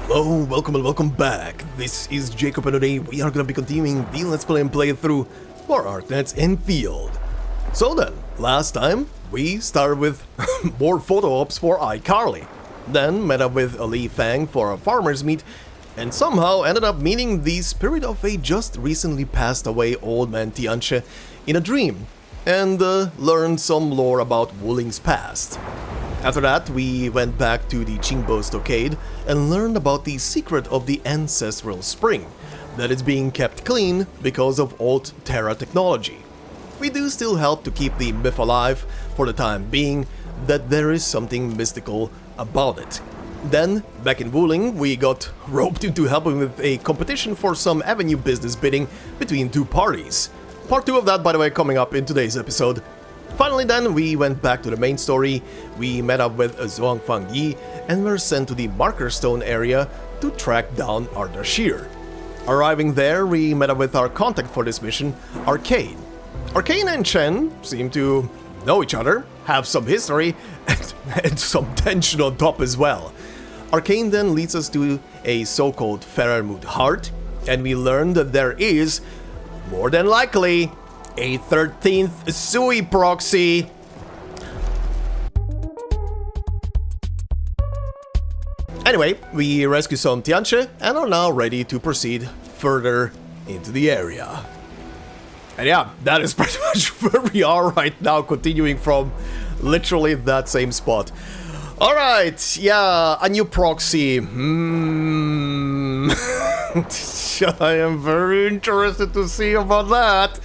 Hello, welcome and welcome back. This is Jacob and today we are going to be continuing the Let's Play and playthrough for Arknights Endfield. So then, last time we started with more photo ops for iCarly, then met up with Ali Fang for a farmer's meet, and somehow ended up meeting the spirit of a just recently passed away old man Tianche in a dream, and learned some lore about Wuling's past. After that, we went back to the Qingbo Stockade and learned about the secret of the ancestral spring, that it's being kept clean because of old Terra technology. We do still help to keep the myth alive for the time being, that there is something mystical about it. Then, back in Wuling, we got roped into helping with a competition for some avenue business bidding between two parties. Part 2 of that, by the way, coming up in today's episode. Finally then, we went back to the main story, we met up with Zhuangfang Yi, and were sent to the Marker Stone area to track down Ardashir. Arriving there, we met up with our contact for this mission, Arcane. Arcane and Chen seem to know each other, have some history, and some tension on top as well. Arcane then leads us to a so-called Feranmut heart, and we learn that there is, more than likely, a 13th Sui proxy. Anyway, we rescue some Tianche and are now ready to proceed further into the area. And yeah, that is pretty much where we are right now, continuing from literally that same spot. Alright, yeah, a new proxy. I am very interested to see about that.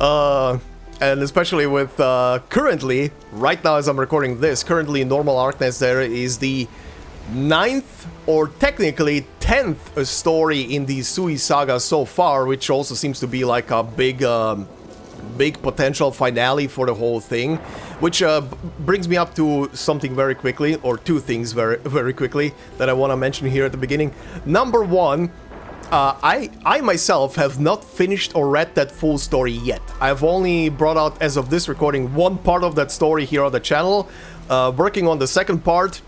And especially with currently, right now as I'm recording this, currently normal Arknights there is the 9th or technically 10th story in the Sui saga so far, which also seems to be like a big potential finale for the whole thing, which brings me up to something very quickly, or two things very quickly that I want to mention here at the beginning. Number one, I myself have not finished or read that full story yet. I've only brought out, as of this recording, one part of that story here on the channel, working on the second part,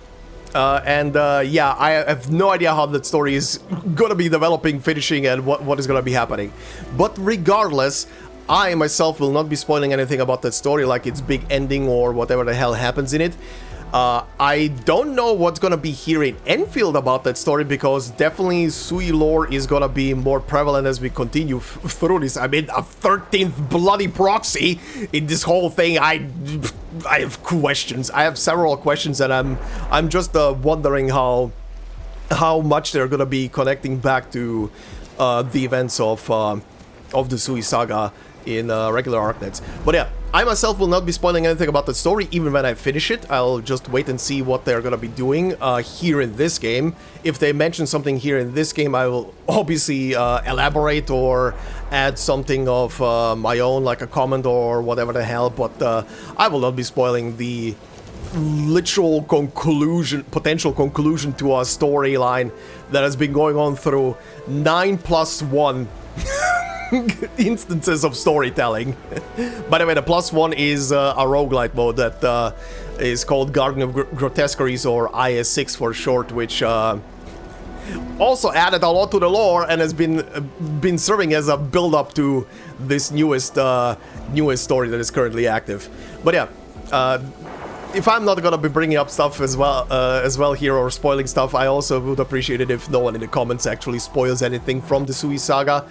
yeah, I have no idea how that story is gonna be developing, finishing, and what is gonna be happening. But regardless, I myself will not be spoiling anything about that story, like its big ending or whatever the hell happens in it. I don't know what's gonna be here in Enfield about that story, because definitely Sui lore is gonna be more prevalent as we continue through this. I mean, a 13th bloody proxy in this whole thing. I have questions. I have several questions, and I'm just wondering how much they're gonna be connecting back to the events of the Sui saga in regular Arknights. But yeah, I myself will not be spoiling anything about the story even when I finish it. I'll just wait and see what they're gonna be doing here in this game. If they mention something here in this game, I will obviously elaborate or add something of my own, like a comment or whatever the hell, but I will not be spoiling the literal conclusion, potential conclusion to a storyline that has been going on through 9+1 instances of storytelling. By the way, the +1 is a roguelite mode that is called Garden of Grotesqueries, or IS6 for short, which also added a lot to the lore and has been serving as a build-up to this newest story that is currently active. But yeah, if I'm not gonna be bringing up stuff as well here, or spoiling stuff, I also would appreciate it if no one in the comments actually spoils anything from the Sui saga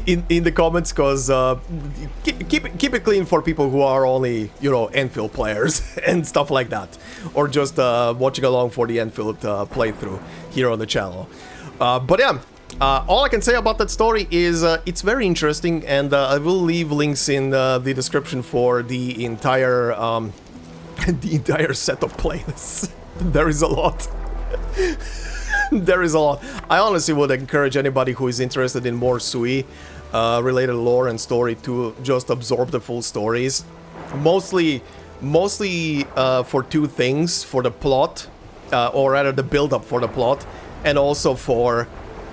in the comments, because keep it clean for people who are only, you know, Enfield players and stuff like that, or just watching along for the Enfield playthrough here on the channel. But yeah. All I can say about that story is it's very interesting, and I will leave links in the description for the entire set of playlists. There is a lot. There is a lot. I honestly would encourage anybody who is interested in more Sui related lore and story to just absorb the full stories. Mostly for two things: for the plot, or rather the build-up for the plot, and also for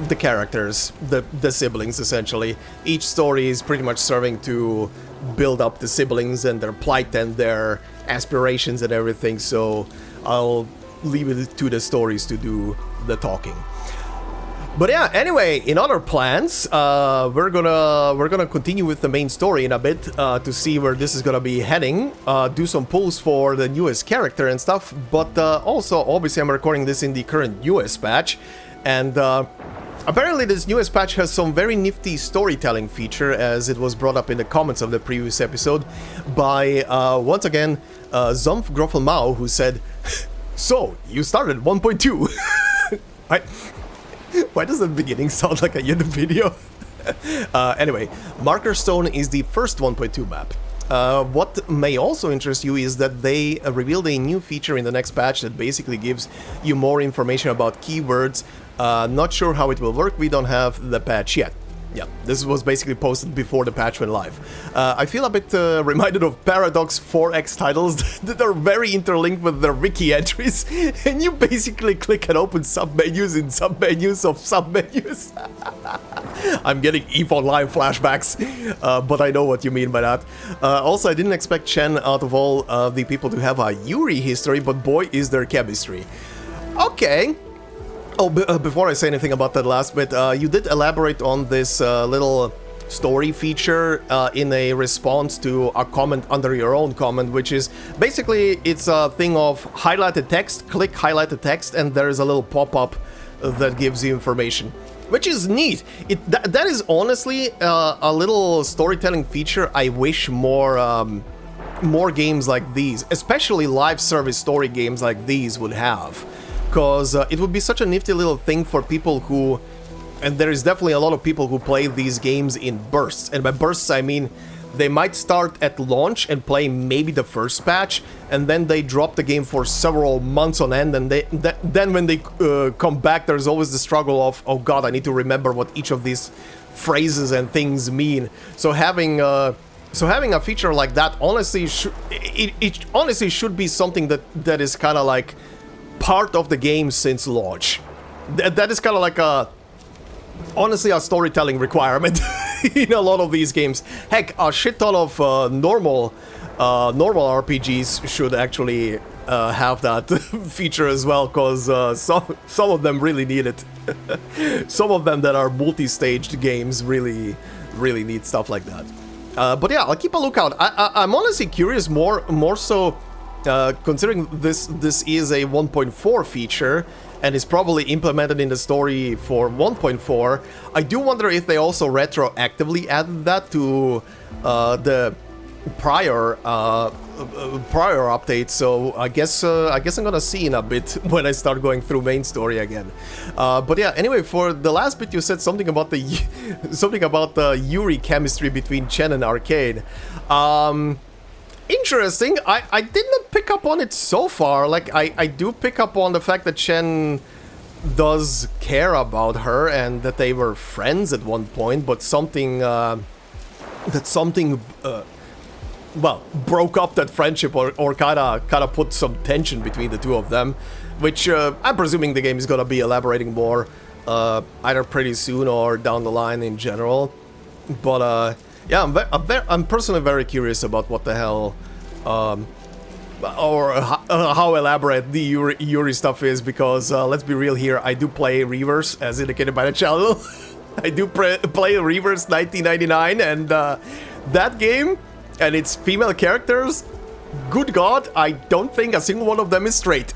the characters, the siblings, essentially. Each story is pretty much serving to build up the siblings and their plight and their aspirations and everything, so I'll leave it to the stories to do the talking. But yeah, anyway, in other plans, we're gonna continue with the main story in a bit to see where this is gonna be heading. Do some pulls for the newest character and stuff. But also, obviously, I'm recording this in the current US patch, and apparently this newest patch has some very nifty storytelling feature, as it was brought up in the comments of the previous episode by once again Zomph Groffelmau, who said, "So you started 1.2." Why does the beginning sound like a YouTube video? Anyway, Marker Stone is the first 1.2 map. What may also interest you is that they revealed a new feature in the next patch that basically gives you more information about keywords. Not sure how it will work, we don't have the patch yet. Yeah, this was basically posted before the patch went live. I feel a bit reminded of Paradox 4X titles that are very interlinked with their wiki entries, and you basically click and open submenus in submenus of submenus. I'm getting EVE Online flashbacks, but I know what you mean by that. Also, I didn't expect Chen out of all the people to have a Yuri history, but boy, is there chemistry. Okay. Oh, before I say anything about that last bit, you did elaborate on this little story feature in a response to a comment under your own comment, which is basically it's a thing of highlighted text, click highlighted text, and there is a little pop-up that gives you information, which is neat. That is honestly a little storytelling feature I wish more games like these, especially live service story games like these, would have. Because it would be such a nifty little thing for people who, and there is definitely a lot of people who play these games in bursts, and by bursts I mean they might start at launch and play maybe the first patch, and then they drop the game for several months on end, and then when they come back, there's always the struggle of, oh god, I need to remember what each of these phrases and things mean. So having a feature like that honestly it honestly should be something that is kind of like part of the game since launch. That is kind of like honestly a storytelling requirement in a lot of these games. Heck, a shit ton of normal RPGs should actually have that feature as well, because some of them really need it. Some of them that are multi-staged games really need stuff like that. But yeah, I'll keep a lookout. I'm honestly curious more so. Considering this is a 1.4 feature and is probably implemented in the story for 1.4, I do wonder if they also retroactively added that to the prior updates. So I guess I'm gonna see in a bit when I start going through main story again. But yeah, anyway, for the last bit you said something about the Yuri chemistry between Chen and Arcane. Interesting. I did not pick up on it so far. Like, I do pick up on the fact that Chen does care about her and that they were friends at one point, but something well, broke up that friendship or kinda put some tension between the two of them, which I'm presuming the game is gonna be elaborating more either pretty soon or down the line in general. But yeah, I'm personally very curious about what the hell, or how elaborate the Yuri stuff is, because let's be real here, I do play Reverse, as indicated by the channel. I do play Reverse 1999, and that game and its female characters, good god, I don't think a single one of them is straight.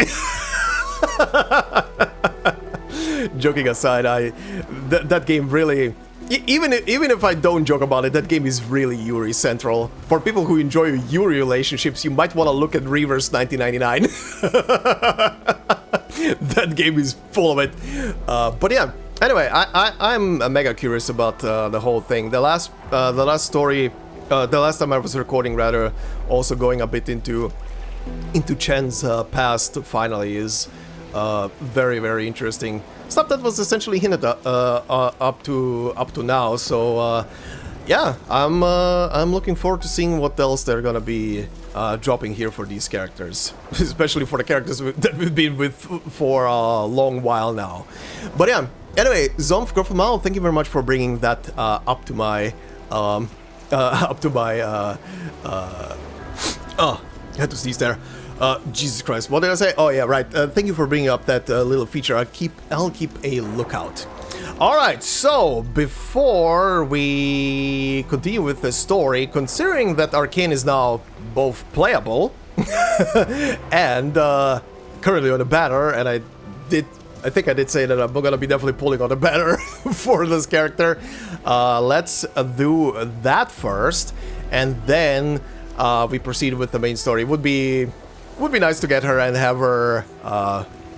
Joking aside, that game really... Even if I don't joke about it, that game is really Yuri central. For people who enjoy Yuri relationships, you might want to look at Reverse 1999. That game is full of it. But yeah, anyway, I'm mega curious about the whole thing. The last story, the last time I was recording, rather, also going a bit into Chen's past. Finally, is very interesting. Stuff that was essentially hinted up to now, so yeah, I'm looking forward to seeing what else they're gonna be dropping here for these characters, especially for the characters that we've been with for a long while now. But yeah, anyway, Zomph Groffelmau, thank you very much for bringing that up to my oh, I had to sneeze there. Jesus Christ, what did I say? Oh yeah, right. Thank you for bringing up that little feature. I'll keep a lookout. Alright, so before we continue with the story, considering that Arcane is now both playable and currently on a banner, and I think I did say that I'm gonna be definitely pulling on a banner for this character. Let's do that first, and then we proceed with the main story. Would be nice to get her and have her.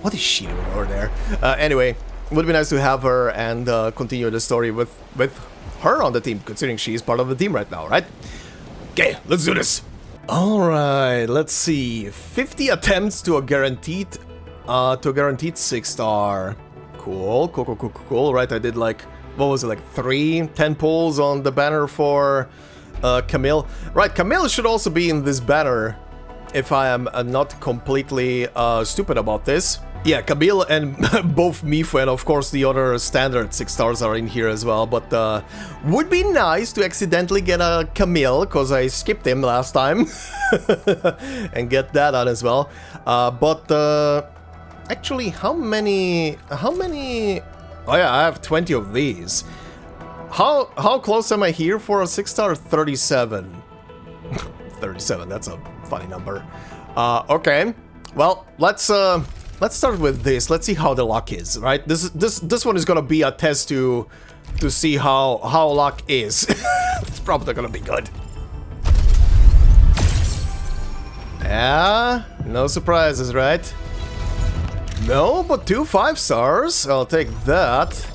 What is she doing over there? Anyway. Would be nice to have her and continue the story with her on the team, considering she's part of the team right now, right? Okay, let's do this. All right, let's see. 50 attempts to a guaranteed 6-star. Cool. Right, I did like, what was it, like 10 pulls on the banner for Camille. Right, Camille should also be in this banner if I am not completely stupid about this. Yeah, Camille and both Mifu and of course the other standard 6 stars are in here as well, but would be nice to accidentally get a Camille, because I skipped him last time, and get that on as well. Actually, how many... Oh yeah, I have 20 of these. How close am I here for a 6-star? 37. 37, that's a funny number. Okay, well, let's start with this. Let's see how the luck is, right? This one is gonna be a test to see how luck is. It's probably gonna be good. Yeah, no surprises, right? No, but 2 5-stars. I'll take that.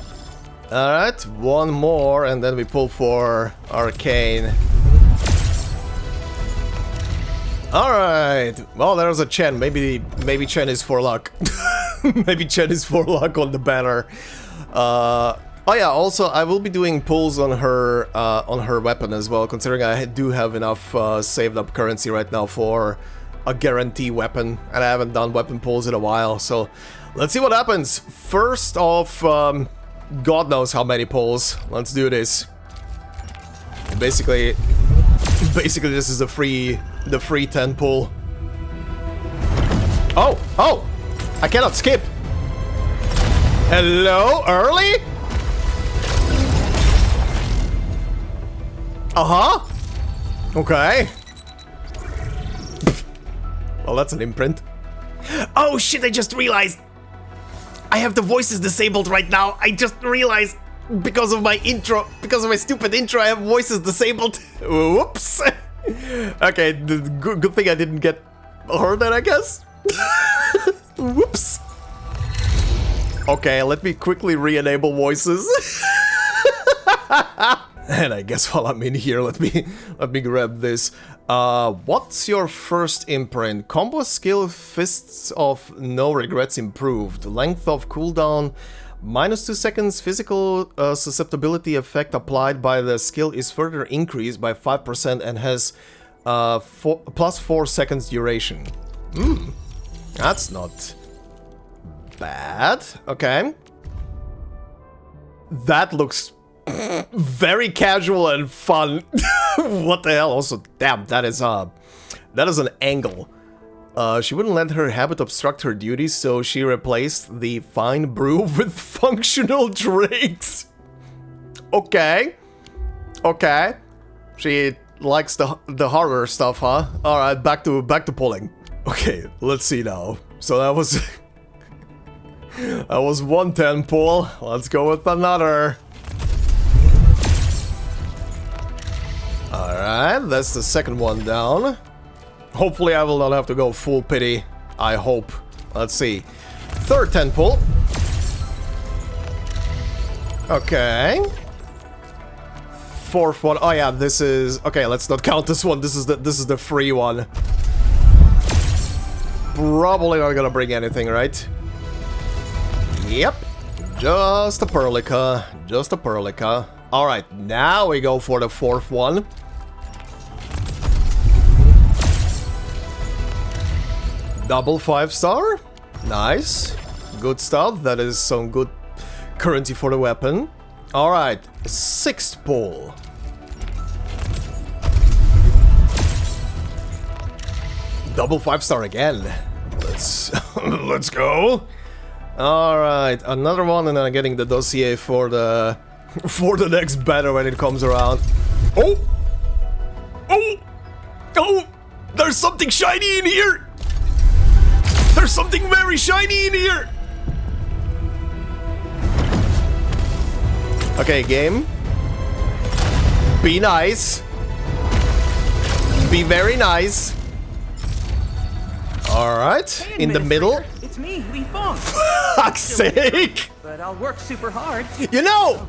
Alright, one more, and then we pull for Arcane. Alright, well, there's a Chen. Maybe Chen is for luck. Maybe Chen is for luck on the banner. Oh yeah, also I will be doing pulls on her weapon as well, considering I do have enough saved up currency right now for a guarantee weapon, and I haven't done weapon pulls in a while, so let's see what happens. First off, God knows how many pulls. Let's do this. Basically this is the free 10 pull. Oh! I cannot skip! Hello? Early? Uh-huh. Okay. Well, that's an imprint. Oh shit, I just realized! I have the voices disabled right now. I just realized because of my intro, because of my stupid intro, I have voices disabled. Whoops. Okay, good thing I didn't get heard that, I guess. Whoops. Okay, let me quickly re-enable voices. And I guess while I'm in here, let me grab this. What's your first imprint? Combo skill, Fists of No Regrets improved. Length of cooldown, -2 seconds. Physical susceptibility effect applied by the skill is further increased by 5% and has +4 seconds duration. That's not bad. Okay. That looks very casual and fun. What the hell? Also, damn, that is an angle. She wouldn't let her habit obstruct her duties, so she replaced the fine brew with functional drinks. Okay. She likes the horror stuff, huh? All right, back to pulling. Okay, let's see now. So that was that was 110 pull. Let's go with another. Alright, that's the second one down. Hopefully I will not have to go full pity. I hope. Let's see. Third 10 pull. Okay. Fourth one. Oh yeah, this is... Okay, let's not count this one. This is the free one. Probably not gonna bring anything, right? Yep. Just a Perlica. Just a Perlica. Alright, now we go for the fourth one. Double 5-star. Nice. Good stuff. That is some good currency for the weapon. Alright, sixth pull. Double 5-star again. Let's go. All right, another one, and then I'm getting the dossier for the next battle when it comes around. Oh! Oh! Oh! There's something shiny in here! There's something very shiny in here! Okay, game. Be nice. Be very nice. Alright, Hey, in the middle. It's me, Lee Fong. Fuck's sake! But I'll work super hard. You know,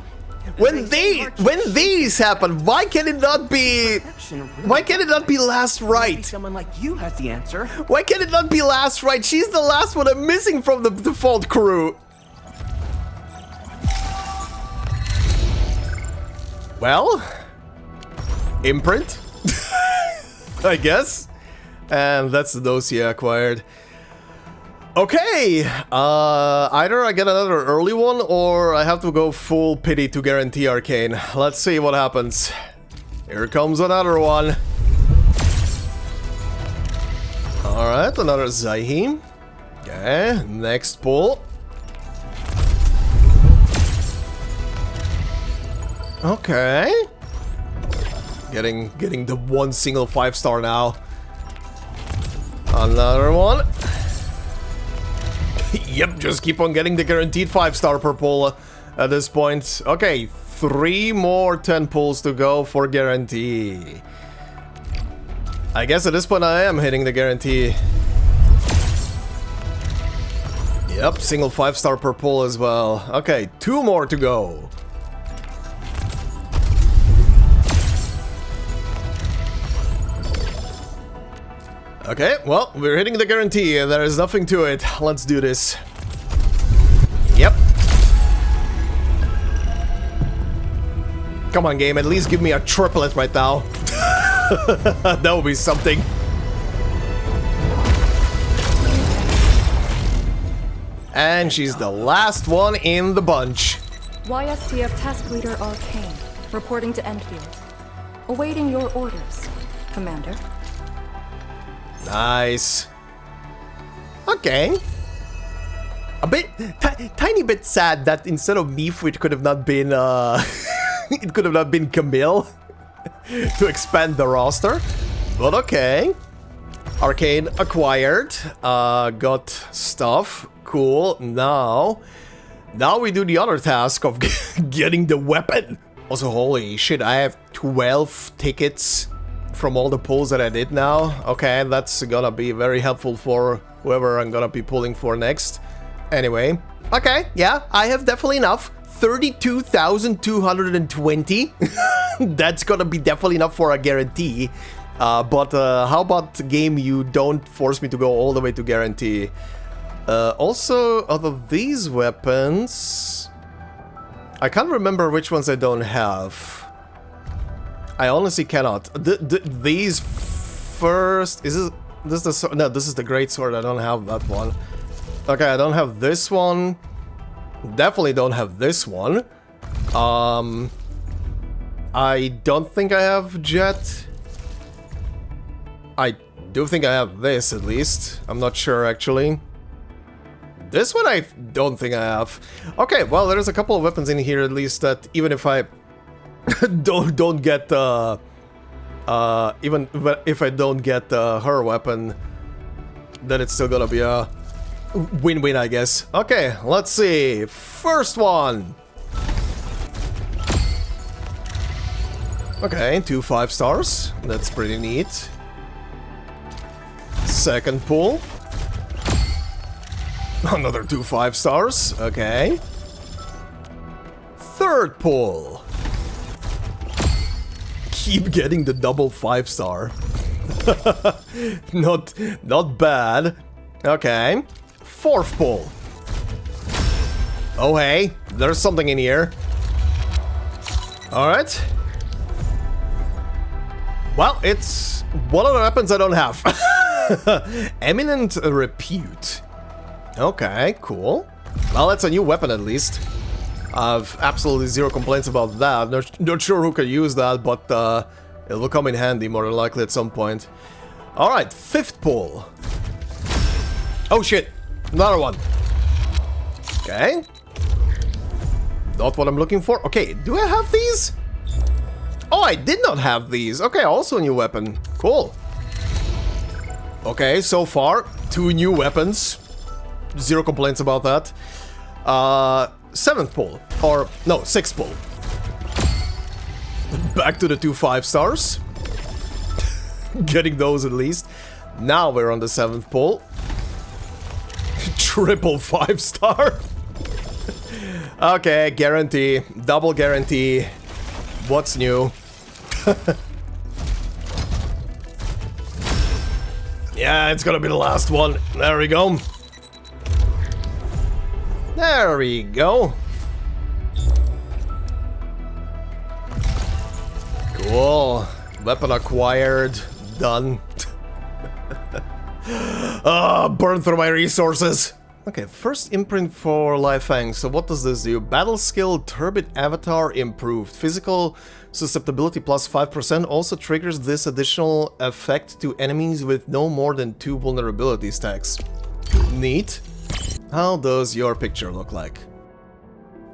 when these happen, why can it not be last Maybe right? someone like you has the answer. Why can it not be last right? She's the last one I'm missing from the default crew. Well, imprint, I guess, and that's the dossier acquired. Okay, either I get another early one or I have to go full pity to guarantee Arcane. Let's see what happens. Here comes another one. Alright, another Zahim. Okay, next pull. Okay. Getting the one single 5-star now. Another one. Yep, just keep on getting the guaranteed 5-star per pull at this point. Okay, 3 more 10 pulls to go for guarantee. I guess at this point I am hitting the guarantee. Yep, single 5-star per pull as well. Okay, 2 more to go. Okay, well, we're hitting the guarantee. There is nothing to it. Let's do this. Yep. Come on, game. At least give me a triplet right now. That would be something. And she's the last one in the bunch. YSTF Task Leader Arcane, reporting to Endfield. Awaiting your orders, Commander. Nice. Okay. A bit, tiny bit sad that instead of Meef, it could have not been, it could have not been Camille to expand the roster. But okay. Arcane acquired. Got stuff. Cool. Now we do the other task of getting the weapon. Also, holy shit, I have 12 tickets from all the pulls that I did now. Okay, that's gonna be very helpful for whoever I'm gonna be pulling for next. Anyway, okay, yeah, I have definitely enough. 32,220. That's gonna be definitely enough for a guarantee. But how about the game you don't force me to go all the way to guarantee? Also, out of these weapons, I can't remember which ones I don't have. I honestly cannot. These first... Is this the... No, this is the great sword. I don't have that one. Okay, I don't have this one. Definitely don't have this one. I don't think I have Jet. I do think I have this, at least. I'm not sure, actually. This one I don't think I have. Okay, well, there's a couple of weapons in here, at least, that even if I... don't get even if I don't get her weapon, then it's still gonna be a win-win, I guess. Okay, let's see. First one. Okay, 2 5-stars. That's pretty neat. Second pull. Another 2 5-stars. Okay. Third pull. Keep getting the double 5-star. Not bad. Okay. Fourth pull. Oh hey, there's something in here. Alright. Well, it's one of the weapons I don't have. Eminent repute. Okay, cool. Well, that's a new weapon at least. I've absolutely zero complaints about that. Not sure who can use that, but it will come in handy more than likely at some point. Alright, 5th pull. Oh shit, another one. Okay. Not what I'm looking for. Okay, do I have these? Oh, I did not have these. Okay, also a new weapon. Cool. Okay, so far, 2 new weapons. Zero complaints about that. 7th pull. Or, no, 6th pull. Back to the 2 5-stars. Getting those at least. Now we're on the 7th pull. Triple 5-star. Okay, guarantee. Double guarantee. What's new? Yeah, it's gonna be the last one. There we go. There we go. Cool. Weapon acquired. Done. Burn through my resources. Okay, first imprint for Life Fang. So what does this do? Battle skill, Turbid Avatar improved. Physical susceptibility plus 5% also triggers this additional effect to enemies with no more than 2 vulnerability stacks. Neat. How does your picture look like?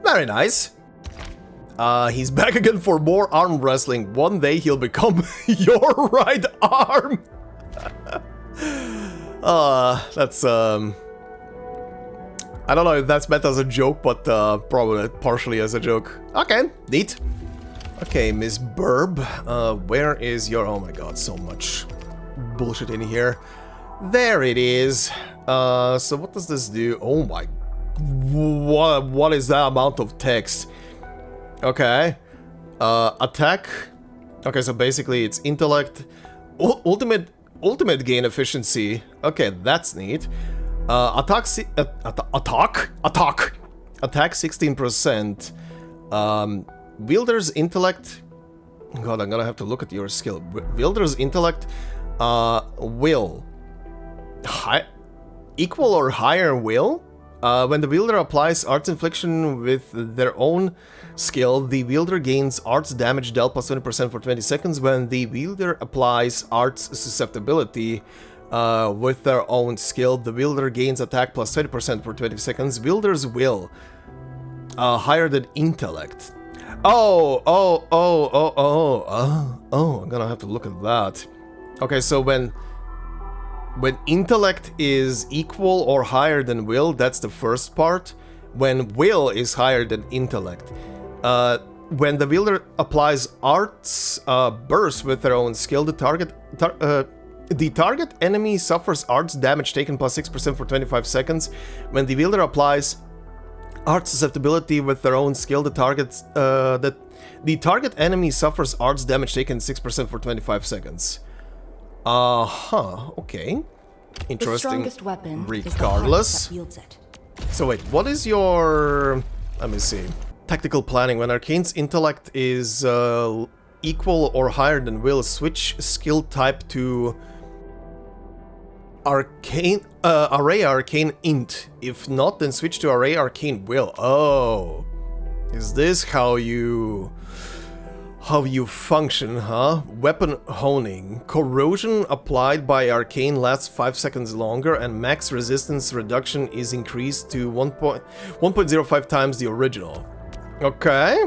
Very nice. He's back again for more arm wrestling. One day he'll become your right arm. That's I don't know if that's meant as a joke, but probably partially as a joke. Okay, neat. Okay, Miss Burb, where is your... Oh my god, so much bullshit in here. There it is. So what does this do? Oh my... What is that amount of text? Okay. Attack. Okay, so basically it's intellect. Ultimate gain efficiency. Okay, that's neat. Attack 16%. Wielder's intellect. God, I'm gonna have to look at your skill. Wielder's intellect. Will. Equal or higher will. When the wielder applies arts infliction with their own skill, the wielder gains arts damage dealt plus 20% for 20 seconds. When the wielder applies arts susceptibility with their own skill, the wielder gains attack plus 20% for 20 seconds. Wielder's will higher than intellect. Oh, I'm gonna have to look at that. Okay, so when intellect is equal or higher than will, that's the first part. When will is higher than intellect. When the wielder applies arts burst with their own skill, the target enemy suffers arts damage taken plus 6% for 25 seconds. When the wielder applies arts susceptibility with their own skill, the target enemy suffers arts damage taken 6% for 25 seconds. Okay. Interesting. The strongest weapon regardless. is the heart that wields it. So wait, what is your... Let me see. Tactical planning. When Arcane's intellect is equal or higher than will, switch skill type to Arcane, Array Arcane Int. If not, then switch to Array Arcane Will. Oh. Is this how you function, huh? Weapon honing. Corrosion applied by Arcane lasts 5 seconds longer, and max resistance reduction is increased to 1.05 times the original. Okay.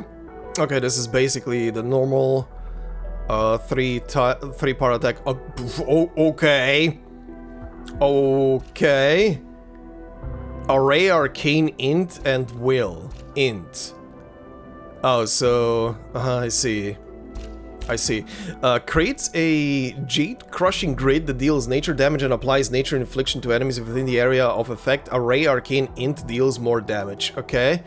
Okay, this is basically the normal 3-part attack. Okay. Okay. Array Arcane Int and Will. Int. Oh, so... I see. Creates a Jade Crushing Grid that deals nature damage and applies nature infliction to enemies within the area of effect. Array Arcane Int deals more damage. Okay.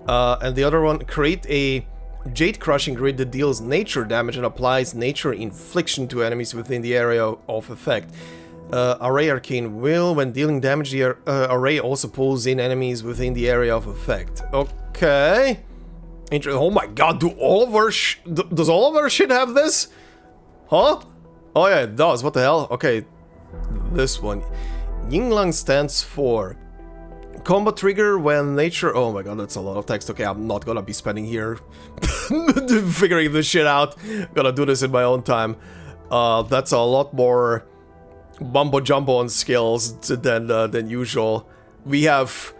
And the other one, create a Jade Crushing Grid that deals nature damage and applies nature infliction to enemies within the area of effect. Array Arcane Will, when dealing damage, the array also pulls in enemies within the area of effect. Okay. Oh my god, does all of our shit have this? Huh? Oh yeah, it does. What the hell? Okay, this one. Yinglang stands for combo trigger when nature... Oh my god, that's a lot of text. Okay, I'm not gonna be spending here figuring this shit out. I'm gonna do this in my own time. That's a lot more mumbo jumbo on skills than usual. We have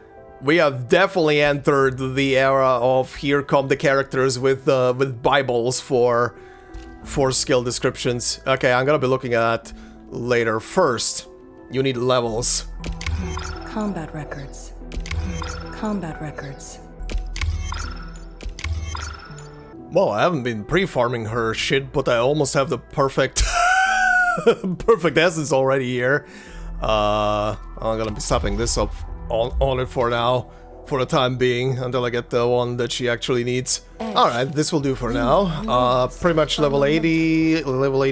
definitely entered the era of here come the characters with Bibles for skill descriptions. Okay, I'm gonna be looking at later. First, you need levels. Combat records. Combat records. Well, I haven't been pre-farming her shit, but I almost have the perfect perfect essence already here. I'm gonna be stopping this up on it for now, for the time being, until I get the one that she actually needs. Alright, this will do for now. Pretty much level 80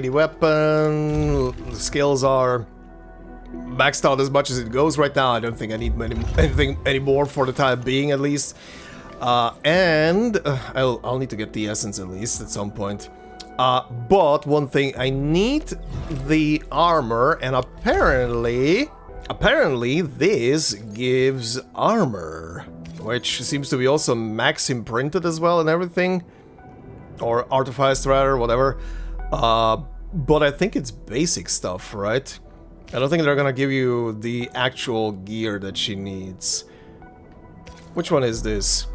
weapon. Skills are maxed out as much as it goes right now. I don't think I need anything anymore for the time being, at least. And I'll need to get the essence at least at some point. But one thing, I need the armor, and apparently this gives armor, which seems to be also max imprinted as well and everything, or artificed rather, whatever. But I think it's basic stuff, right? I don't think they're gonna give you the actual gear that she needs. Which one is this?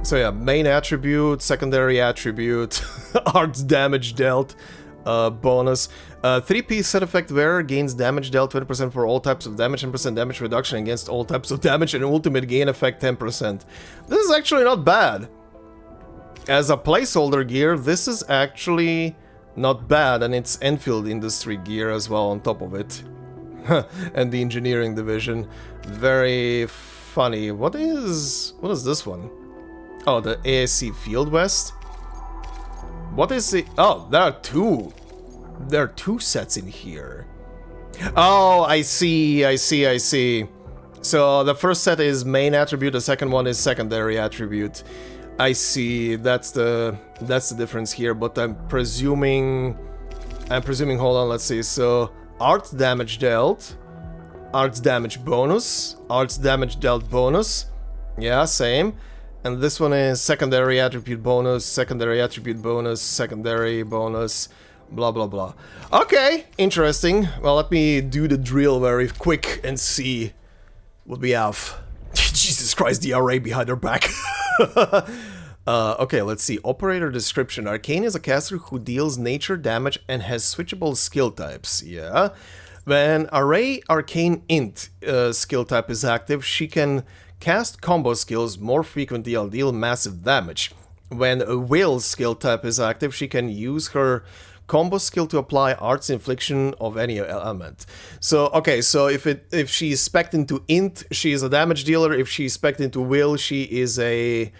So yeah, main attribute, secondary attribute, arts damage dealt, bonus. 3-piece set effect wearer gains damage dealt 20% for all types of damage, 10% damage reduction against all types of damage, and ultimate gain effect 10%. This is actually not bad. As a placeholder gear, this is actually not bad, and it's Endfield Industry gear as well on top of it. And the engineering division. Very funny. What is this one? Oh, the AIC Field West? What is it? Oh, there are two. There are two sets in here. Oh, I see. So the first set is main attribute, the second one is secondary attribute. I see. That's the difference here, but I'm presuming, hold on, let's see. So arts damage dealt, arts damage bonus, arts damage dealt bonus. Yeah, same. And this one is secondary attribute bonus, secondary attribute bonus, secondary bonus, blah blah blah. Okay, interesting. Well, let me do the drill very quick and see what we have. Jesus Christ, the array behind her back. Okay, let's see. Operator description. Arcane is a caster who deals nature damage and has switchable skill types. Yeah. When Array Arcane Int skill type is active, she can cast combo skills more frequently and deal massive damage. When a Will skill type is active, she can use her combo skill to apply arts infliction of any element. So, okay, so if she is spec'd into Int, she is a damage dealer. If she is spec'd into Will, she is a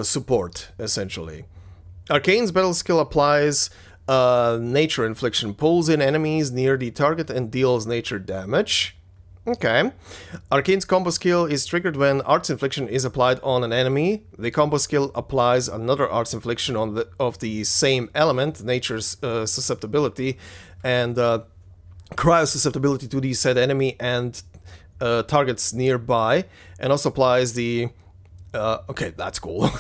support, essentially. Arcane's battle skill applies nature infliction, pulls in enemies near the target and deals nature damage. Okay. Arcane's combo skill is triggered when Arts Infliction is applied on an enemy. The combo skill applies another Arts Infliction of the same element, Nature's susceptibility, and Cryo susceptibility to the said enemy and targets nearby, and also applies the... okay, that's cool.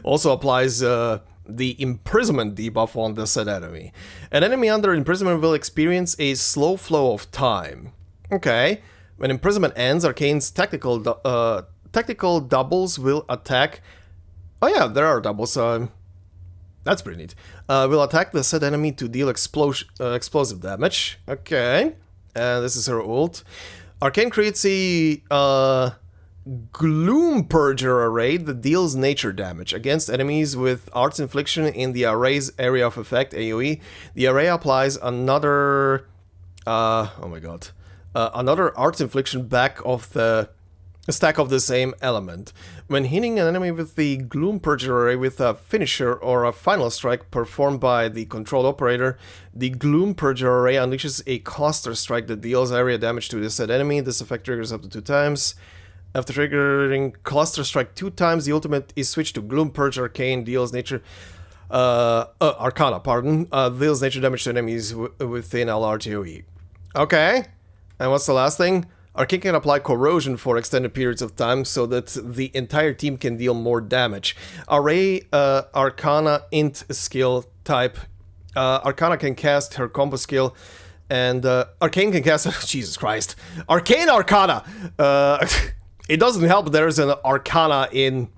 Also applies the imprisonment debuff on the said enemy. An enemy under imprisonment will experience a slow flow of time. Okay. When imprisonment ends, Arcane's tactical doubles will attack... Oh yeah, there are doubles, that's pretty neat. Will attack the said enemy to deal explosive damage. Okay. This is her ult. Arcane creates a Gloom Purger array that deals nature damage against enemies with Arts Infliction in the array's area of effect, AoE. The array applies another... oh my god. Another Arts Infliction back of the stack of the same element. When hitting an enemy with the Gloom Purger array with a finisher or a final strike performed by the controlled operator, the Gloom Purger array unleashes a cluster strike that deals area damage to the said enemy. This effect triggers up to 2 times. After triggering cluster strike 2 times, the ultimate is switched to Gloom Purge Arcane, deals nature... Arcana, pardon. Deals nature damage to enemies within a large AoE. Okay. And what's the last thing? Arcane can apply corrosion for extended periods of time so that the entire team can deal more damage. Array Arcana Int skill type. Arcana can cast her combo skill And Arcane can cast... Jesus Christ. Arcane Arcana! It doesn't help there's an Arcana in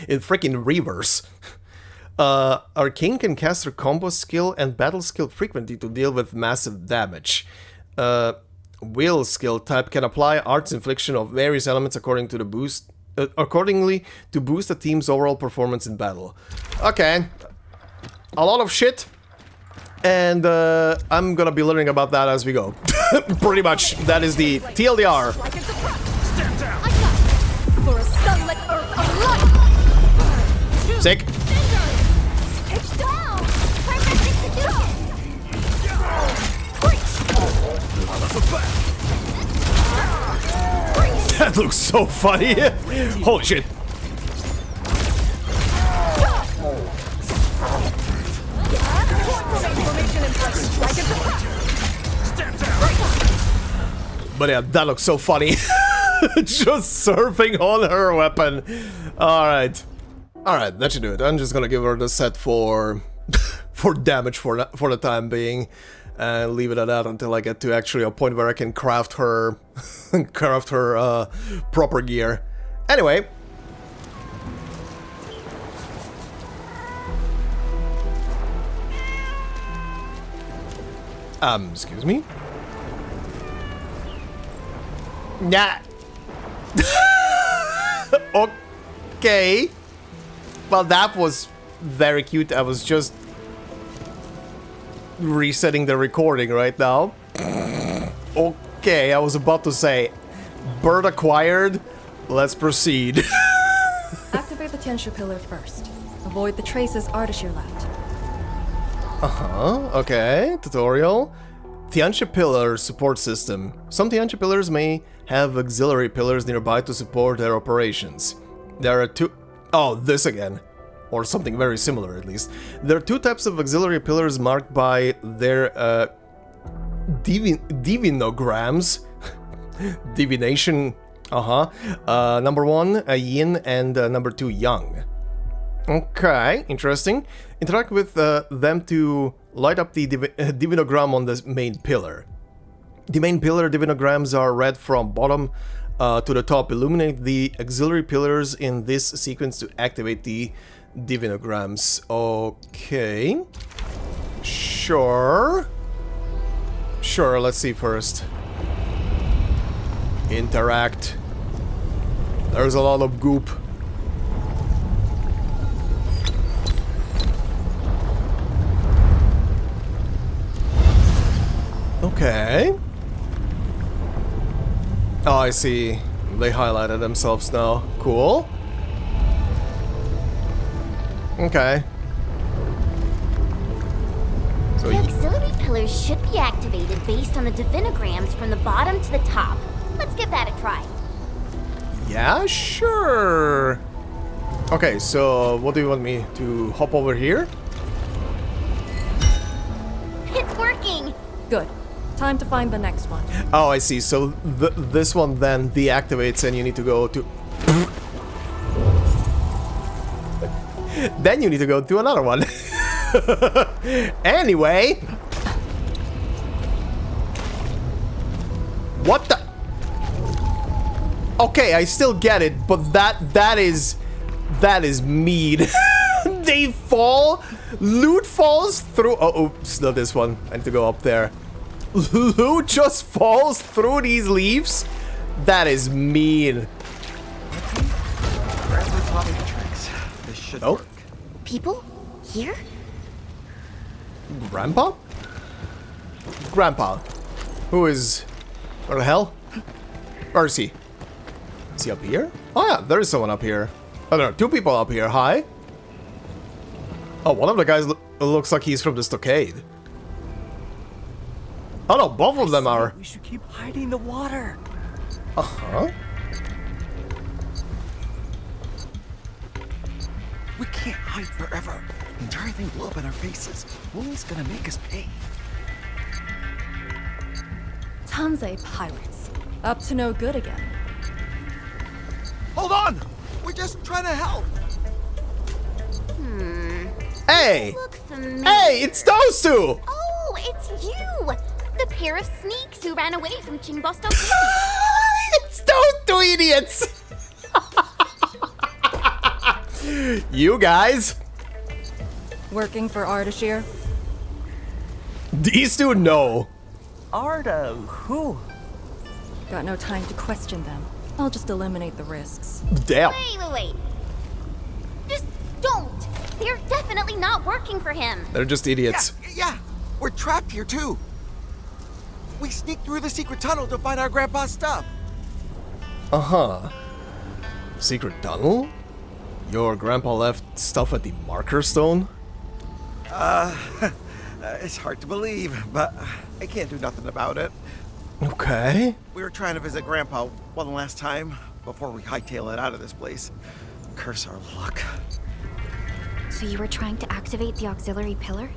freaking reverse. Arcane can cast her combo skill and battle skill frequently to deal with massive damage. Will skill type can apply arts infliction of various elements accordingly to boost the team's overall performance in battle. Okay. A lot of shit. And I'm gonna be learning about that as we go. Pretty much. That is the TLDR. For a sunlit earth of light! Sick. Pitch down! Perfect execution! That looks so funny. Holy shit. But yeah, that looks so funny. Just surfing on her weapon. Alright. Alright, that should do it. I'm just gonna give her the set for for damage for the time being. And leave it at that until I get to actually a point where I can craft her proper gear. Anyway. Excuse me? Nah. Okay. Well, that was very cute. I was just resetting the recording right now. Okay, I was about to say, bird acquired. Let's proceed. Activate the Tianxia pillar first. Avoid the traces Ardashir left. Okay, tutorial. Tianxia pillar support system. Some Tianxia pillars may have auxiliary pillars nearby to support their operations. There are two... Oh, this again. Or something very similar, at least. There are two types of auxiliary pillars marked by their divinograms. Divination. Number one, a yin, and number two, yang. Okay, interesting. Interact with them to light up the divinogram on the main pillar. The main pillar divinograms are read from bottom to the top. Illuminate the auxiliary pillars in this sequence to activate the divinograms. Okay. Sure. Sure, let's see first. Interact. There's a lot of goop. Okay. Oh, I see. They highlighted themselves now. Cool. Okay. So the auxiliary pillars should be activated based on the divinograms from the bottom to the top. Let's give that a try. Yeah, sure. Okay, so what do you want me to hop over here? It's working. Good. Time to find the next one. Oh, I see. So this one then deactivates and you need to go to... Then you need to go to another one. Anyway. What the... Okay, I still get it, but that is mean. They fall. Loot falls through... Oh, it's not this one. I need to go up there. Loot just falls through these leaves? That is mean. Grandpa taught me tricks. This should work. People? Here? Grandpa? Grandpa. Who is... Where the hell? Where is he? Is he up here? Oh yeah, there is someone up here. Oh, there are two people up here. Hi. Oh, one of the guys looks like he's from the stockade. Oh no, both of them are. We should keep hiding the water. Uh-huh. We can't hide forever. The entire thing blew up in our faces. Who's gonna make us pay? Tanzai pirates. Up to no good again. Hold on! We're just trying to help. Hey! Look familiar. Hey, it's those two! Oh, Oh, it's you! The pair of sneaks who ran away from Chingbosto City. It's those two idiots! You guys! Working for Ardashir? These two know. Arda, who? Got no time to question them. I'll just eliminate the risks. Damn. Wait. Just don't! They're definitely not working for him. They're just idiots. Yeah, we're trapped here too. We sneaked through the secret tunnel to find our grandpa's stuff. Uh-huh. Secret tunnel? Your grandpa left stuff at the marker stone? It's hard to believe, but I can't do nothing about it. Okay. We were trying to visit Grandpa one last time before we hightail it out of this place. Curse our luck. So you were trying to activate the auxiliary pillar?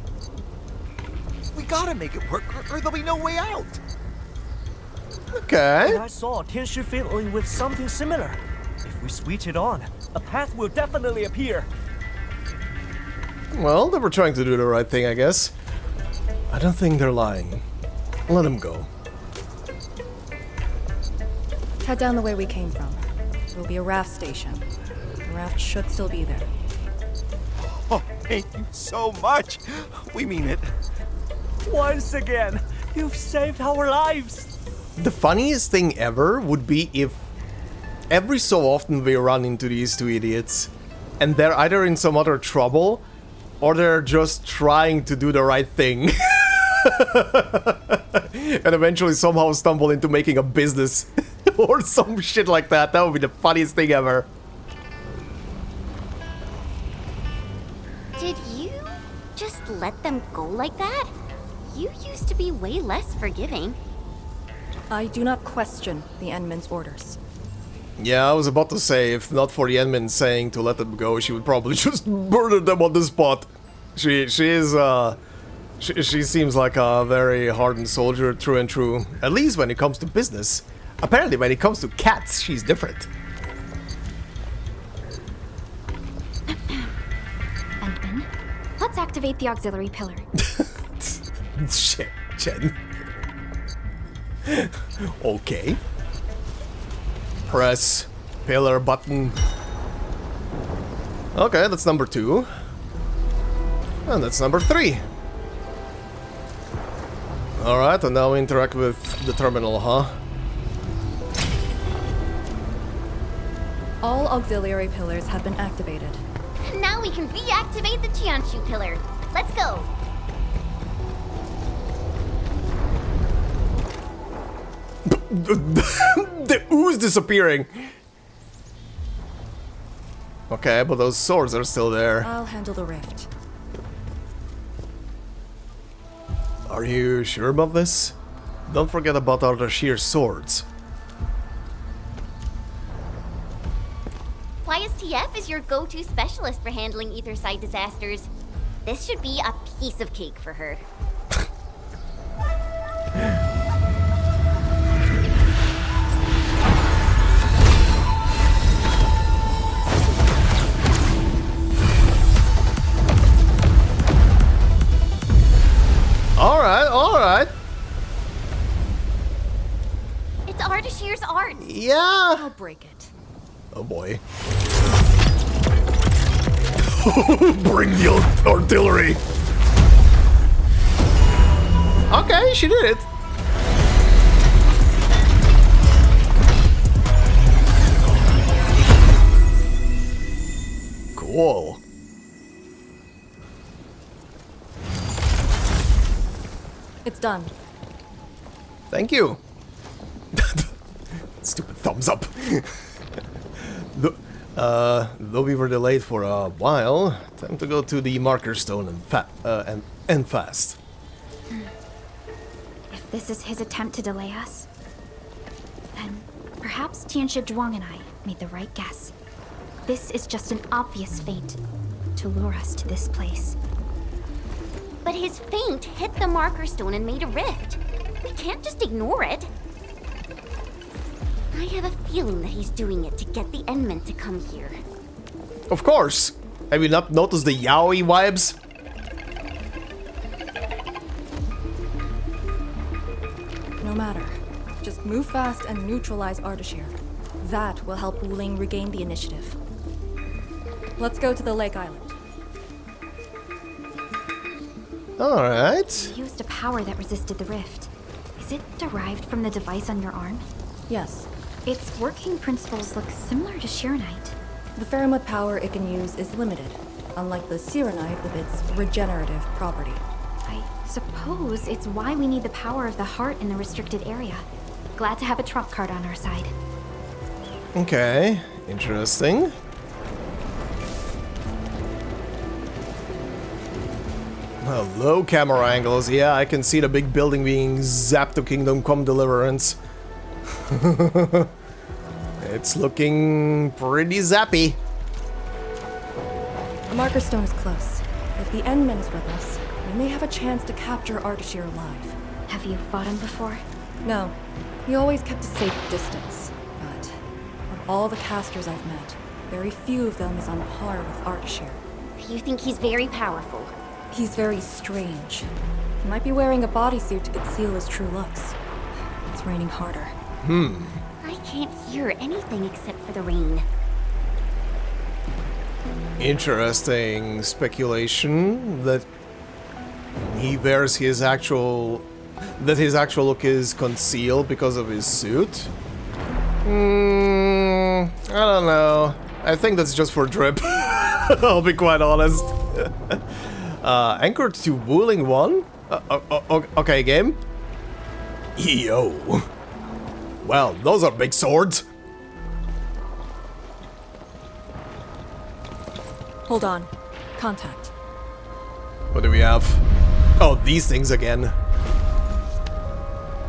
We gotta make it work, or there'll be no way out. Okay. And I saw Tianshi fiddling with something similar. If we switch it on, a path will definitely appear. Well, they were trying to do the right thing, I guess. I don't think they're lying. Let them go. Head down the way we came from. There'll be a raft station. The raft should still be there. Oh, thank you so much. We mean it. Once again, you've saved our lives. The funniest thing ever would be if every so often we run into these two idiots and they're either in some other trouble or they're just trying to do the right thing. And eventually somehow stumble into making a business or some shit like that. That would be the funniest thing ever. Did you just let them go like that? You used to be way less forgiving. I do not question the Endman's orders. Yeah, I was about to say, if not for the Endman saying to let them go, she would probably just murder them on the spot. She seems like a very hardened soldier, true and true. At least when it comes to business. Apparently, when it comes to cats, she's different. Endman, let's activate the auxiliary pillar. Shit, Jen. Okay. Press pillar button. Okay, that's number 2. And that's number 3. Alright, and now we interact with the terminal, huh? All auxiliary pillars have been activated. Now we can reactivate the Tianshu pillar. Let's go. The ooze disappearing. Okay, but those swords are still there. I'll handle the rift. Are you sure about this? Don't forget about our sheer swords. YSTF is your go-to specialist for handling ether side disasters. This should be a piece of cake for her. Alright. It's Ardashir's art. Yeah. I'll break it. Oh boy. Bring the artillery. Okay, she did it. Cool. It's done. Thank you. Stupid thumbs up. Though we were delayed for a while, time to go to the marker stone and fast. If this is his attempt to delay us, then perhaps Tianshi Zhuang and I made the right guess. This is just an obvious feint to lure us to this place. But his feint hit the marker stone and made a rift. We can't just ignore it. I have a feeling that he's doing it to get the Endmen to come here. Of course. Have you not noticed the yaoi vibes? Move fast and neutralize Ardashir. That will help Wu Ling regain the initiative. Let's go to the Lake Island. Alright. You used a power that resisted the rift. Is it derived from the device on your arm? Yes. Its working principles look similar to Sheeranite. The Feranmut power it can use is limited, unlike the Serenite with its regenerative property. I suppose it's why we need the power of the heart in the restricted area. Glad to have a trump card on our side. Okay, interesting. Low camera angles, yeah, I can see the big building being zapped to Kingdom Come Deliverance. It's looking pretty zappy. The marker stone is close. If the Endman is with us, we may have a chance to capture Ardashir alive. Have you fought him before? No, he always kept a safe distance. But of all the casters I've met, very few of them is on par with Ardashir. You think he's very powerful? He's very strange. He might be wearing a bodysuit to conceal his true looks. It's raining harder. I can't hear anything except for the rain. Interesting speculation that he wears his actual... that his actual look is concealed because of his suit? I don't know. I think that's just for drip. I'll be quite honest. Anchored to Wuling 1? Okay, game. Yo. Well, those are big swords. Hold on. Contact. What do we have? Oh, these things again.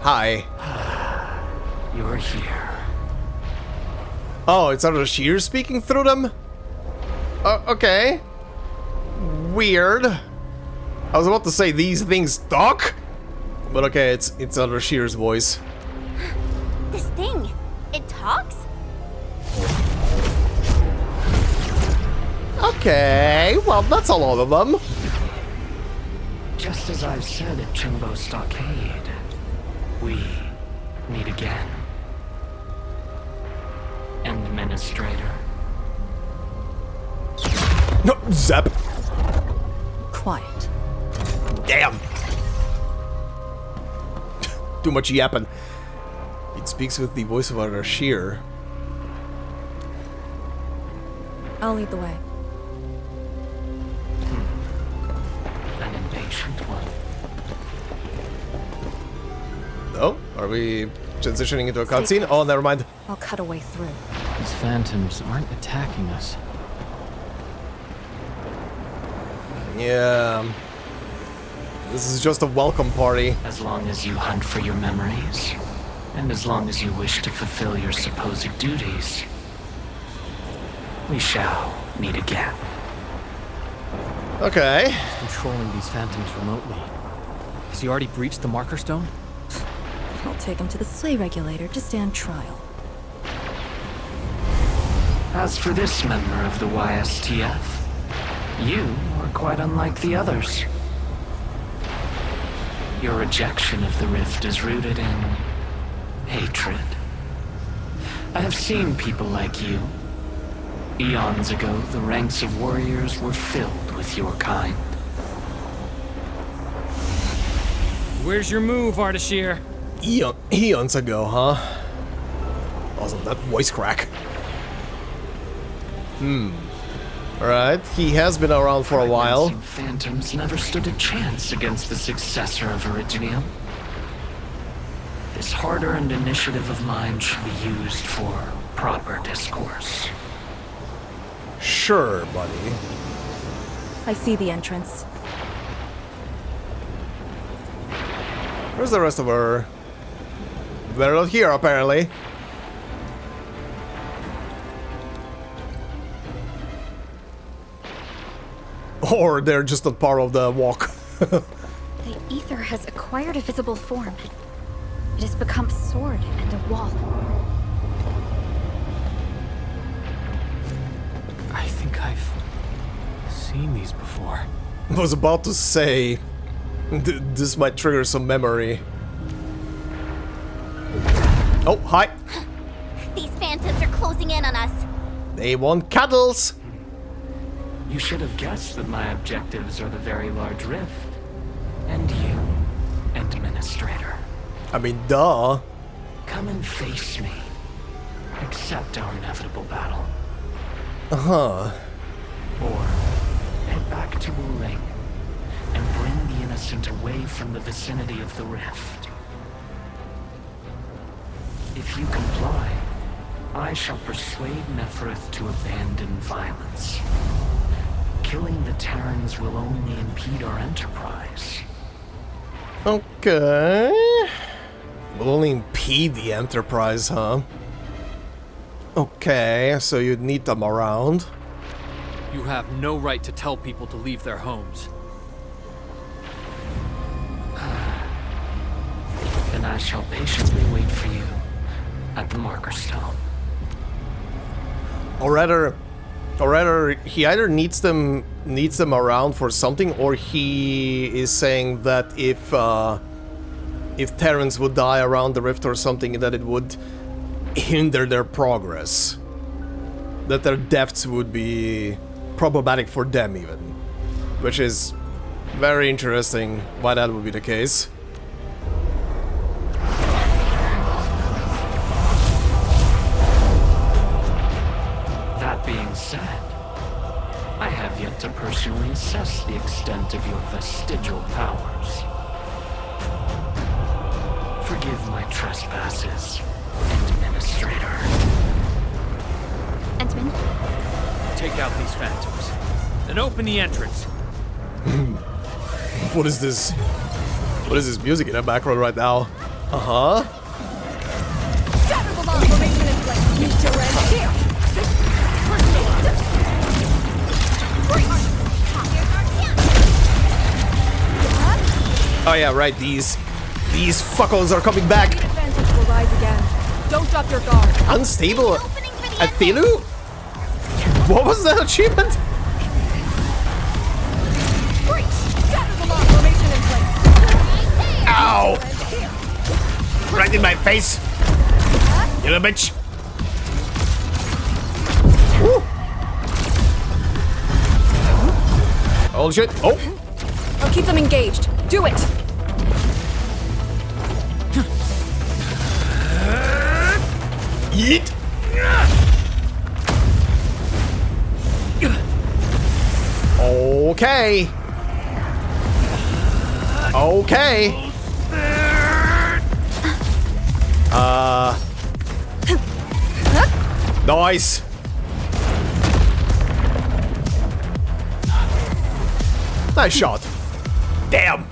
Hi. You're here. Oh, it's Ardashir speaking through them? Okay. Weird. I was about to say these things talk, but okay, it's Ardashir's voice. This thing, it talks? Okay, well that's a lot of them. Just as I've said at Chimbo Stockade, we meet again. Endministrator. No, zap. Quiet. Damn. Too much yapping. It speaks with the voice of Ardashir. I'll lead the way. An impatient one. Oh, are we transitioning into a cutscene? Oh, never mind. I'll cut a way through. These phantoms aren't attacking us. Yeah. This is just a welcome party. As long as you hunt for your memories, and as long as you wish to fulfill your supposed duties, we shall meet again. Okay. He's controlling these phantoms remotely. Has he already breached the marker stone? I'll take him to the Slay Regulator to stand trial. As for this member of the YSTF, you are quite unlike the others. Your rejection of the rift is rooted in hatred. I have seen people like you. Eons ago, the ranks of warriors were filled with your kind. Where's your move, Ardashir? Eons ago, huh? Wasn't that voice crack? Alright, he has been around for a while. Phantoms never stood a chance against the successor of Originium. This hard-earned initiative of mine should be used for proper discourse. Sure, buddy. I see the entrance. Where's the rest of her? They're not here, apparently. Or they're just not part of the walk. The ether has acquired a visible form. It has become a sword and a wall. I think I've seen these before. I was about to say, this might trigger some memory. Oh, hi. These phantoms are closing in on us. They want cuddles. You should have guessed that my objectives are the very large rift. And you, Endministrator. I mean, duh. Come and face me. Accept our inevitable battle. Uh-huh. Or head back to Wuling and bring the innocent away from the vicinity of the rift. If you comply, I shall persuade Nefereth to abandon violence. Killing the Terrans will only impede our enterprise. Okay. Will only impede the Enterprise, huh? Okay, so you'd need them around. You have no right to tell people to leave their homes. Then I shall patiently wait for you at the marker stone. Or rather, he either needs them around for something, or he is saying that if Terrans would die around the rift or something, that it would hinder their progress. That their deaths would be problematic for them even. Which is very interesting why that would be the case. That being said, I have yet to personally assess the extent of your vestigial powers. Forgive my trespasses, Endministrator. Entman? Take out these phantoms. Then open the entrance. What is this? What is this music in the background right now? Uh-huh. Oh yeah, right, these fuckos are coming back. Advantage will rise again. Don't drop your guard. Unstable Athilu? What was that achievement? Ow! Right in my face. You little bitch. Woo. Oh shit. Oh. I'll keep them engaged. Do it. Yeet. Okay. Okay. Nice. Nice shot. Damn.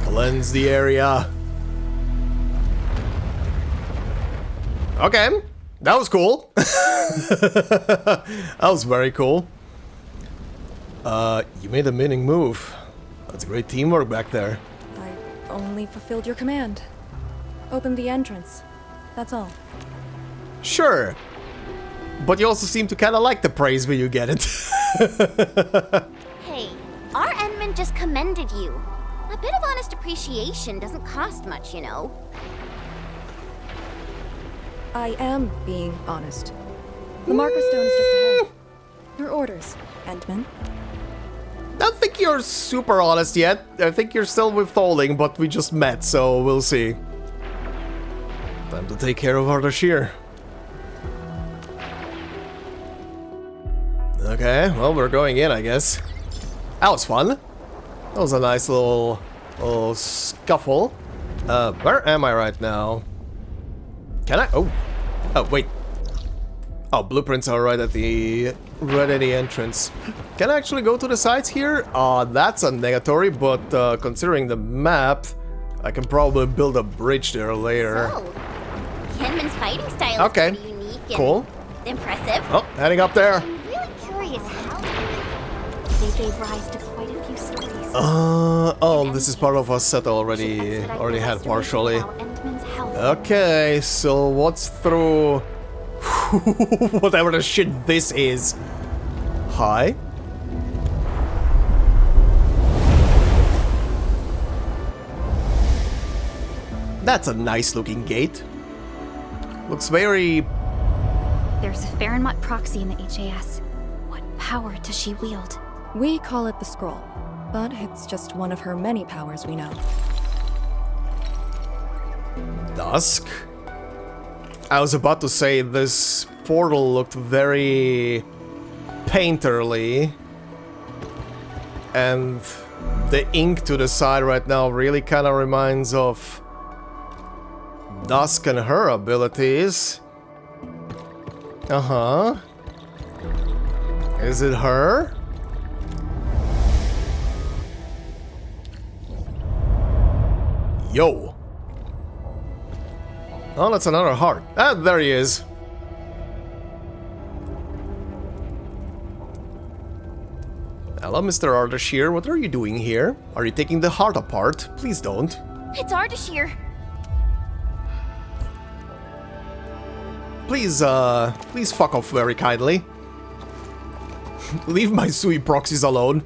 Cleanse the area. Okay, that was cool. That was very cool. You made a winning move. That's great teamwork back there. I only fulfilled your command. Open the entrance. That's all. Sure. But you also seem to kind of like the praise when you get it. Hey, our Endman just commended you. A bit of honest appreciation doesn't cost much, you know. I am being honest. The marker stone is just ahead. Your orders, Endman. I don't think you're super honest yet. I think you're still withholding, but we just met, so we'll see. Time to take care of Ardashir. Okay, well, we're going in, I guess. That was fun. That was a nice little scuffle. Where am I right now? Can I? Oh, wait. Oh, blueprints are right at the entrance. Can I actually go to the sides here? That's a negatory, but considering the map, I can probably build a bridge there later. So, Kenman's fighting style is pretty unique and cool. impressive. Oh, heading up there. I'm really curious how they gave rise to quite a few stories. Oh, this is part of a set already had partially. Endman's health Okay, so what's through whatever the shit this is? Hi? That's a nice looking gate. Looks very... There's a Feranmut proxy in the HAS. What power does she wield? We call it the Scroll, but it's just one of her many powers we know. Dusk? I was about to say this portal looked very painterly, and the ink to the side right now really kind of reminds of Dusk and her abilities. Uh-huh. Is it her? Yo. Oh, that's another heart. Ah, there he is. Hello, Mr. Ardashir. What are you doing here? Are you taking the heart apart? Please don't. It's Ardashir. Please fuck off very kindly. Leave my sui proxies alone.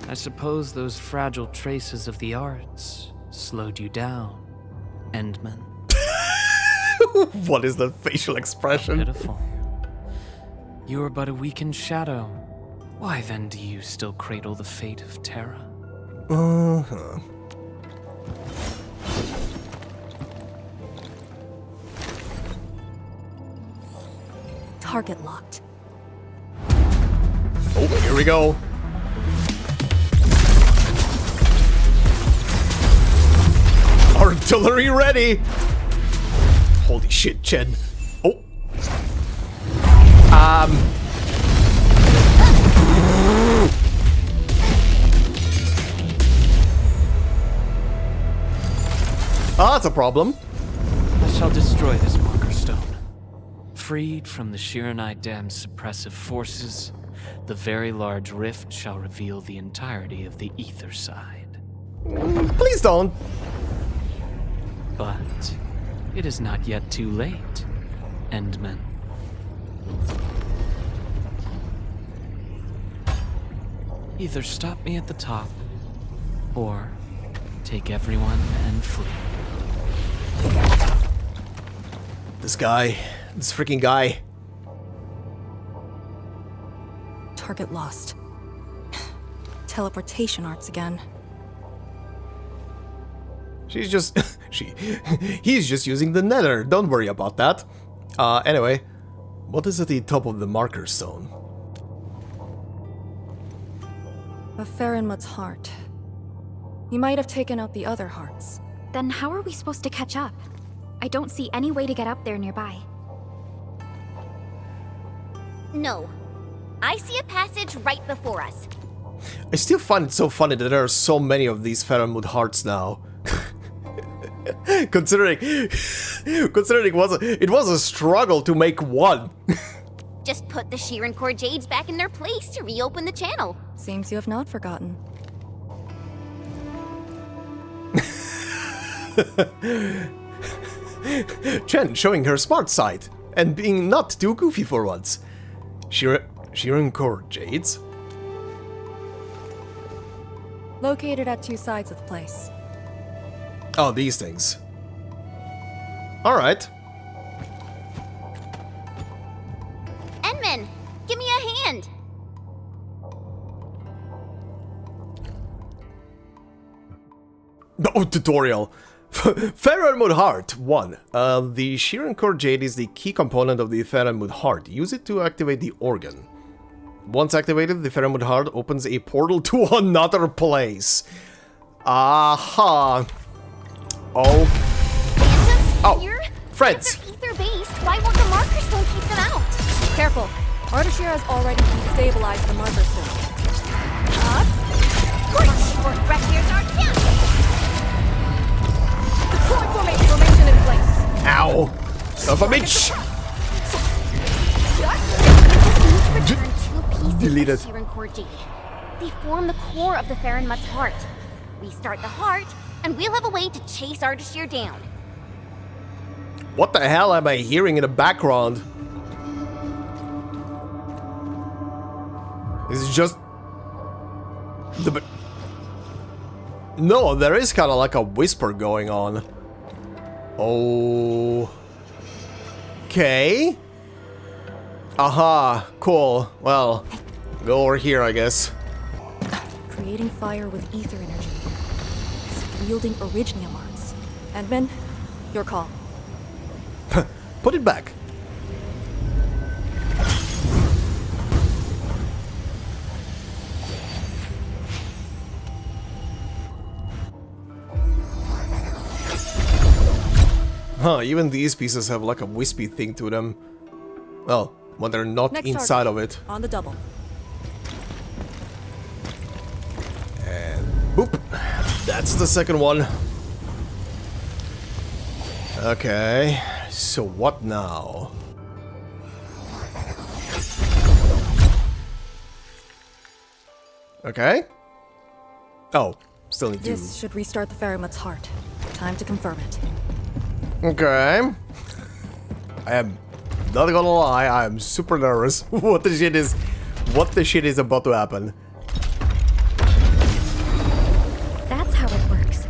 I suppose those fragile traces of the arts slowed you down, Endman. What is that facial expression? Pitiful. You are but a weakened shadow. Why then do you still cradle the fate of Terra? Uh-huh. Target locked. Oh, here we go. Artillery ready! Holy shit, Chen. Oh. Ah, that's a problem. I shall destroy this marker stone. Freed from the Shiranite Dam's suppressive forces, the very large rift shall reveal the entirety of the ether side. Please don't. But it is not yet too late, Endman. Either stop me at the top, or take everyone and flee. This guy. This freaking guy. Target lost. Teleportation arts again. She's just... He's just using the nether. Don't worry about that. Anyway. What is at the top of the marker stone? A Feranmut's heart. He might have taken out the other hearts. Then how are we supposed to catch up? I don't see any way to get up there nearby. No. I see a passage right before us. I still find it so funny that there are so many of these Feranmut hearts now. Considering it was a struggle to make one. Just put the Shiran Core Jades back in their place to reopen the channel. Seems you have not forgotten. Chen showing her smart side and being not too goofy for once. Shiran Core Jades? Located at two sides of the place. Oh, these things. Alright. Endman, give me a hand. Oh, tutorial. Feranmut Heart 1. The Shiran Core Jade is the key component of the Feranmut Heart. Use it to activate the organ. Once activated, the Feranmut Heart opens a portal to another place. Aha. Oh. Phantoms Oh, here? friends. If they're ether-based, why won't the marker stone keep them out? Careful! Ardashir has already destabilized the marker stone. Up. For Breathtaking Arcane. Deploy formation in place. Ow. Son of a bitch. Return two pieces Deleted. of Shiran Core Jade. They form the core of the Feranmut's heart. Restart the heart, and we'll have a way to chase Ardashir down. What the hell am I hearing in the background? Is it just... No, there is kind of like a whisper going on. Oh... Okay. Aha, cool. Well, go over here, I guess. Creating fire with ether energy. As if wielding orignium arts. Endman, your call. Put it back. Huh, even these pieces have like a wispy thing to them. Well, when they're not Next inside target. of it. On the double. And boop. That's the second one. Okay, so what now? Okay. Oh, still need to... This should restart the Feranmut's heart. Time to confirm it. Okay. I am not gonna lie, I am super nervous. What the shit is about to happen. That's how it works.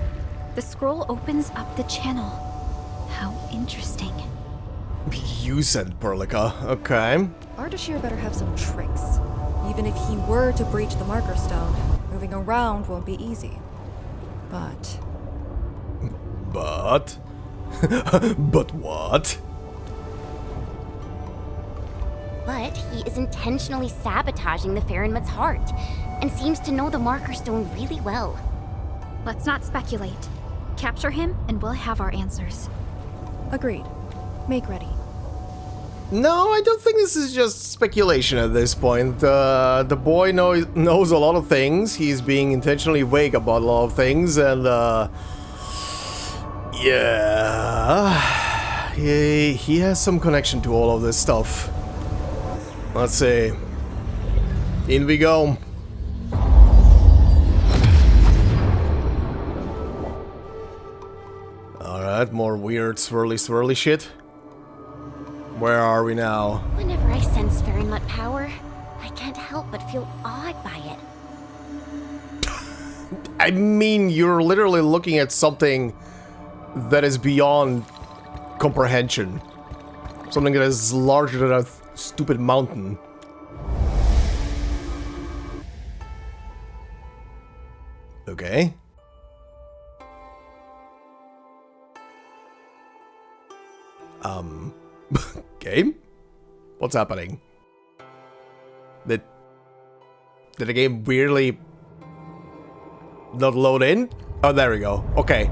The scroll opens up the channel. How interesting. You said Perlica. Okay. Ardashir better have some tricks. Even if he were to breach the marker stone, moving around won't be easy. But But what? But he is intentionally sabotaging the Feranmut's heart, and seems to know the marker stone really well. Let's not speculate. Capture him, and we'll have our answers. agreed. Make ready. No, I don't think this is just speculation at this point. The boy knows a lot of things. He's being intentionally vague about a lot of things, and yeah, he has some connection to all of this stuff. Let's see. In we go. Alright, more weird swirly shit. Where are we now? Whenever I sense Feranmut power, I can't help but feel awed by it. I mean, you're literally looking at something that is beyond comprehension. Something that is larger than a stupid mountain. Okay. Game? What's happening? Did the game weirdly not load in? Oh, there we go. Okay.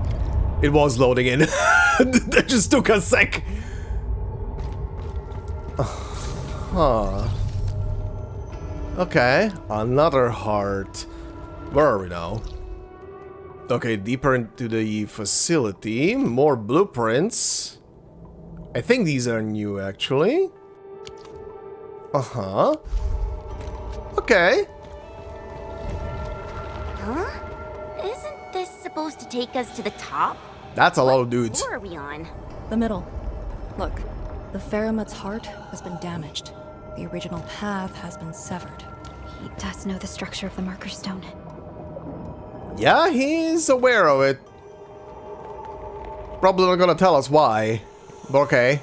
It was loading in. That just took a sec. Huh. Okay. Another heart. Where are we now? Okay, deeper into the facility. More blueprints. I think these are new, actually. Uh-huh. Okay. Huh? Isn't this supposed to take us to the top? That's a lot of dudes. What floor are we on? The middle. Look, the Feranmut's heart has been damaged. The original path has been severed. He does know the structure of the marker stone. Yeah, he's aware of it. Probably not gonna tell us why. But okay.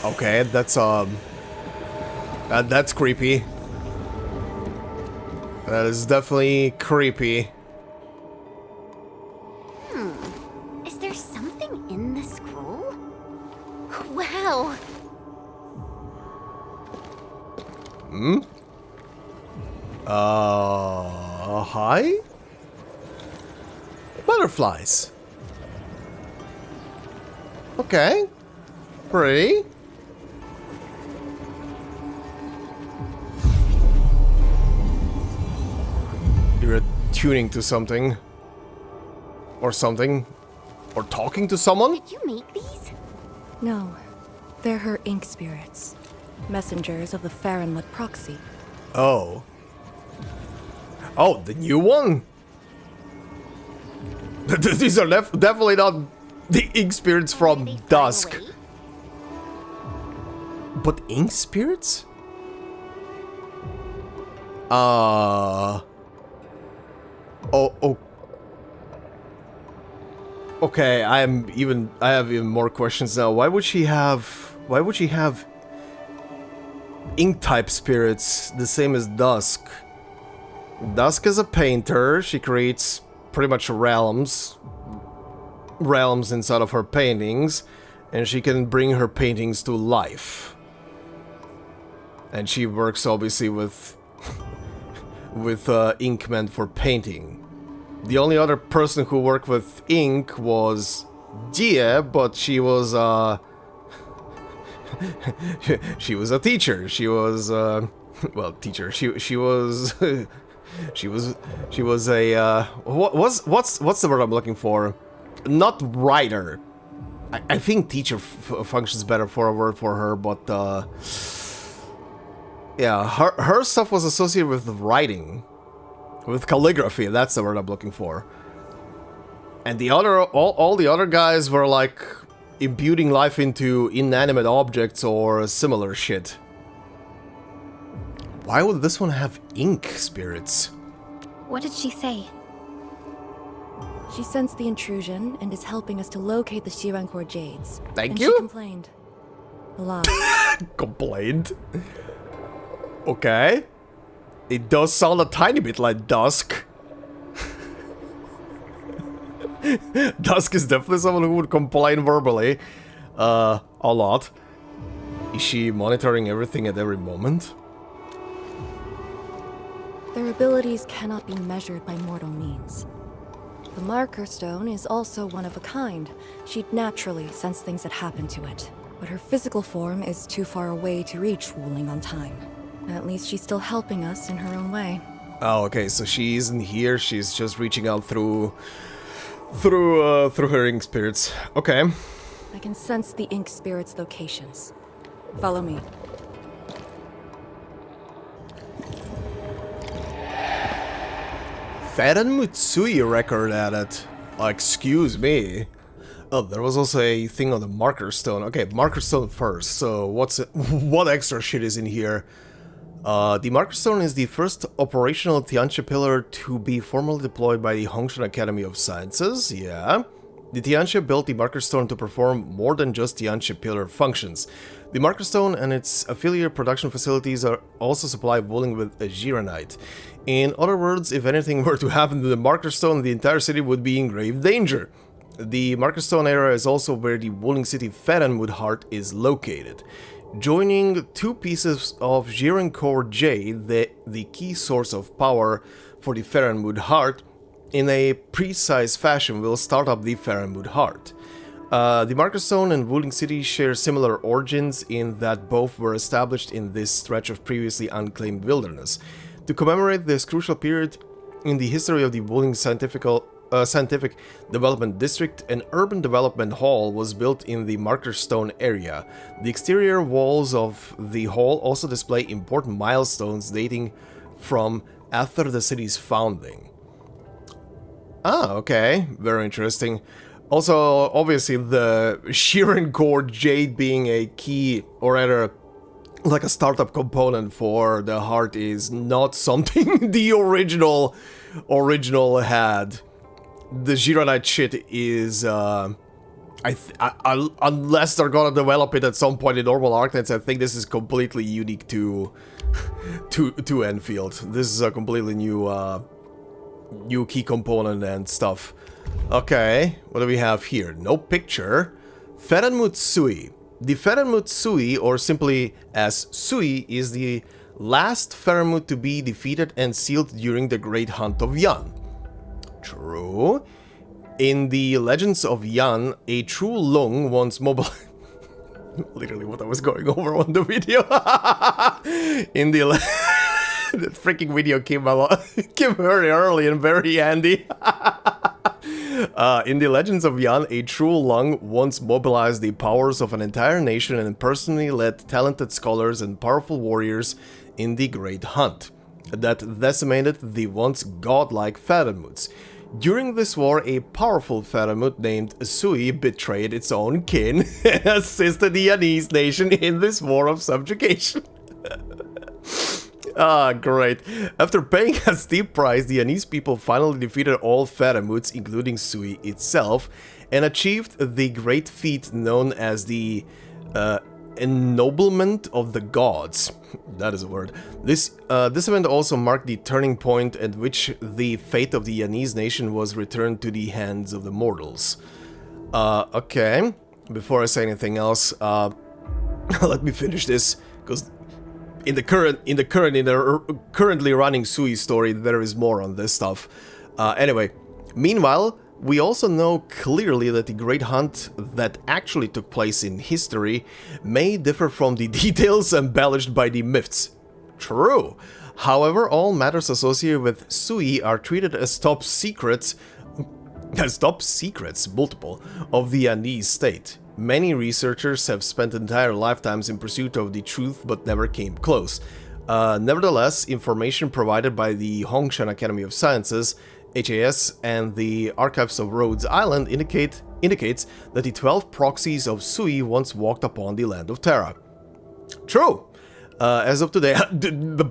Okay, that's that's creepy. That is definitely creepy. Is there something in the scroll? Wow. Hi? Butterflies. Okay. Pretty. You're tuning to something. Or something. Or talking to someone? Did you make these? No, they're her ink spirits. messengers of the Feranmut proxy. Oh. Oh, the new one? These are definitely not the ink spirits from Did they fly Dusk. away? But ink spirits? Oh, oh. Okay, I have even more questions now. Why would she have ink type spirits the same as Dusk? Dusk is a painter. She creates pretty much realms inside of her paintings, and she can bring her paintings to life. And she works obviously with ink meant for painting. The only other person who worked with ink was Dia, but she was she was a teacher. She was well, teacher. She was she was a what's the word I'm looking for? Not writer. I think teacher functions better for a word for her, but yeah, her stuff was associated with writing, with calligraphy. That's the word I'm looking for. And the other, all the other guys were like imbuing life into inanimate objects or similar shit. Why would this one have ink spirits? What did she say? She sensed the intrusion and is helping us to locate the Shirankor Jades. Thank and you. She complained. A lot. Complained? Okay. It does sound a tiny bit like Dusk. Dusk is definitely someone who would complain verbally. A lot. Is she monitoring everything at every moment? Their abilities cannot be measured by mortal means. The Marker Stone is also one of a kind. She'd naturally sense things that happen to it. But her physical form is too far away to reach Wuling on time. At least she's still helping us in her own way. Oh, okay, so she isn't here, she's just reaching out through her ink spirits. Okay. I can sense the ink spirit's locations. Follow me. Feranmut record at it. Excuse me. Oh, there was also a thing on the Marker Stone. Okay, Marker Stone first. So what extra shit is in here? The Marker Stone is the first operational Tianxia pillar to be formally deployed by the Hongshan Academy of Sciences. Yeah. The Tianxia built the Marker Stone to perform more than just Tianxia pillar functions. The Marker Stone and its affiliate production facilities are also supply Wuling with a Giranite. In other words, if anything were to happen to the Marker Stone, the entire city would be in grave danger. The Marker Stone area is also where the Wuling city Feranmut heart is located. Joining two pieces of Girancore Jade, the key source of power for the Feranmut heart, in a precise fashion will start up the Feranmut heart. The Marker Stone and Wuling City share similar origins in that both were established in this stretch of previously unclaimed wilderness. To commemorate this crucial period in the history of the Wuling Scientific Development District, an urban development hall was built in the Marker Stone area. The exterior walls of the hall also display important milestones dating from after the city's founding. Ah, okay. Very interesting. Also, obviously, the Girancore Jade being a key, or rather, like a startup component for the heart is not something the original had. The Giranite shit is, unless they're gonna develop it at some point in normal Arknights, I think this is completely unique to Enfield. This is a completely new key component and stuff. Okay, what do we have here? No picture. Feranmut Sui. The Feranmut Sui, or simply as Sui, is the last Feranmut to be defeated and sealed during the Great Hunt of Yan. True. In the Legends of Yan, a true Lung once mobile... Literally what I was going over on the video. In the... The freaking video came very early and very handy. In the Legends of Yan, a true Lung once mobilized the powers of an entire nation and personally led talented scholars and powerful warriors in the Great Hunt that decimated the once godlike Feranmuts. During this war, a powerful Feranmut named Sui betrayed its own kin and assisted the Yanese nation in this war of subjugation. Ah, great. After paying a steep price, the Yanese people finally defeated all Feranmuts, including Sui itself, and achieved the great feat known as the ennoblement of the gods. That is a word. This event also marked the turning point at which the fate of the Yanese nation was returned to the hands of the mortals. Okay. Before I say anything else, let me finish this, because in the currently running Sui story, there is more on this stuff. Anyway, meanwhile, we also know clearly that the Great Hunt that actually took place in history may differ from the details embellished by the myths. True. However, all matters associated with Sui are treated as top secrets, multiple, of the Yanese state. Many researchers have spent entire lifetimes in pursuit of the truth but never came close. Nevertheless, information provided by the Hongshan Academy of Sciences, HAS, and the Archives of Rhodes Island indicates that the 12 proxies of Sui once walked upon the land of Terra. True. As of today,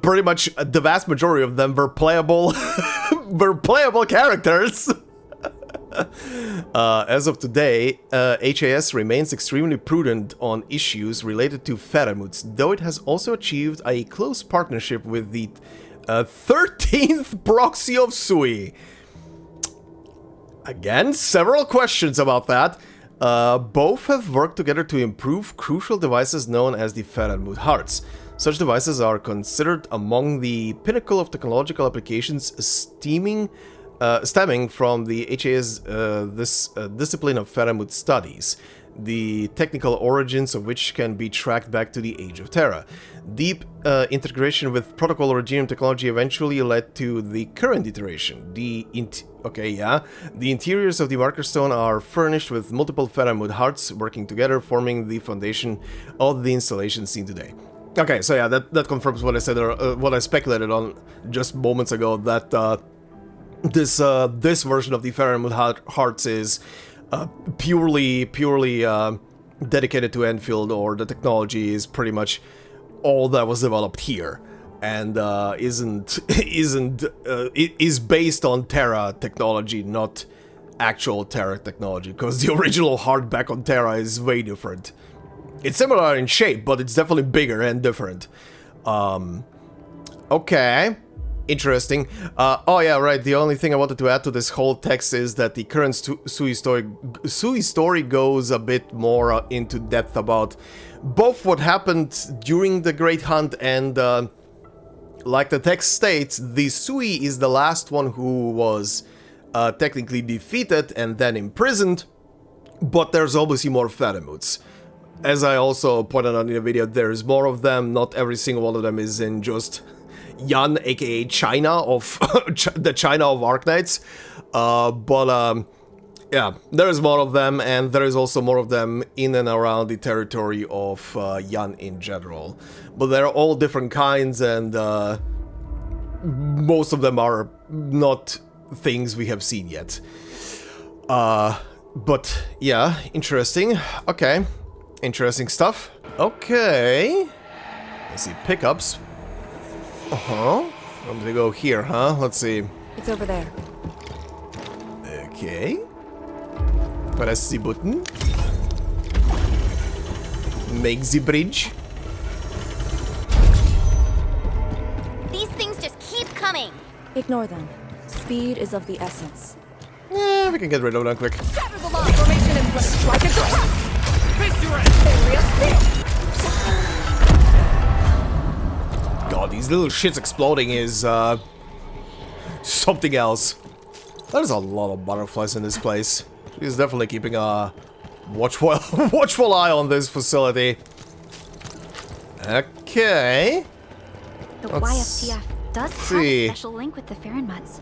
pretty much the vast majority of them were playable, characters. As of today, HAS remains extremely prudent on issues related to Feranmuts, though it has also achieved a close partnership with the 13th proxy of Sui. Again, several questions about that. Both have worked together to improve crucial devices known as the Feranmut hearts. Such devices are considered among the pinnacle of technological applications stemming from the HA's discipline of Feranmut studies, the technical origins of which can be tracked back to the Age of Terra. Deep integration with protocol regime technology eventually led to the current iteration. The interiors of the Marker Stone are furnished with multiple Feranmut hearts working together, forming the foundation of the installation seen today. Okay, so yeah, that confirms what I said, what I speculated on just moments ago, that this version of the Feranmut hearts is purely dedicated to Enfield, or the technology is pretty much all that was developed here, and is based on Terra technology, not actual Terra technology, because the original heart back on Terra is way different. It's similar in shape, but it's definitely bigger and different. Okay. Interesting. Oh yeah, right, the only thing I wanted to add to this whole text is that the current Sui story goes a bit more into depth about both what happened during the Great Hunt and, like the text states, the Sui is the last one who was technically defeated and then imprisoned, but there's obviously more Feranmuts. As I also pointed out in the video, there's more of them, not every single one of them is in just Yan, aka China of the China of Arknights, yeah, there is more of them, and there is also more of them in and around the territory of Yan in general. But they're all different kinds, and most of them are not things we have seen yet. But yeah, interesting. Okay, interesting stuff. Okay, let's see, pickups. I'm gonna go here, huh? Let's see. It's over there. Okay. Press the button. Make the bridge. These things just keep coming. Ignore them. Speed is of the essence. Yeah, we can get rid of them quick. Shatter the line formation in place like a drop. Face your area still. God, these little shits exploding is something else. There's a lot of butterflies in this place. She's definitely keeping a watchful eye on this facility. Okay. The YFTF does have a special link with the Feranmuts.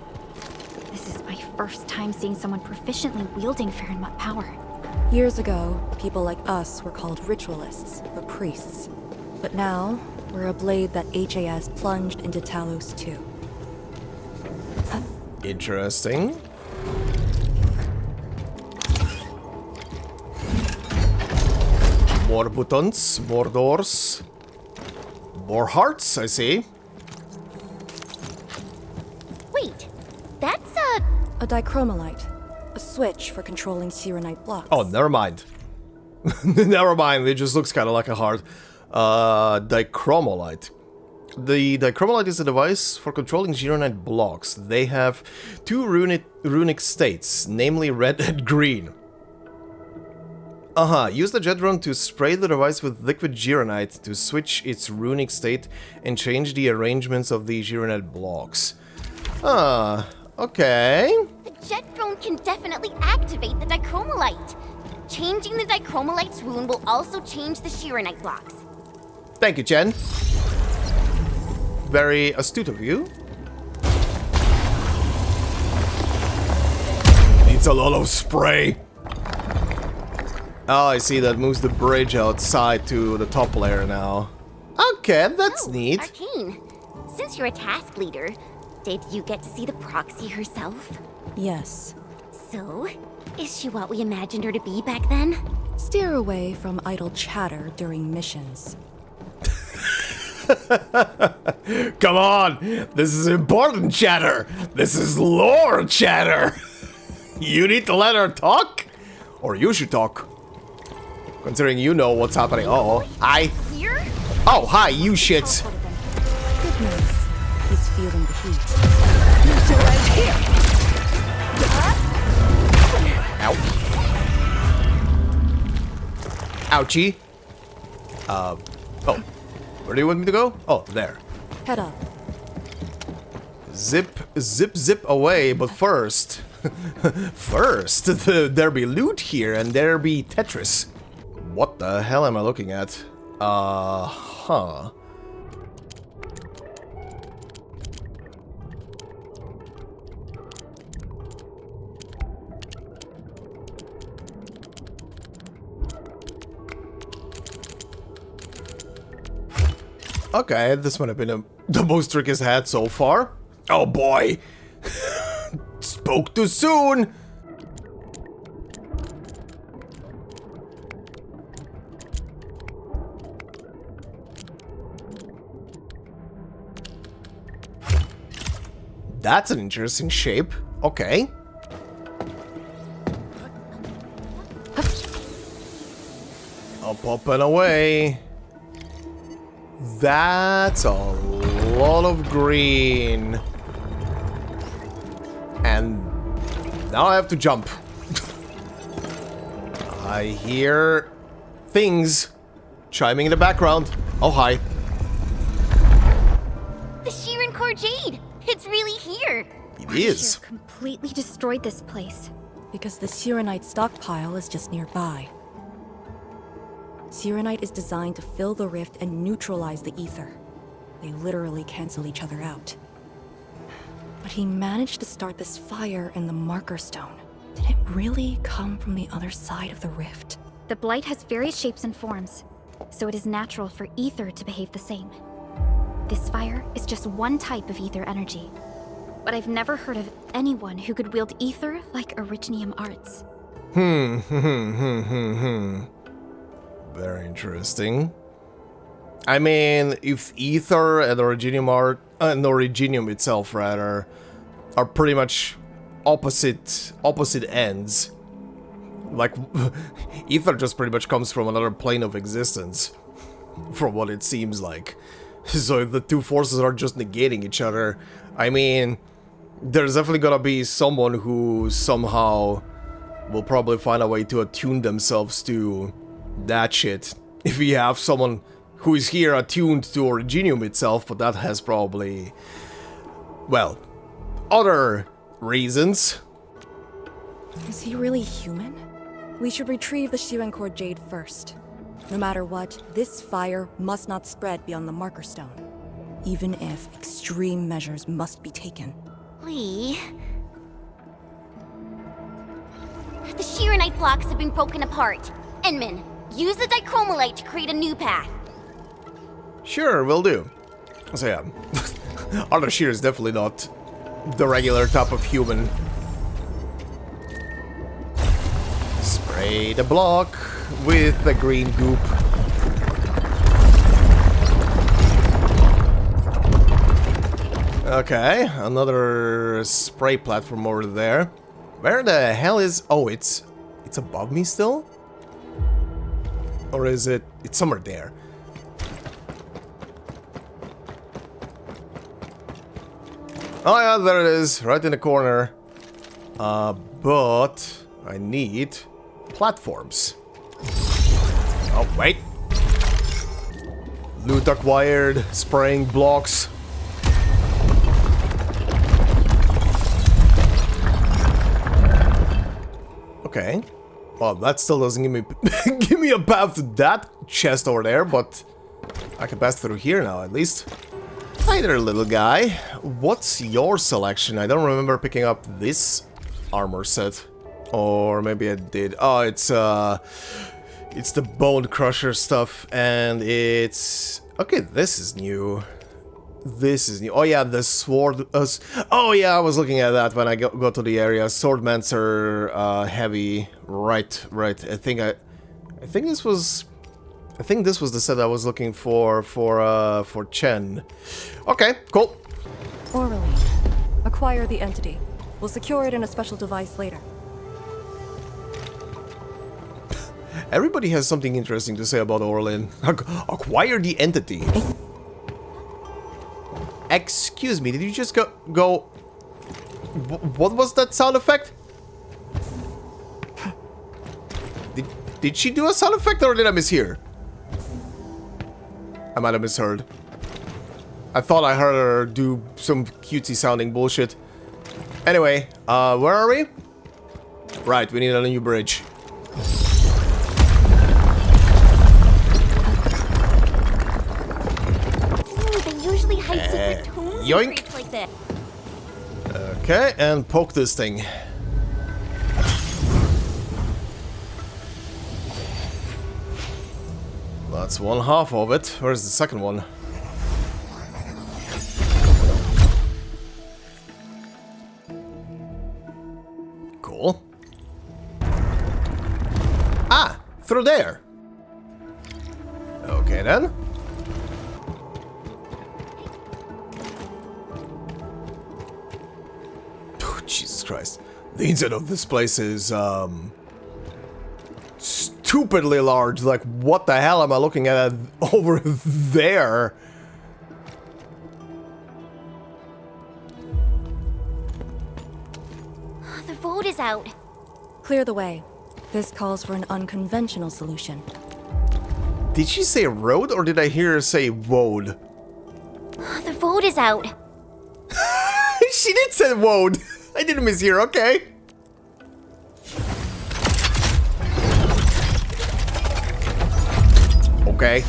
This is my first time seeing someone proficiently wielding Feranmut power. Years ago, people like us were called ritualists, or priests. But now, we're a blade that HAS plunged into Talos-II. Interesting. More buttons, more doors, more hearts, I see. Wait, that's A dichromolite, a switch for controlling Sirenite blocks. Oh, never mind. Never mind, it just looks kind of like a heart. Dichromolite. The dichromolite is a device for controlling Sirenite blocks. They have two runic states, namely red and green. Use the jet drone to spray the device with liquid Gironite to switch its runic state and change the arrangements of the Gironite blocks. Okay. the jet drone can definitely activate the dichromolite. Changing the dichromolite's rune will also change the Shironite blocks. Thank you, Chen. Very astute of you. Needs a lot of spray. Oh, I see, that moves the bridge outside to the top layer now. Okay, that's neat. Arcane, since you're a task leader, did you get to see the proxy herself? Yes. So, is she what we imagined her to be back then? Steer away from idle chatter during missions. Come on! This is important chatter! This is lore chatter! You need to let her talk? Or you should talk. Considering you know what's happening. Uh-oh. Hi. Here? Oh, hi, you shits. Good news. He's feeling the heat. Ow. Ouchie. Oh. Where do you want me to go? Oh, there. Head up. Zip, zip, zip away, but first... first, there be loot here, and there be Tetris. What the hell am I looking at? Huh. Okay, this might have been the most trickiest had so far. Oh boy! Spoke too soon! That's an interesting shape. Okay. Up and away. That's a lot of green. And now I have to jump. I hear things chiming in the background. Oh, hi. The Shirin Core Jade! It's really here! It is. You completely destroyed this place. Because the Sirenite stockpile is just nearby. Sirenite is designed to fill the rift and neutralize the ether. They literally cancel each other out. But he managed to start this fire in the Marker Stone. Did it really come from the other side of the rift? The blight has various shapes and forms, so it is natural for ether to behave the same. This fire is just one type of ether energy, but I've never heard of anyone who could wield ether like Originium arts. Very interesting. I mean, if ether and Originium itself rather are pretty much opposite ends. Like ether just pretty much comes from another plane of existence, from what it seems like. So if the two forces are just negating each other, I mean, there's definitely gonna be someone who somehow will probably find a way to attune themselves to that shit. If we have someone who is here attuned to Originium itself, but that has probably, well, other reasons. Is he really human? We should retrieve the Shirin Core Jade first. No matter what, this fire must not spread beyond the Marker Stone, even if extreme measures must be taken. Lee... The Sheeranite blocks have been broken apart. Enman, use the dichromolite to create a new path. Sure, will do. So yeah, Arthur Shear is definitely not the regular type of human. Spray the block with the green goop. Okay, another spray platform over there. Where the hell is... Oh, it's above me still? Or is it... It's somewhere there. Oh yeah, there it is, right in the corner. But I need platforms. Oh, wait. Loot acquired, spraying blocks. Okay. Well, that still doesn't give me give me a path to that chest over there, but I can pass through here now at least. Hi there, little guy. What's your selection? I don't remember picking up this armor set. Or maybe I did. Oh, it's the Bone Crusher stuff, and it's... Okay, this is new. This is new. Oh yeah, the sword... oh yeah, I was looking at that when I go to the area. Swordmancer heavy. Right. I think this was... I think this was the set I was looking for Chen. Okay, cool. Orally. Acquire the entity. We'll secure it in a special device later. Everybody has something interesting to say about Orlin. Acquire the entity. Excuse me, did you just go... What was that sound effect? Did she do a sound effect or did I mishear? I might have misheard. I thought I heard her do some cutesy sounding bullshit. Anyway, where are we? Right, we need a new bridge. Yoink! Like that. Okay, and poke this thing. That's one half of it. Where's the second one? Cool. Ah! Through there! Okay then. Jesus Christ. The inside of this place is, stupidly large. Like, what the hell am I looking at over there? The vote is out. Clear the way. This calls for an unconventional solution. Did she say road or did I hear her say woad? The vote is out. She did say woad. I didn't mishear, okay. Okay.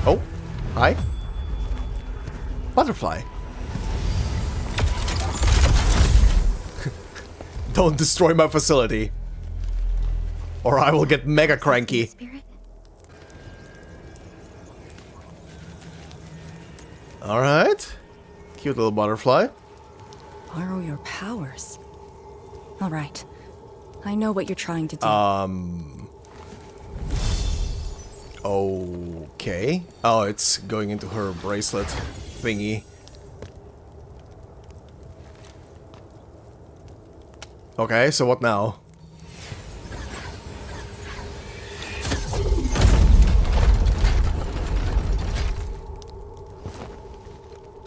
Oh, hi. Butterfly. Don't destroy my facility. Or I will get mega cranky. Alright. Cute little butterfly. Borrow your powers. Alright. I know what you're trying to do. Okay. Oh, it's going into her bracelet thingy. Okay, so what now?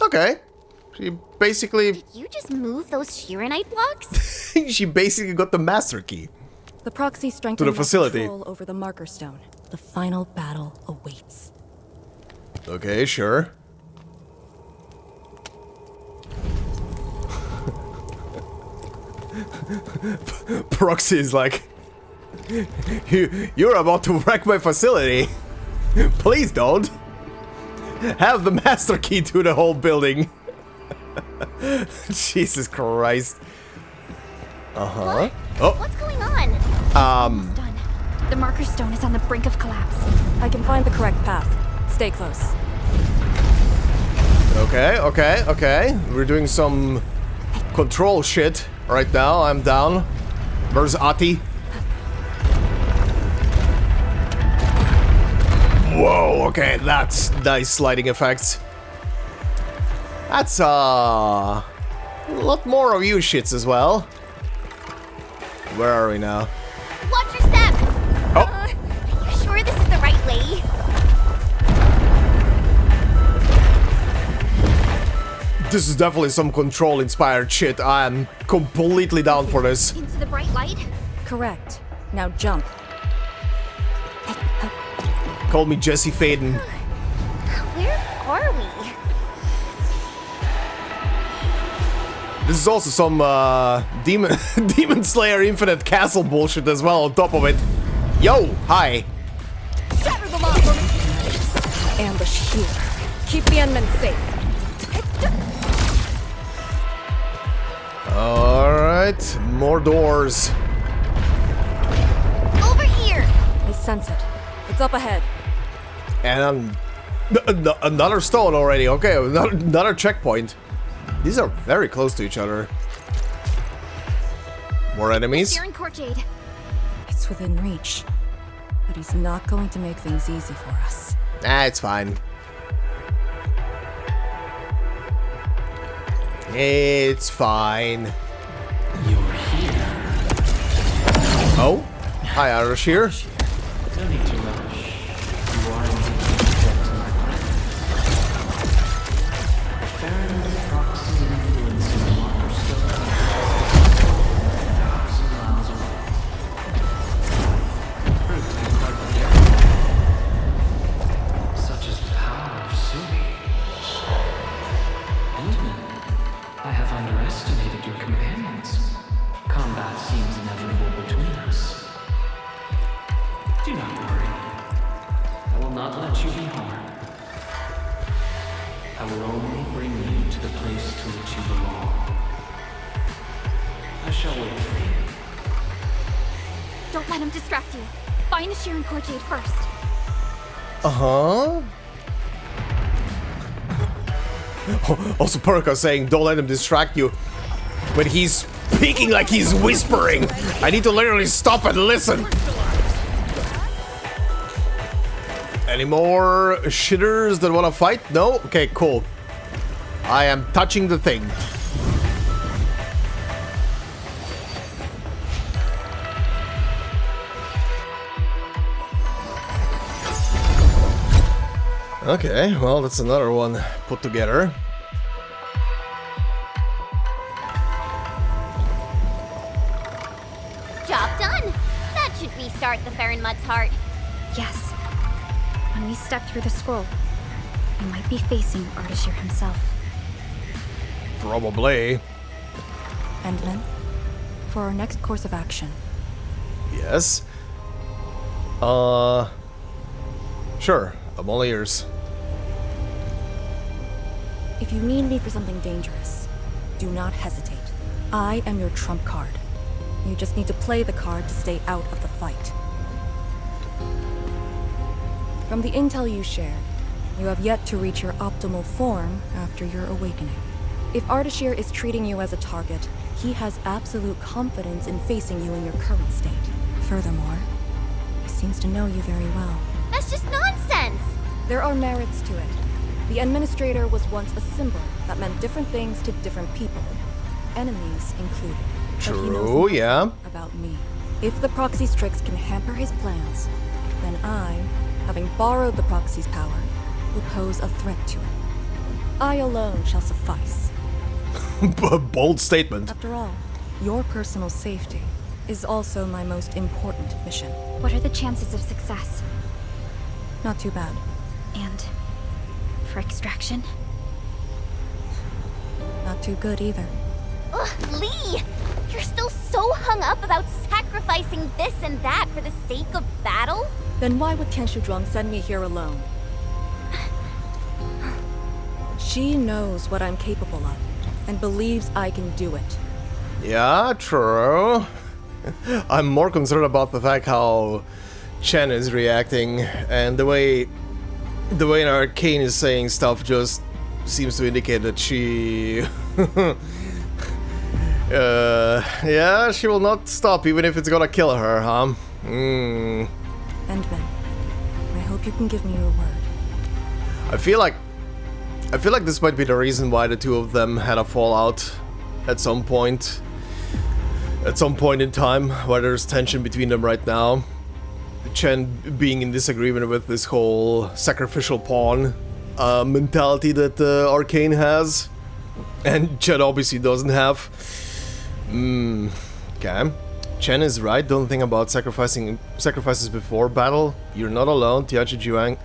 Okay. She basically... Did you just move those Sheeranite blocks? She basically got the master key. The proxy strengthens to the facility. control over the marker stone. The final battle awaits. Okay, sure. Proxy is like... You're about to wreck my facility. Please don't. Have the master key to the whole building. Jesus Christ. What? Oh, What's going on? Almost done. The marker stone is on the brink of collapse. I can find the correct path. Stay close. okay. We're doing some control shit right now. I'm down. Where's Ati? Whoa, okay, that's nice sliding effects. That's a lot more of you shits as well. Where are we now? Watch your step! Oh. Are you sure this is the right way? This is definitely some control-inspired shit. I am completely down for this. Into the bright light? Correct. Now jump. Call me Jesse Faden. Where are we? This is also some Demon Slayer Infinite Castle bullshit as well on top of it. Yo, hi. Shatter the lock! Ambush here. Keep the Endmen safe. Alright, more doors. Over here! I sense it. It's up ahead. And another stone already. Okay, another checkpoint. These are very close to each other. More enemies. Sharon Corjade. It's within reach. But he's not going to make things easy for us. It's fine. It's fine. You're here. Oh? Hi, Arashir. No need to rush. You are indeed subject to my plan. Feranmut proxy influence in the marker stone. 1,000 miles away. Proved to be quite the area. Such is the power of Sui. Endman, I have underestimated your companions. Combat seems inevitable between us. Do not worry. I will not let you be harmed. I will only bring you to the place to which you belong. I shall wait for you. Don't let him distract you. Find Sharon Corjade first. Uh-huh. Also, Perka saying, don't let him distract you. When he's speaking like he's whispering. I need to literally stop and listen. Any more shitters that want to fight? No? Okay, cool. I am touching the thing. Okay, well, that's another one put together. Job done! That should restart the Feranmut's heart. Yes. When we step through the scroll, we might be facing Ardashir himself. Probably. Endman, for our next course of action. Yes. Sure. I'm all ears. If you need me for something dangerous, do not hesitate. I am your trump card. You just need to play the card to stay out of the fight. From the intel you shared, you have yet to reach your optimal form after your awakening. If Ardashir is treating you as a target, he has absolute confidence in facing you in your current state. Furthermore, he seems to know you very well. That's just nonsense! There are merits to it. The Administrator was once a symbol that meant different things to different people, enemies included. But he knows True, nothing yeah. about me. If the proxy's tricks can hamper his plans, then I, having borrowed the proxy's power, will pose a threat to him. I alone shall suffice. Bold statement. After all, your personal safety is also my most important mission. What are the chances of success? Not too bad. And for extraction? Not too good either. Ugh, Lee! You're still so hung up about sacrificing this and that for the sake of battle? Then why would Tian Shudrong send me here alone? She knows what I'm capable of, and believes I can do it. Yeah, true. I'm more concerned about the fact how Chen is reacting, and the way Arcane is saying stuff just seems to indicate that she... yeah, she will not stop even if it's gonna kill her, huh? Endman, I hope you can give me your word. I feel like this might be the reason why the two of them had a fallout at some point. At some point in time, where there's tension between them right now. Chen being in disagreement with this whole sacrificial pawn mentality that Arcane has, and Chen obviously doesn't have. Okay. Chen is right, don't think about sacrifices before battle. You're not alone, Tianchi Juang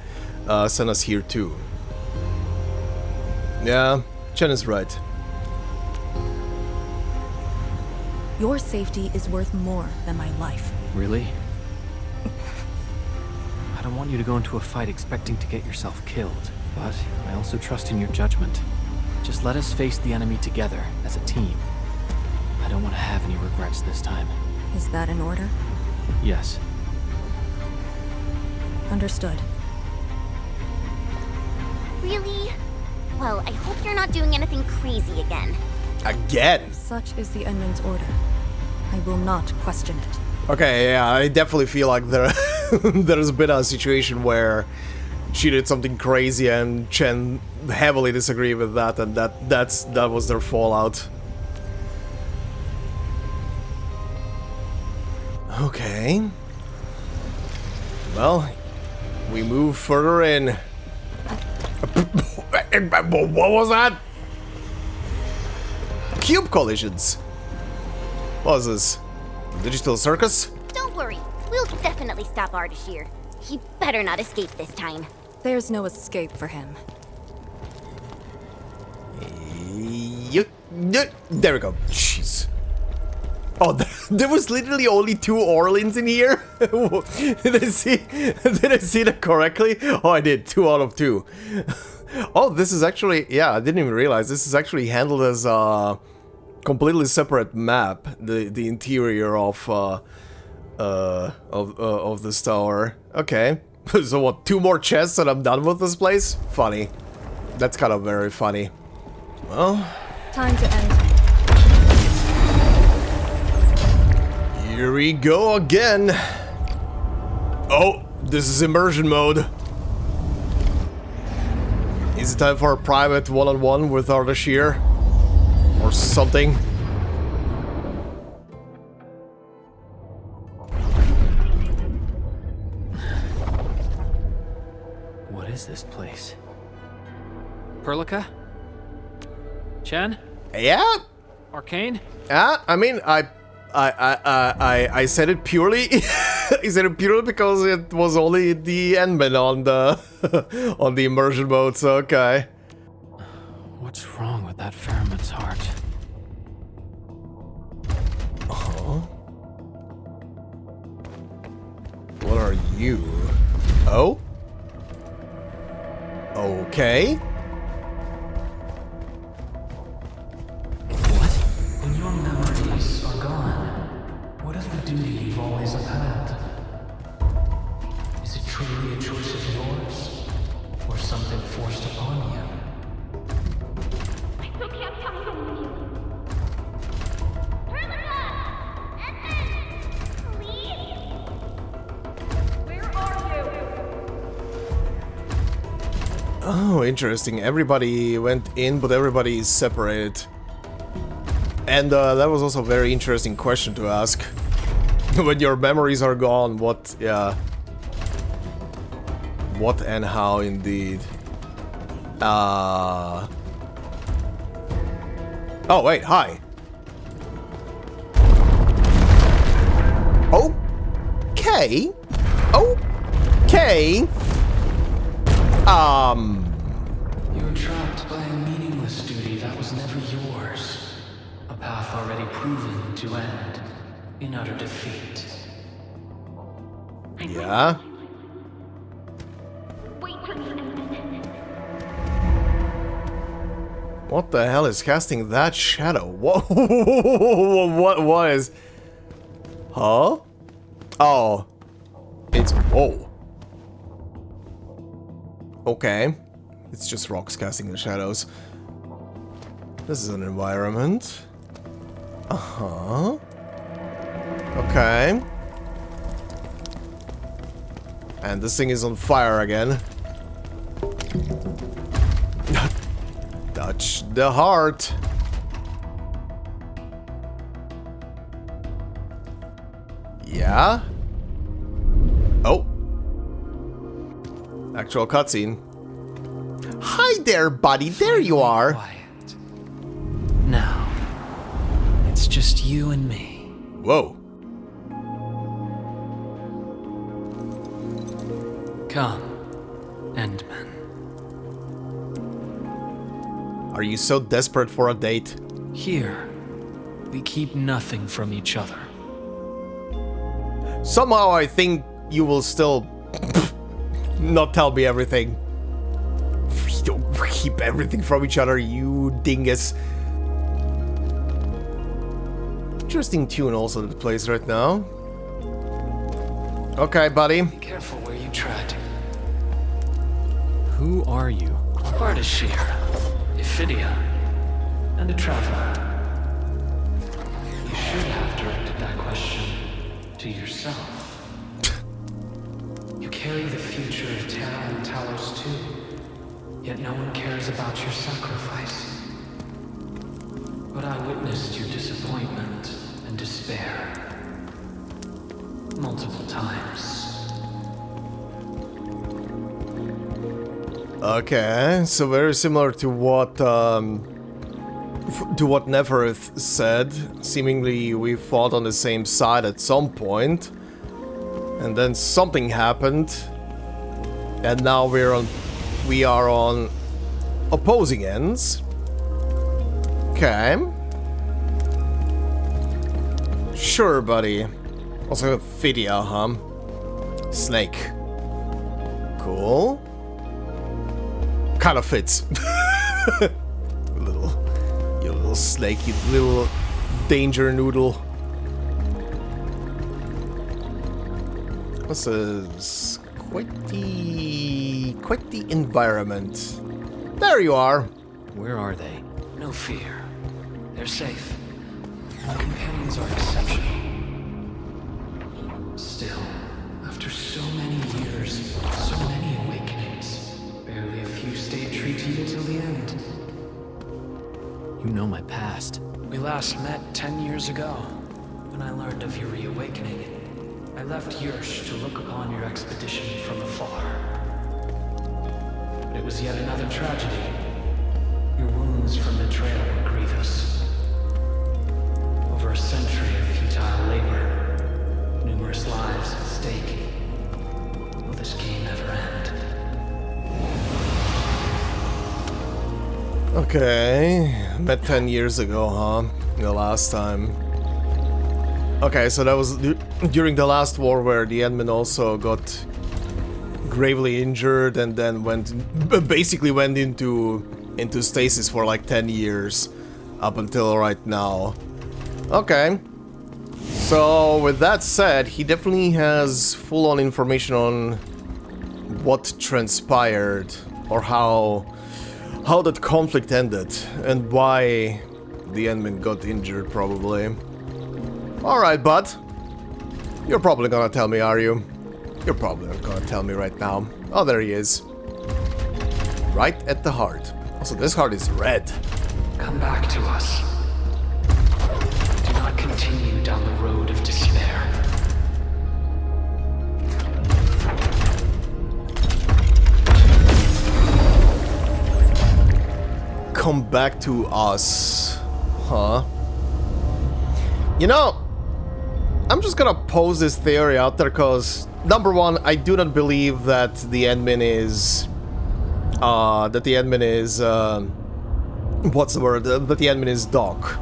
sent us here too. Yeah, Chen is right. Your safety is worth more than my life. Really? I don't want you to go into a fight expecting to get yourself killed, but I also trust in your judgment. Just let us face the enemy together, as a team. I don't want to have any regrets this time. Is that an order? Yes. Understood. Really? Well, I hope you're not doing anything crazy again. Again? Such is the Endman's order. I will not question it. Okay, yeah, I definitely feel like there's been a situation where she did something crazy and Chen heavily disagreed with that, and that was their fallout. Okay. Well, we move further in. What was that? Cube collisions. What was this? Digital circus? Don't worry, we'll definitely stop Ardashir. He better not escape this time. There's no escape for him. There we go. Jeez. Oh, there was literally only 2 Orleans in here? Did I see that correctly? Oh, I did. 2 out of 2. Oh, this is actually... Yeah, I didn't even realize. This is actually handled as a completely separate map. The interior of this tower. Okay. So what, 2 more chests and I'm done with this place? Funny. That's kind of very funny. Well... Time to end. Here we go again. Oh, this is immersion mode. Is it time for a private one-on-one with Ardashir? Or something? What is this place? Perlica? Chen? Yeah? Arcane? Yeah, I mean, I said it purely I said it purely because it was only the Endman on the on the immersion mode, so okay. What's wrong with that Feranmut's heart? What are you? Oh? Okay. What? When your memories are gone, what is the duty you've always upheld? Is it truly a choice of yours? Or something forced upon you? I still can't tell you. Please? Where are you? Oh, interesting. Everybody went in, but everybody is separated. And that was also a very interesting question to ask. When your memories are gone, what, yeah. What and how indeed. Oh, wait, hi. Okay. Okay. You were trapped by a meaningless duty that was never yours. A path already proven to end in utter defeat. Yeah. Wait for me a minute. What the hell is casting that shadow? What was? Huh? Oh. It's... Whoa. Okay. It's just rocks casting the shadows. This is an environment. Uh-huh. Okay. And this thing is on fire again. Touch the heart. Yeah? Oh. Actual cutscene. Hi there, buddy. There you are. Quiet. Now, it's just you and me. Whoa. Come, Endman. Are you so desperate for a date? Here, we keep nothing from each other. Somehow I think you will still not tell me everything. We don't keep everything from each other, you dingus. Interesting tune also that plays right now. Okay, buddy. Be careful where you tread. Who are you? Ardashir, Ephidia, and a traveler. You should have directed that question to yourself. You carry the future of Terra and Talos-II, yet no one cares about your sacrifice. But I witnessed your disappointment and despair multiple times. Okay, so very similar to what Nefereth said. Seemingly we fought on the same side at some point, and then something happened, and now we are on opposing ends. Okay. Sure, buddy. Also Ephidia, huh? Snake. Cool. Kind of fits. You little snake, you little danger noodle. This is quite the environment. There you are. Where are they? No fear. They're safe. Our companions are exceptional. Still, after so many years, so many awakenings, barely a few stayed true to you till the end. You know my past. We last met 10 years ago, when I learned of your reawakening. I left Yursh to look upon your expedition from afar. But it was yet another tragedy. Your wounds from betrayal were grievous. Over a century of futile labor, numerous lives at stake. Will this game ever end? Okay, met 10 years ago, huh? The last time. Okay, so that was during the last war where the Endman also got gravely injured and then basically went into stasis for like 10 years up until right now. Okay. So with that said, he definitely has full-on information on what transpired or how that conflict ended and why the Endman got injured, probably. Alright, bud. You're probably gonna tell me, are you? You're probably not gonna tell me right now. Oh, there he is. Right at the heart. Also, this heart is red. Come back to us. Do not continue down the road of despair. Come back to us. Huh? You know, I'm just gonna pose this theory out there because, number one, I do not believe that the Endman is... what's the word? That the Endman is Doc.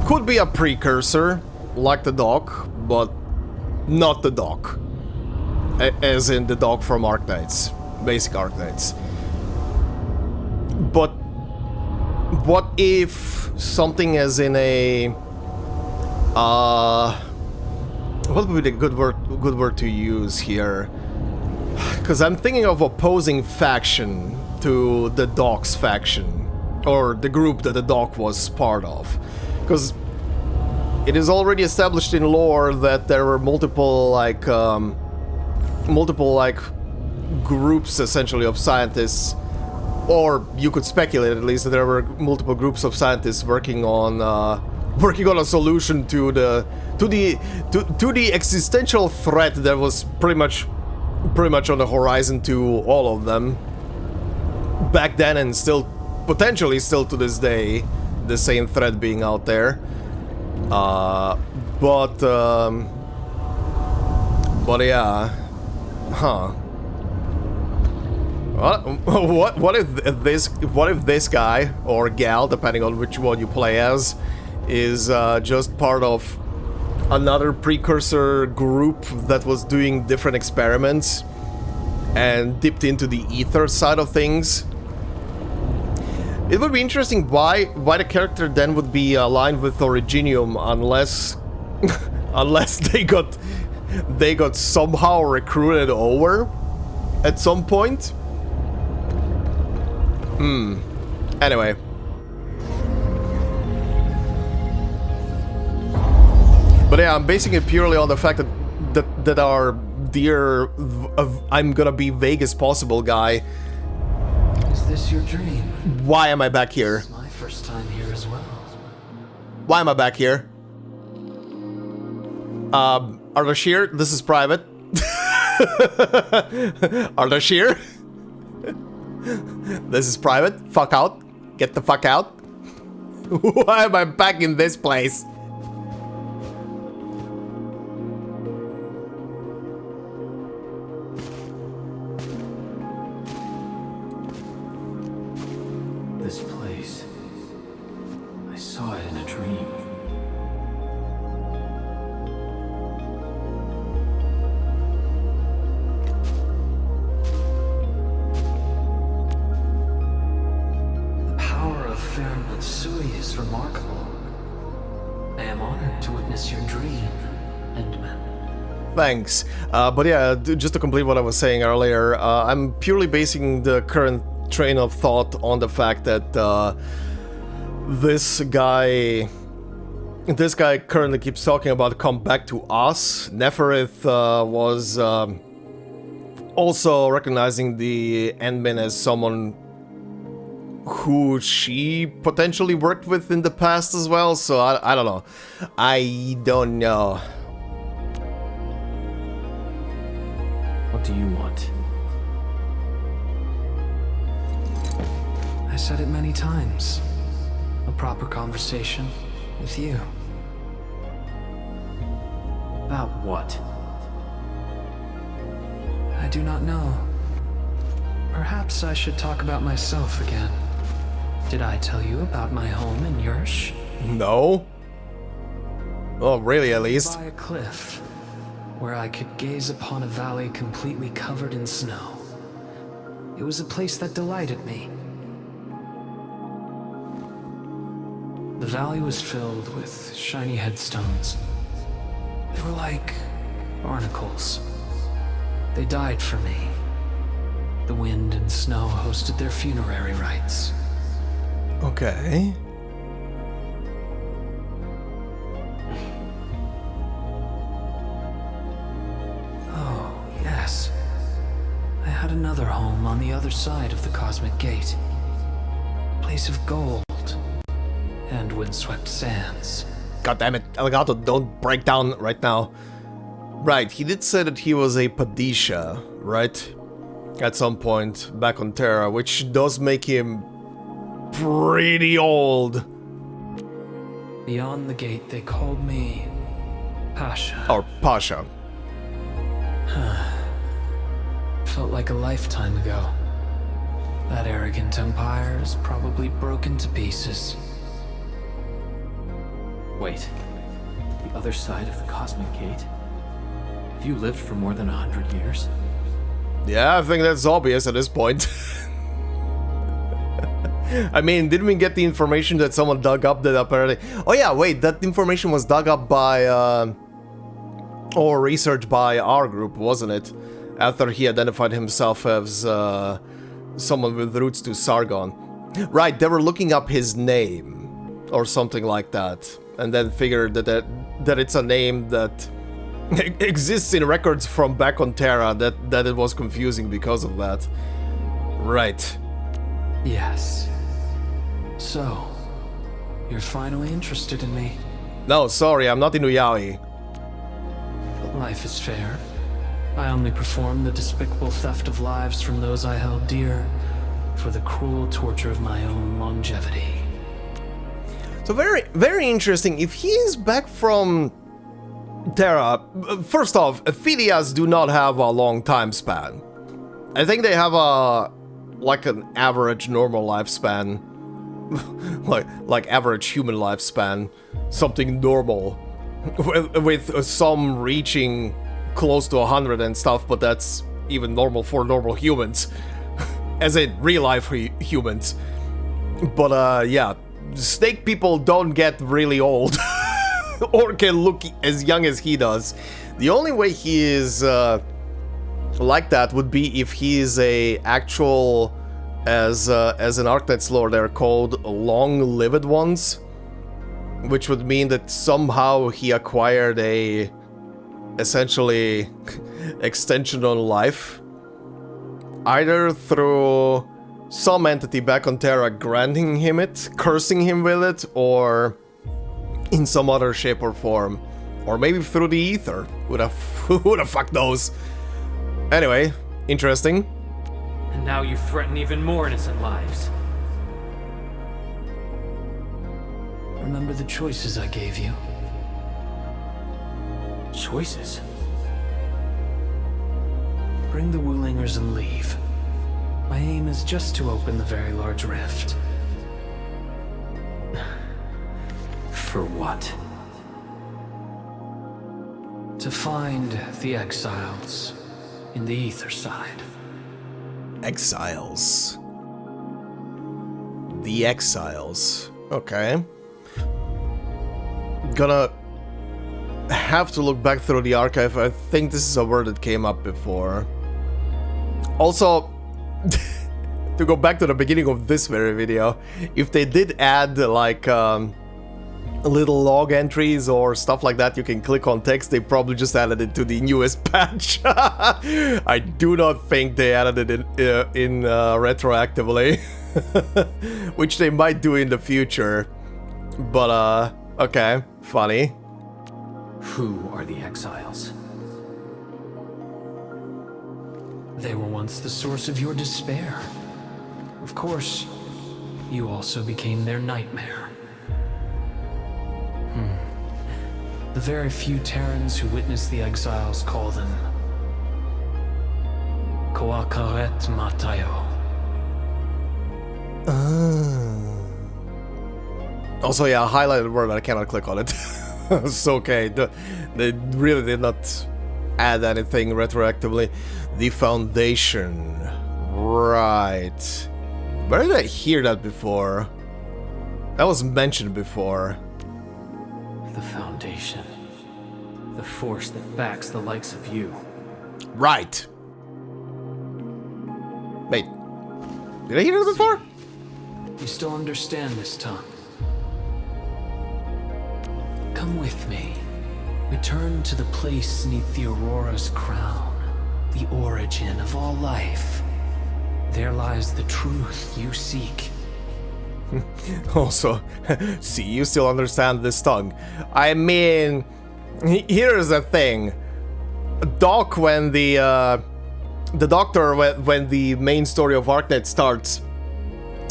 Could be a precursor, like the Doc, but not the Doc. As in the Doc from Arknights. Basic Arknights. But what if something as in a what would be the good word to use here? Because I'm thinking of opposing faction to the Doc's faction, or the group that the Doc was part of. Because it is already established in lore that there were multiple groups essentially of scientists, or you could speculate at least that there were multiple groups of scientists working on a solution to the existential threat that was pretty much on the horizon to all of them back then, and still potentially still to this day, the same threat being out there. But yeah, huh? What if this guy or gal, depending on which one you play as, is just part of another precursor group that was doing different experiments and dipped into the ether side of things? It would be interesting why the character then would be aligned with Originium unless unless they got somehow recruited over at some point. Anyway. But yeah, I'm basing it purely on the fact that our dear, I'm gonna be vague as possible guy. Is this your dream? Why am I back here? It's my first time here as well. Why am I back here? Ardashir, this is private. Ardashir? This is private. Fuck out. Get the fuck out. Why am I back in this place? This place. I saw it in a dream. The power of Feranmut is remarkable. I am honored to witness your dream, Endman. Thanks. But yeah, just to complete what I was saying earlier, I'm purely basing the current train of thought on the fact that this guy currently keeps talking about come back to us. Neferith was also recognizing the Endman as someone who she potentially worked with in the past as well, so I don't know. I don't know. What do you want? I said it many times. A proper conversation with you. About what? I do not know. Perhaps I should talk about myself again. Did I tell you about my home in Yursh? No? Oh, really, at least? By a cliff, where I could gaze upon a valley completely covered in snow. It was a place that delighted me. The valley was filled with shiny headstones. They were like barnacles. They died for me. The wind and snow hosted their funerary rites. Okay. Oh, yes. I had another home on the other side of the Cosmic Gate. A place of gold and windswept sands. God damn it, Elgato, don't break down right now. Right, he did say that he was a Padisha, right? At some point back on Terra, which does make him pretty old. Beyond the gate, they called me Pasha. Or Pasha. Felt like a lifetime ago. That arrogant empire is probably broken to pieces. Wait. The other side of the Cosmic Gate? Have you lived for more than 100 years? Yeah, I think that's obvious at this point. I mean, didn't we get the information that someone dug up that apparently... Oh yeah, wait, that information was dug up by... or researched by our group, wasn't it? After he identified himself as someone with roots to Sargon. Right, they were looking up his name, or something like that, and then figured that it's a name that exists in records from back on Terra, that it was confusing because of that. Right. Yes. So, you're finally interested in me. No, sorry, I'm not Inuyai. Life is fair. I only perform the despicable theft of lives from those I held dear for the cruel torture of my own longevity. So very, very interesting. If he is back from Terra, first off, Phidias do not have a long time span. I think they have like an average normal lifespan, like average human lifespan, something normal, with some reaching close to 100 and stuff, but that's even normal for normal humans, as in real life humans. But yeah, snake people don't get really old, or can look as young as he does. The only way he is like that would be if he is a actual, as an Arknights lore, they're called long-lived ones, which would mean that somehow he acquired a essentially extension on life, either through some entity back on Terra granting him it, cursing him with it, or in some other shape or form, or maybe through the ether. Who the fuck knows? Anyway, interesting. And now you threaten even more innocent lives. Remember the choices I gave you? Choices? Bring the Wulingers and leave. My aim is just to open the very large rift. For what? To find the exiles in the ether side. Exiles. The exiles. Okay. Gonna have to look back through the archive. I think this is a word that came up before. Also, to go back to the beginning of this very video, if they did add like little log entries or stuff like that you can click on text, they probably just added it to the newest patch. I do not think they added it in retroactively, which they might do in the future. But okay, funny. Who are the exiles? They were once the source of your despair. Of course, you also became their nightmare. The very few Terrans who witnessed the exiles call them Koakaret Matayo. Also, yeah, highlighted word, I cannot click on it. It's okay. They really did not add anything retroactively. The Foundation. Right. Where did I hear that before? That was mentioned before. The Foundation. The force that backs the likes of you. Right. Wait. Did I hear it before? You still understand this tongue? Come with me. Return to the place neath the Aurora's crown. The origin of all life. There lies the truth you seek. Also, see, you still understand this tongue. I mean, here's the thing. Doc, when the Doctor, when the main story of Arknights starts,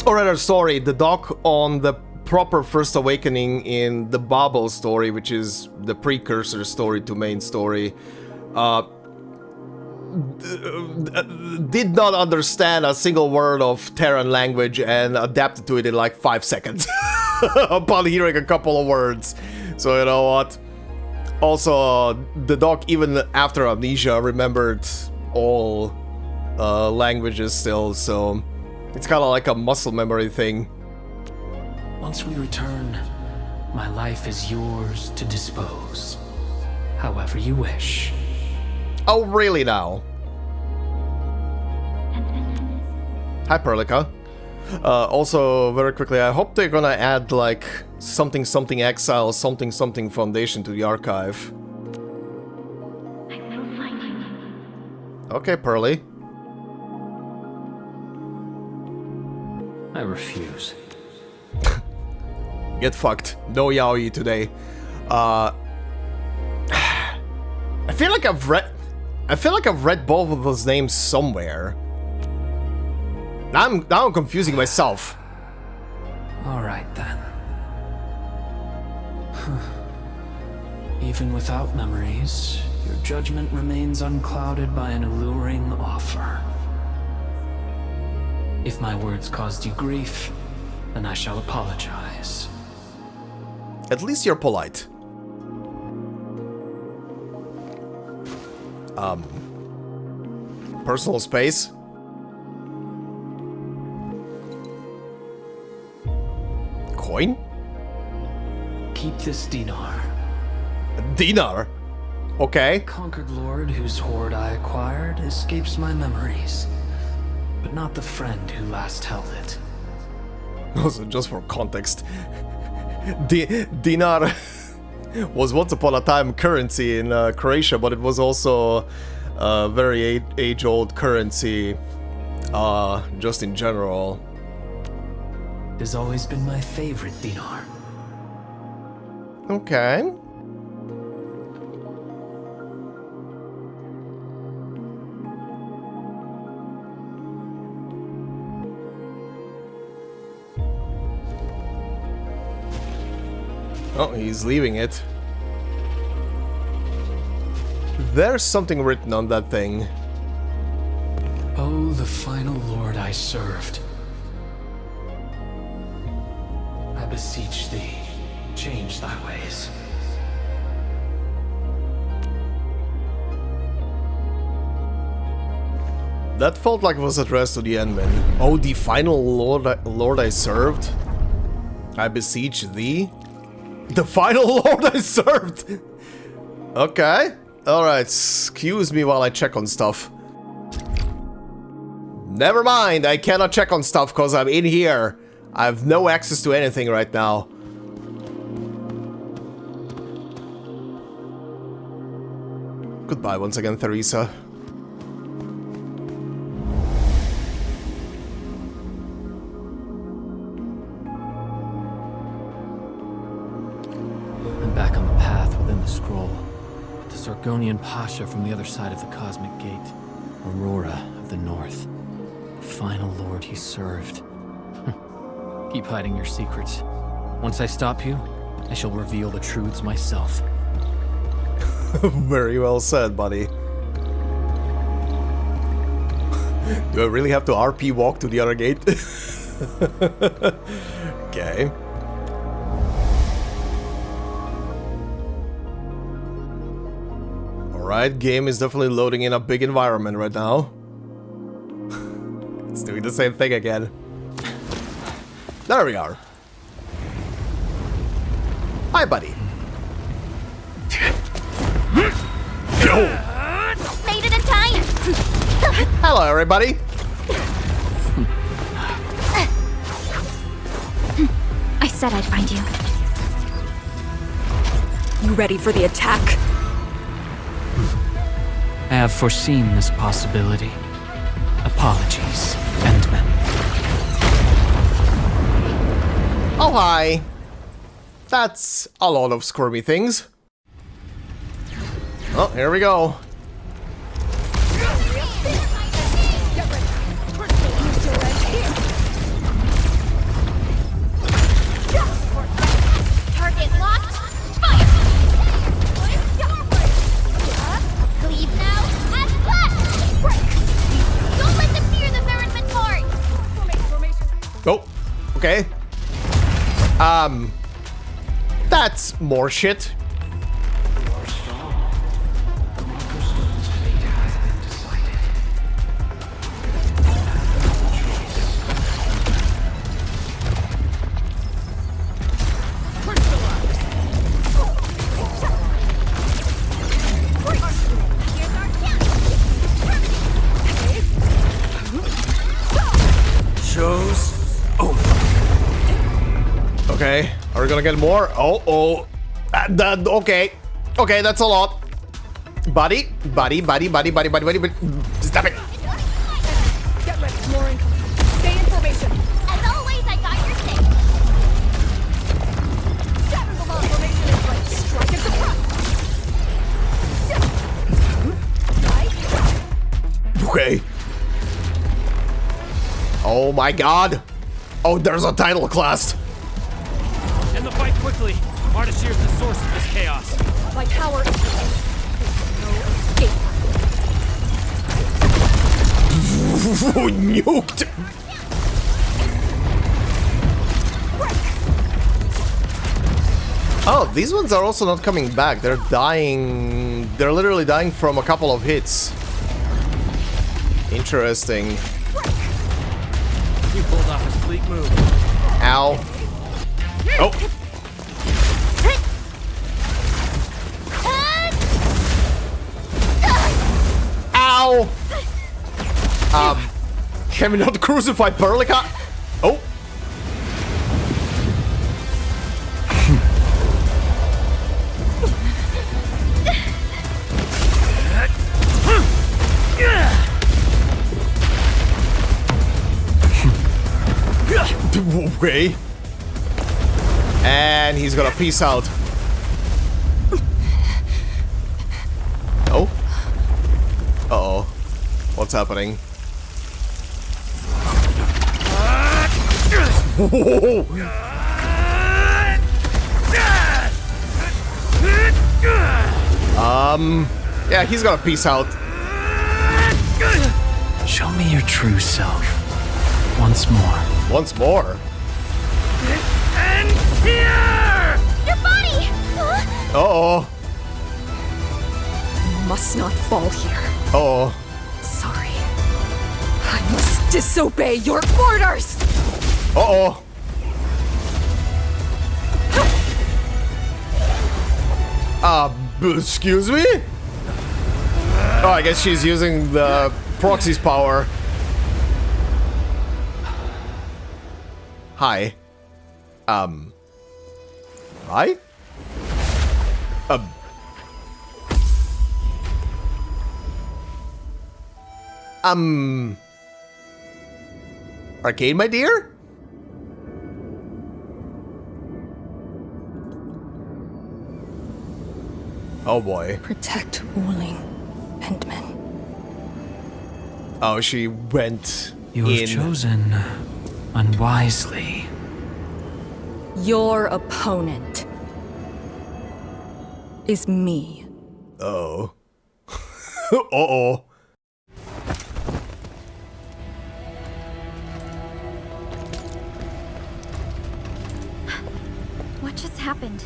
or rather, sorry, the Doc on the proper First Awakening in the Babel story, which is the precursor story to main story, did not understand a single word of Terran language and adapted to it in like 5 seconds upon hearing a couple of words. So you know what? Also, the Doc, even after amnesia, remembered all languages still, so It's kind of like a muscle memory thing. Once we return, my life is yours to dispose, however you wish. Oh, really now? Hi, Perlica. Also, very quickly, I hope they're gonna add, like, something something exile, something something foundation to the archive. Okay, Pearly. I refuse. Get fucked. No yaoi today. I feel like I've read both of those names somewhere. Now I'm confusing myself. All right then. Even without memories, your judgment remains unclouded by an alluring offer. If my words caused you grief, then I shall apologize. At least you're polite. Personal space? Coin? Keep this dinar. Dinar? Okay. Conquered lord whose hoard I acquired escapes my memories, but not the friend who last held it. Also, just for context, dinar was once upon a time currency in Croatia, but it was also a very age-old currency, just in general. It has always been my favorite dinar. Okay. Oh, he's leaving it. There's something written on that thing. Oh, the final lord I served. I beseech thee, change thy ways. That felt like it was addressed to the Endman. Oh, the final lord I served? I beseech thee? The final lord I served! Okay. Alright, excuse me while I check on stuff. Never mind, I cannot check on stuff because I'm in here. I have no access to anything right now. Goodbye once again, Theresa. I'm back on the path within the scroll. With the Sargonian Pasha from the other side of the Cosmic Gate. Aurora of the North. The final lord he served. Keep hiding your secrets. Once I stop you, I shall reveal the truths myself. Very well said, buddy. Do I really have to RP walk to the other gate? Okay. Alright, game is definitely loading in a big environment right now. It's doing the same thing again. There we are. Hi, buddy. Made it in time! Hello, everybody. I said I'd find you. You ready for the attack? I have foreseen this possibility. Apologies, Endman. Oh, hi. That's a lot of squirmy things. Oh, here we go. Target locked. Fire! Cleave now and blast! Don't let them fear the Feranmut heart! Oh, okay. That's more shit. You are strong. The Markerstone's fate has been decided. We're gonna get more. Oh. Okay. Okay, that's a lot. Buddy. Stop it. Get ready. More incoming. Stay in formation. As always, I got your six. Shatter the long formation in place. Strike and suppress. Okay. Oh my god. Oh, there's a title class. End the fight quickly. Ardashir is the source of this chaos. My power is no escape. Nuked. Oh, these ones are also not coming back. They're dying. They're literally dying from a couple of hits. Interesting. You pulled off a sleek move. Ow. Oh. Ow. Can we not crucify Perlica? Oh. Okay. And he's gonna peace out. Oh. Uh-oh. What's happening? Whoa. Yeah, he's gonna peace out. Show me your true self. Once more. Once more? And here! Your body! Uh-oh. You must not fall here. Uh-oh. Sorry. I must disobey your orders! Uh-oh. Excuse me? Oh, I guess she's using the proxy's power. Hi. Hi? Arcane, my dear? Oh boy. Protect Wuling and men. Oh, she went You have chosen unwisely. Your opponent is me. Oh. Uh-oh. What just happened?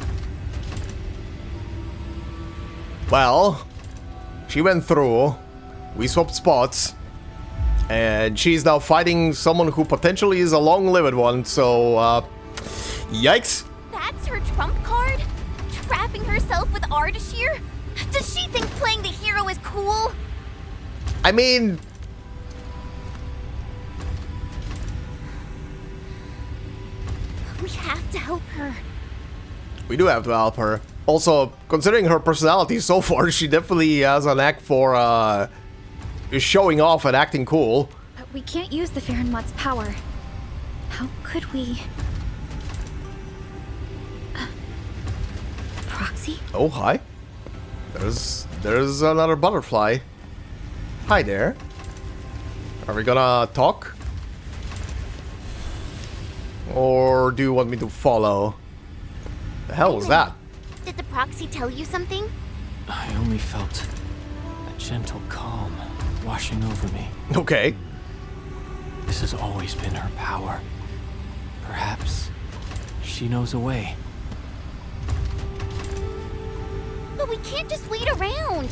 Well, she went through, we swapped spots, and she's now fighting someone who potentially is a long-lived one, so, yikes. That's her trump card? Trapping herself with Ardashir? Does she think playing the hero is cool? I mean... We have to help her. We do have to help her. Also, considering her personality so far, she definitely has a knack for, showing off and acting cool. But we can't use the Feranmut's power. How could we... proxy? Oh, hi. There's another butterfly. Hi there. Are we gonna talk? Or do you want me to follow? The hell was that? Did the proxy tell you something? I only felt a gentle calm washing over me. Okay. This has always been her power. Perhaps she knows a way. But we can't just wait around.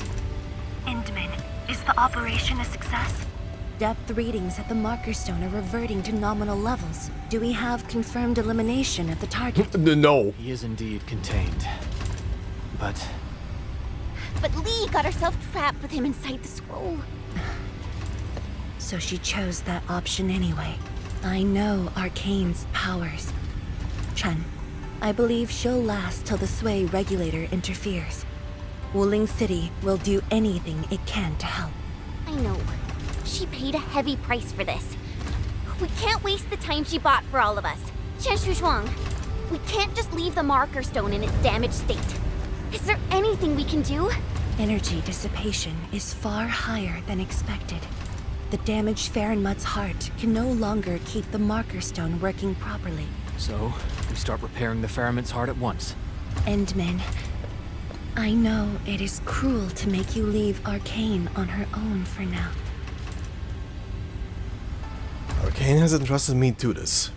Endman, is the operation a success? Depth readings at the marker stone are reverting to nominal levels. Do we have confirmed elimination at the target? No. He is indeed contained. But Lee got herself trapped with him inside the scroll. So she chose that option anyway. I know Arcane's powers. Chen, I believe she'll last till the Sway regulator interferes. Wuling City will do anything it can to help. I know. She paid a heavy price for this. We can't waste the time she bought for all of us. Qianshu Zhuang, we can't just leave the marker stone in its damaged state. Is there anything we can do? Energy dissipation is far higher than expected. The damaged Feranmut's heart can no longer keep the marker stone working properly. So, we start repairing the Feranmut's heart at once. Endman, I know it is cruel to make you leave Arcane on her own for now. Arcane has entrusted me to this.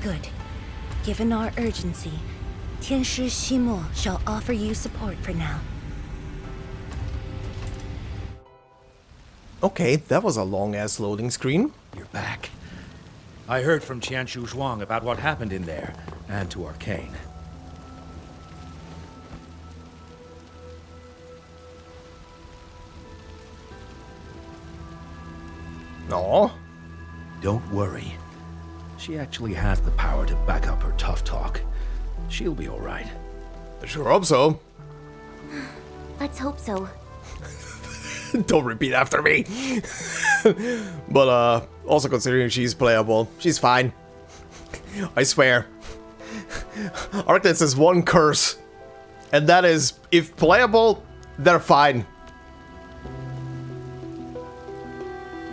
Good. Given our urgency, Tianshi Shimo shall offer you support for now. Okay, that was a long-ass loading screen. You're back. I heard from Qianshu Zhuang about what happened in there, and to Arcane. No. Don't worry. She actually has the power to back up her tough talk. She'll be alright. I sure hope so. Let's hope so. Don't repeat after me. But also considering she's playable, she's fine. I swear. Arknights has one curse, and that is, if playable, they're fine.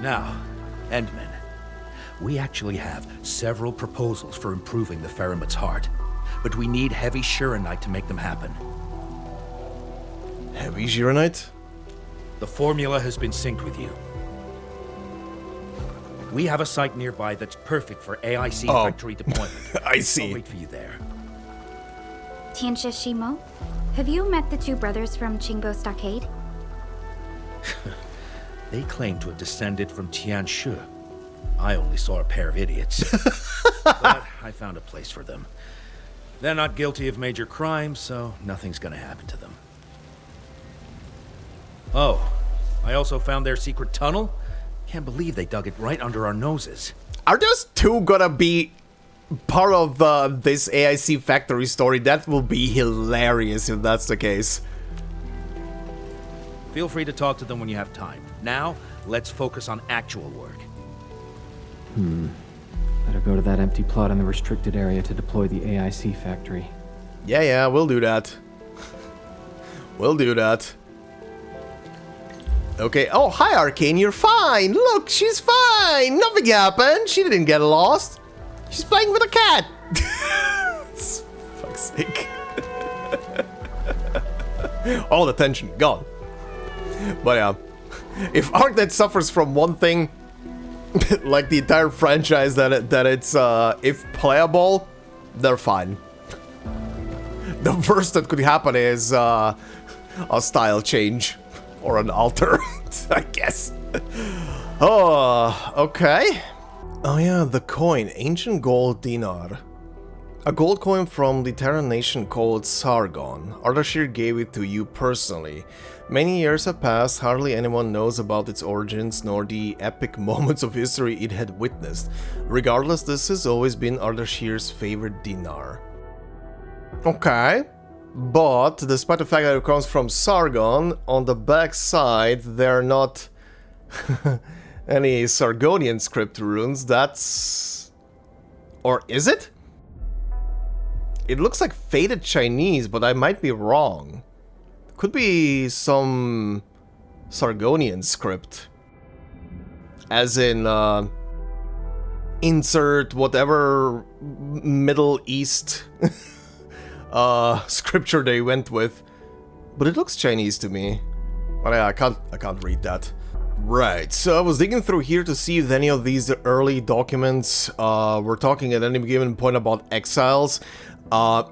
Now, Endman, we actually have several proposals for improving the Feranmut's heart, but we need heavy Shiranite to make them happen. Heavy Shiranite? The formula has been synced with you. We have a site nearby that's perfect for AIC factory deployment. I see. I'll wait for you there. Tianshi Shimo, have you met the two brothers from Qingbo Stockade? They claim to have descended from Tianshu. I only saw a pair of idiots. But I found a place for them. They're not guilty of major crimes, so nothing's gonna happen to them. Oh, I also found their secret tunnel. Can't believe they dug it right under our noses. Are those two gonna be part of this AIC factory story? That will be hilarious if that's the case. Feel free to talk to them when you have time. Now, let's focus on actual work. Better go to that empty plot in the restricted area to deploy the AIC factory. Yeah, we'll do that. We'll do that. Okay, oh, hi Arcane, you're fine! Look, she's fine! Nothing happened! She didn't get lost! She's playing with a cat! Fuck's sake. All the tension gone. But yeah, if Arknights suffers from one thing, like the entire franchise, that it's, if playable, they're fine. The worst that could happen is, a style change. Or an altar, I guess. Oh, okay. Oh yeah, the coin. Ancient gold dinar. A gold coin from the Terran nation called Sargon. Ardashir gave it to you personally. Many years have passed, hardly anyone knows about its origins nor the epic moments of history it had witnessed. Regardless, this has always been Ardashir's favorite dinar. Okay. But, despite the fact that it comes from Sargon, on the back side there are not any Sargonian script runes. That's... Or is it? It looks like faded Chinese, but I might be wrong. Could be some Sargonian script. As in, insert whatever Middle East scripture they went with, but it looks Chinese to me. But yeah, I can't read that. Right, so I was digging through here to see if any of these early documents were talking at any given point about exiles, but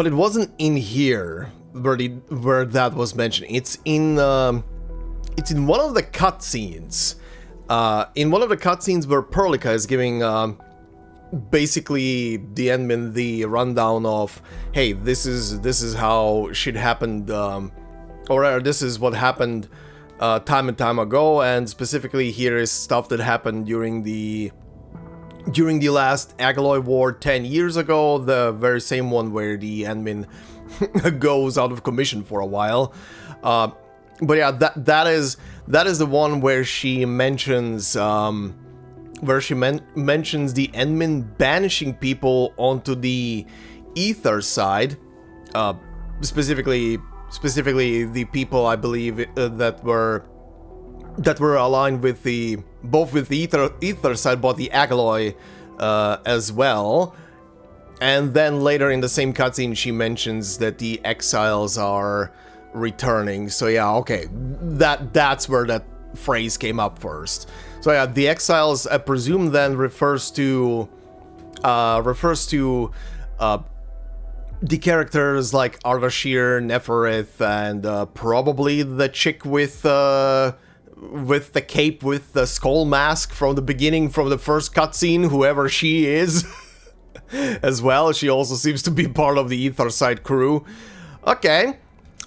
it wasn't in here where that was mentioned. It's in one of the cutscenes. In one of the cutscenes where Perlica is giving basically the Endman the rundown of, hey, this is how shit happened, or this is what happened time and time ago, and specifically here is stuff that happened during the during the last Agaloy War 10 years ago, the very same one where the admin goes out of commission for a while. But yeah, that is the one where she mentions mentions the admin banishing people onto the ether side, specifically the people I believe that were aligned with both with the ether side, but the Agaloy as well. And then later in the same cutscene, she mentions that the exiles are returning. So yeah, okay, that's where that phrase came up first. So yeah, the exiles, I presume, then refers to the characters like Ardashir, Neferith, and probably the chick with the cape with the skull mask from the beginning, from the first cutscene, whoever she is. As well, she also seems to be part of the ether side crew. Okay,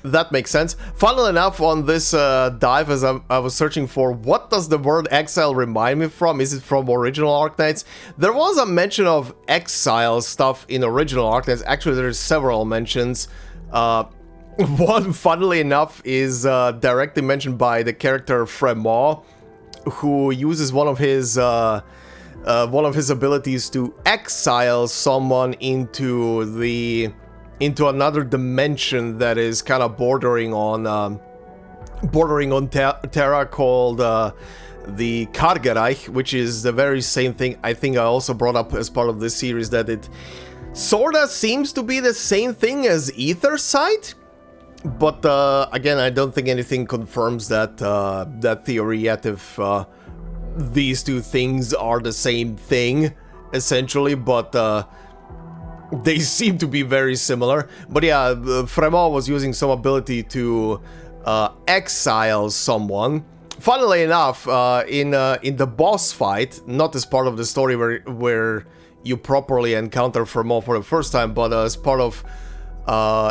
that makes sense. Funnily enough, on this dive, as I was searching for what does the word exile remind me from, is it from original Arknights? There was a mention of exile stuff in original Arknights. Actually, there's several mentions. One, funnily enough, is directly mentioned by the character Feranmut, who uses one of his abilities to exile someone into another dimension that is kind of bordering on Terra, called the Kargerreich, which is the very same thing I think I also brought up as part of this series, that it sorta seems to be the same thing as Ether Side. But again, I don't think anything confirms that theory yet, if these two things are the same thing, essentially, but they seem to be very similar. But yeah, Feranmut was using some ability to exile someone. Funnily enough, in the boss fight, not as part of the story where you properly encounter Feranmut for the first time, but as part of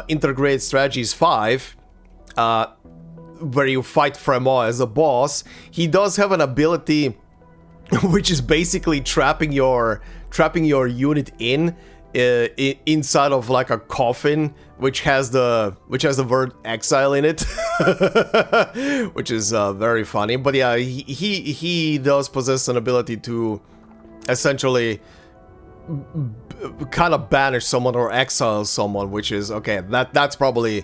Integrated Strategies 5, where you fight Feranmut as a boss, he does have an ability which is basically trapping your unit inside of like a coffin, which has the word exile in it, which is very funny. But yeah, he does possess an ability to essentially kind of banish someone or exile someone, which is okay. That's probably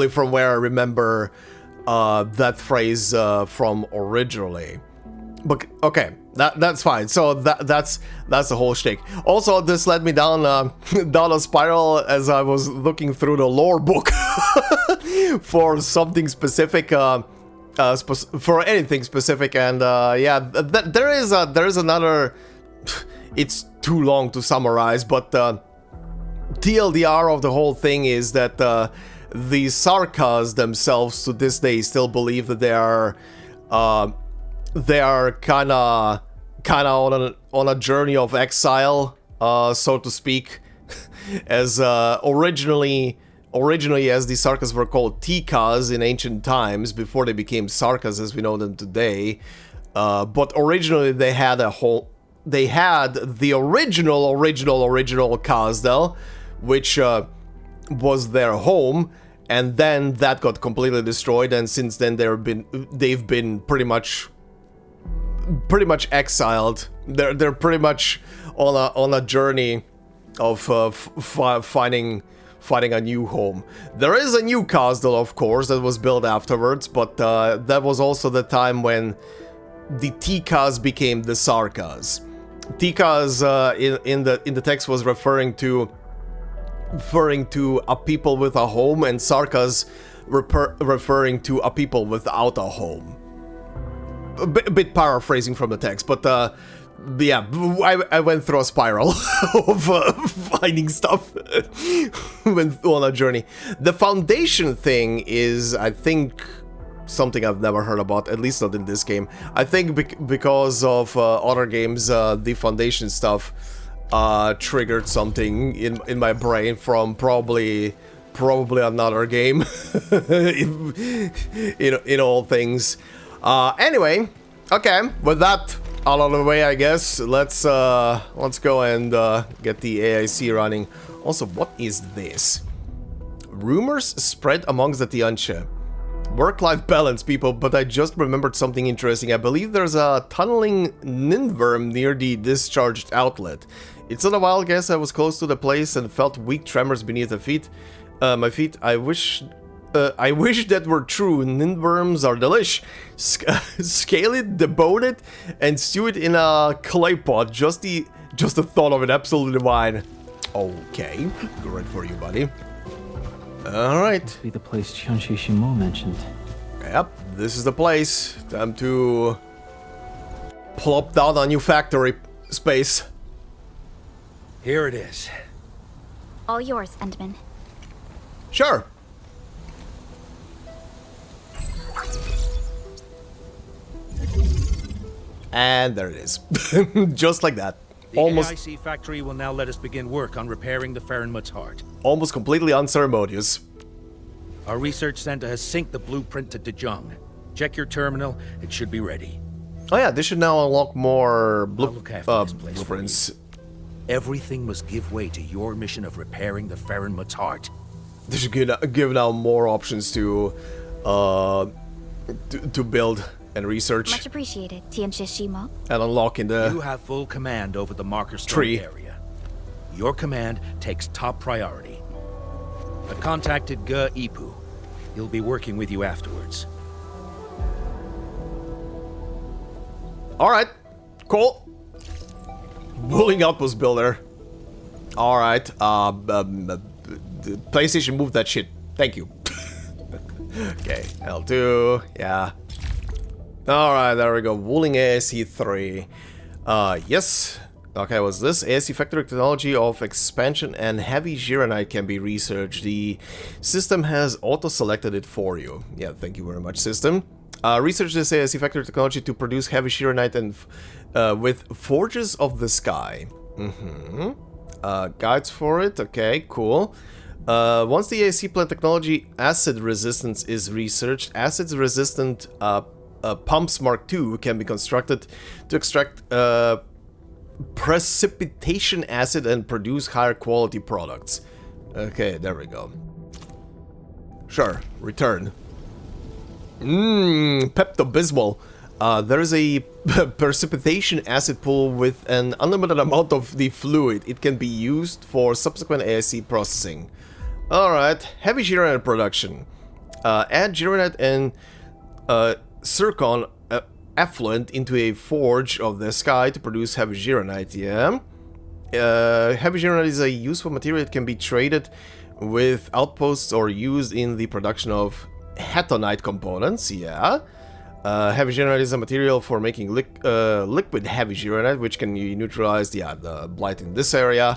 from where I remember that phrase from originally. But okay, that's fine. So that's the whole shtick. Also, this led me down a spiral as I was looking through the lore book for something specific, for anything specific, and yeah, there is another. It's too long to summarize, but TLDR of the whole thing is that the Sarkas themselves to this day still believe that they are kind of on a journey of exile, so to speak, as originally as the Sarkas were called Tikas in ancient times before they became Sarkas as we know them today. But originally they had the original Kazdel, which was their home, and then that got completely destroyed, and since then they've been pretty much exiled. They're pretty much on a journey of finding a new home. There is a new Kazdel, of course, that was built afterwards, but that was also the time when the Tikas became the Sarkas. Tikas in the text was referring to a people with a home, and Sarkas referring to a people without a home. A bit paraphrasing from the text, but yeah, I went through a spiral of finding stuff. Went on a journey. The Foundation thing is, I think, something I've never heard about, at least not in this game. I think because of other games, the Foundation stuff triggered something in my brain from probably another game. in all things. Anyway, okay, with that out of the way, I guess. Let's go and get the AIC running. Also, what is this? Rumors spread amongst the Tianche. Work-life balance, people, but I just remembered something interesting. I believe there's a tunneling ninworm near the discharged outlet. It's not a wild guess. I was close to the place and felt weak tremors beneath my feet. I wish that were true. Ninworms are delish. Scale it, debone it, and stew it in a clay pot. Just the thought of it, absolutely divine. Okay, great for you, buddy. Alright. Must be the place Qianshi Shimo mentioned. Yep, this is the place. Time to plop down a new factory space. Here it is. All yours, Endman. Sure. And there it is. Just like that. The AIC factory will now let us begin work on repairing the Feranmut's heart. Almost completely unceremonious. Our research center has synced the blueprint to Dejong. Check your terminal, it should be ready. Oh yeah, this should now unlock more blueprints. Everything must give way to your mission of repairing the Feranmut's heart. This should give now more options to build and research. Much appreciated, Tianshi Shimo. And unlock in the You have full command over the marker stone tree area. Your command takes top priority. I've contacted Ge Ipu. He'll be working with you afterwards. Alright, cool. Willing Outpost Builder. Alright, the PlayStation moved that shit. Thank you. Okay, L2, yeah. Alright, there we go. Wooling AIC 3. Yes. Okay, what's this? AIC factory technology of expansion and heavy Gironite can be researched. The system has auto-selected it for you. Yeah, thank you very much, system. Research this AIC factory technology to produce heavy Gironite and with Forges of the Sky. Guides for it. Okay, cool. Once the AIC plant technology acid resistance is researched, acid resistant pumps Mark II can be constructed to extract precipitation acid and produce higher quality products. Okay, there we go. Sure, return. Pepto-Bismol. There is a precipitation acid pool with an unlimited amount of the fluid. It can be used for subsequent AIC processing. Alright, heavy Gironite production. Add Gironite and zircon effluent into a forge of the sky to produce heavy Gironite, yeah. Heavy Gironite is a useful material. It can be traded with outposts or used in the production of hetonite components, yeah. Heavy Gironite is a material for making liquid heavy Gironite, which can neutralize the blight in this area.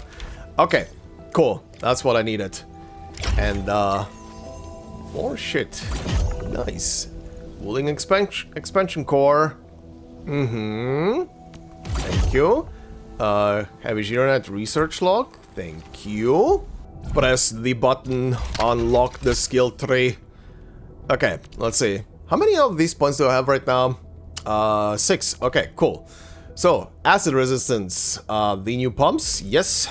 Okay, cool. That's what I needed. And more shit. Nice. Wooling expansion core. Thank you. Heavy Gironite research log. Thank you. Press the button. Unlock the skill tree. Okay, let's see. How many of these points do I have right now? 6. Okay, cool. So, acid resistance. The new pumps. Yes.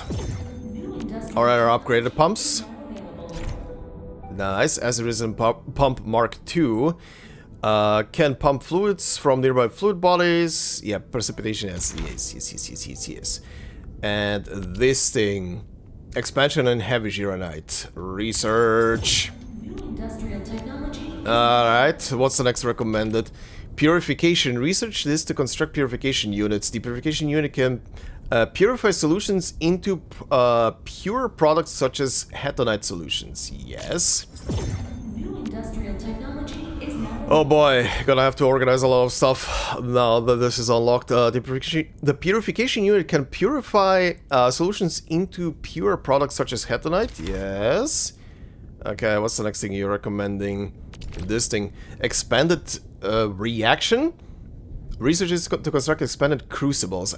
Alright, our upgraded pumps. Nice. Acid resistant pump Mark II. Can pump fluids from nearby fluid bodies. Yeah, precipitation. Yes. And this thing. Expansion and heavy Gironite. Research. Alright, what's the next recommended? Purification. Research this to construct purification units. The purification unit can purify solutions into pure products such as hetonite solutions. Yes. Oh boy, gonna have to organize a lot of stuff now that this is unlocked. The purification unit can purify solutions into pure products such as hetonite. Yes. Okay, what's the next thing you're recommending? This thing. Expanded reaction? Research is to construct expanded crucibles.